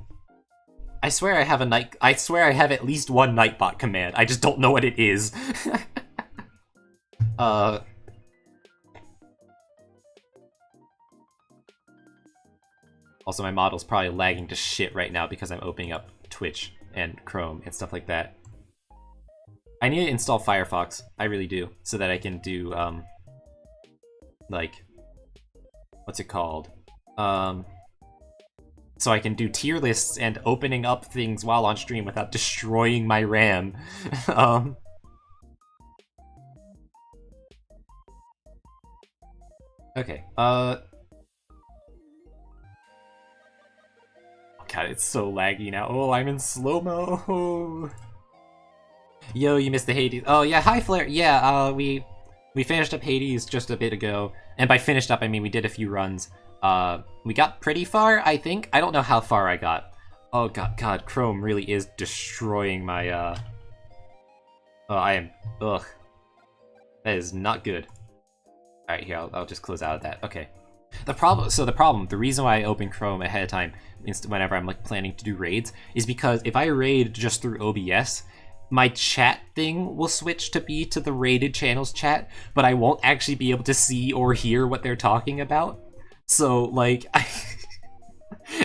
I swear I have at least one Nightbot command. I just don't know what it is. Also, my model's probably lagging to shit right now because I'm opening up Twitch and Chrome and stuff like that. I need to install Firefox. I really do, so that I can do like, what's it called? So I can do tier lists and opening up things while on stream without destroying my RAM. Okay. God, it's so laggy now. Oh, I'm in slow-mo. Yo, you missed the Hades. Oh, yeah, hi, Flare. Yeah, we finished up Hades just a bit ago. And by finished up, I mean we did a few runs. We got pretty far, I think. I don't know how far I got. Oh, God, Chrome really is destroying my, Oh, ugh. That is not good. Alright, here, I'll just close out of that. Okay. The reason why I open Chrome ahead of time whenever I'm like planning to do raids is because if I raid just through OBS, my chat thing will switch to be to the raided channels chat, but I won't actually be able to see or hear what they're talking about. So like,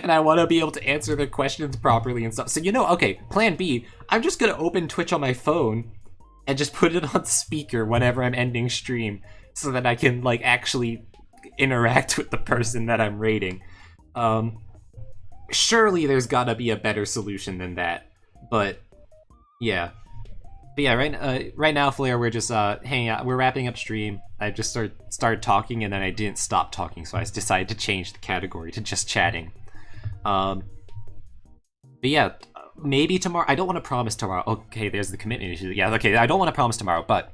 and I want to be able to answer the questions properly and stuff. So okay, plan B, I'm just gonna open Twitch on my phone and just put it on speaker whenever I'm ending stream so that I can like actually interact with the person that I'm raiding. Surely there's gotta be a better solution than that, but yeah. But yeah, right now, Flare, we're just hanging out. We're wrapping up stream. I just started talking, and then I didn't stop talking, so I decided to change the category to just chatting. But yeah, maybe tomorrow. I don't want to promise tomorrow. Okay, there's the commitment issue. Yeah, okay, I don't want to promise tomorrow, but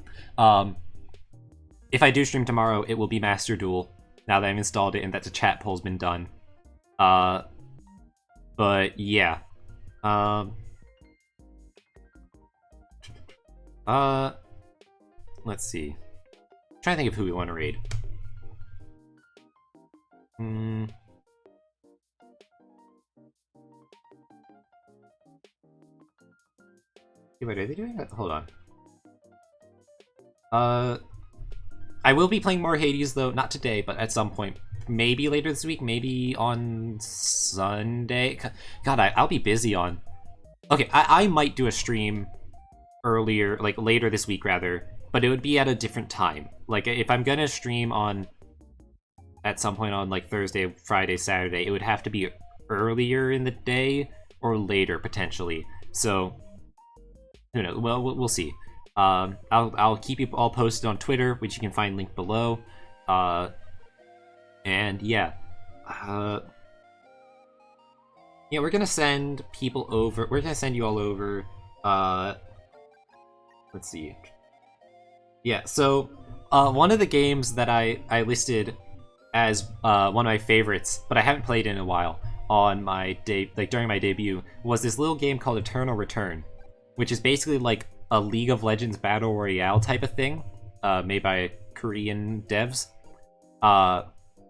if I do stream tomorrow, it will be Master Duel. Now that I've installed it and that the chat poll's been done. But yeah. Let's see. I'm trying to think of who we want to raid. Wait, are they doing that? Hold on. I will be playing more Hades, though. Not today, but at some point. Maybe later this week. Maybe on Sunday. God, I'll be busy on... Okay, I might do a stream earlier, like later this week, rather. But it would be at a different time. Like, if I'm gonna stream at some point on, like, Thursday, Friday, Saturday, it would have to be earlier in the day or later, potentially. So, who knows? Well, we'll see. I'll keep you all posted on Twitter, which you can find linked below. And yeah, yeah, we're gonna send people over. We're gonna send you all over. Let's see. Yeah, so one of the games that I listed as one of my favorites, but I haven't played in a while. On my during my debut, was this little game called Eternal Return, which is basically like a League of Legends battle royale type of thing, made by Korean devs. I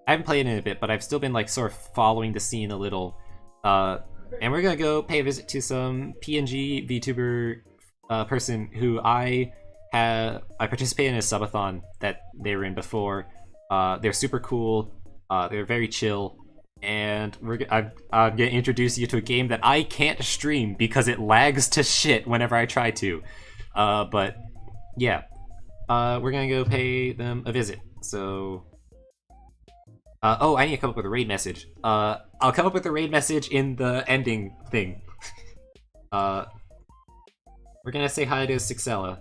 haven't played in a bit, but I've still been like sort of following the scene a little. And we're gonna go pay a visit to some PNG VTuber person who I participated in a subathon that they were in before. They're super cool. They're very chill, and I'm gonna introduce you to a game that I can't stream because it lags to shit whenever I try to. But yeah, we're gonna go pay them a visit. So, oh, I need to come up with a raid message. I'll come up with a raid message in the ending thing. We're gonna say hi to Sixella.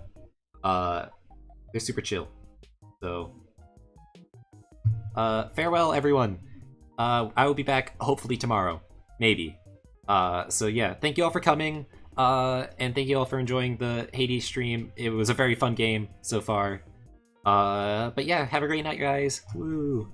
They're super chill. So, farewell, everyone. I will be back hopefully tomorrow, maybe. So yeah, thank you all for coming. And thank you all for enjoying the Hades stream. It was a very fun game so far. But yeah, have a great night, guys. Woo.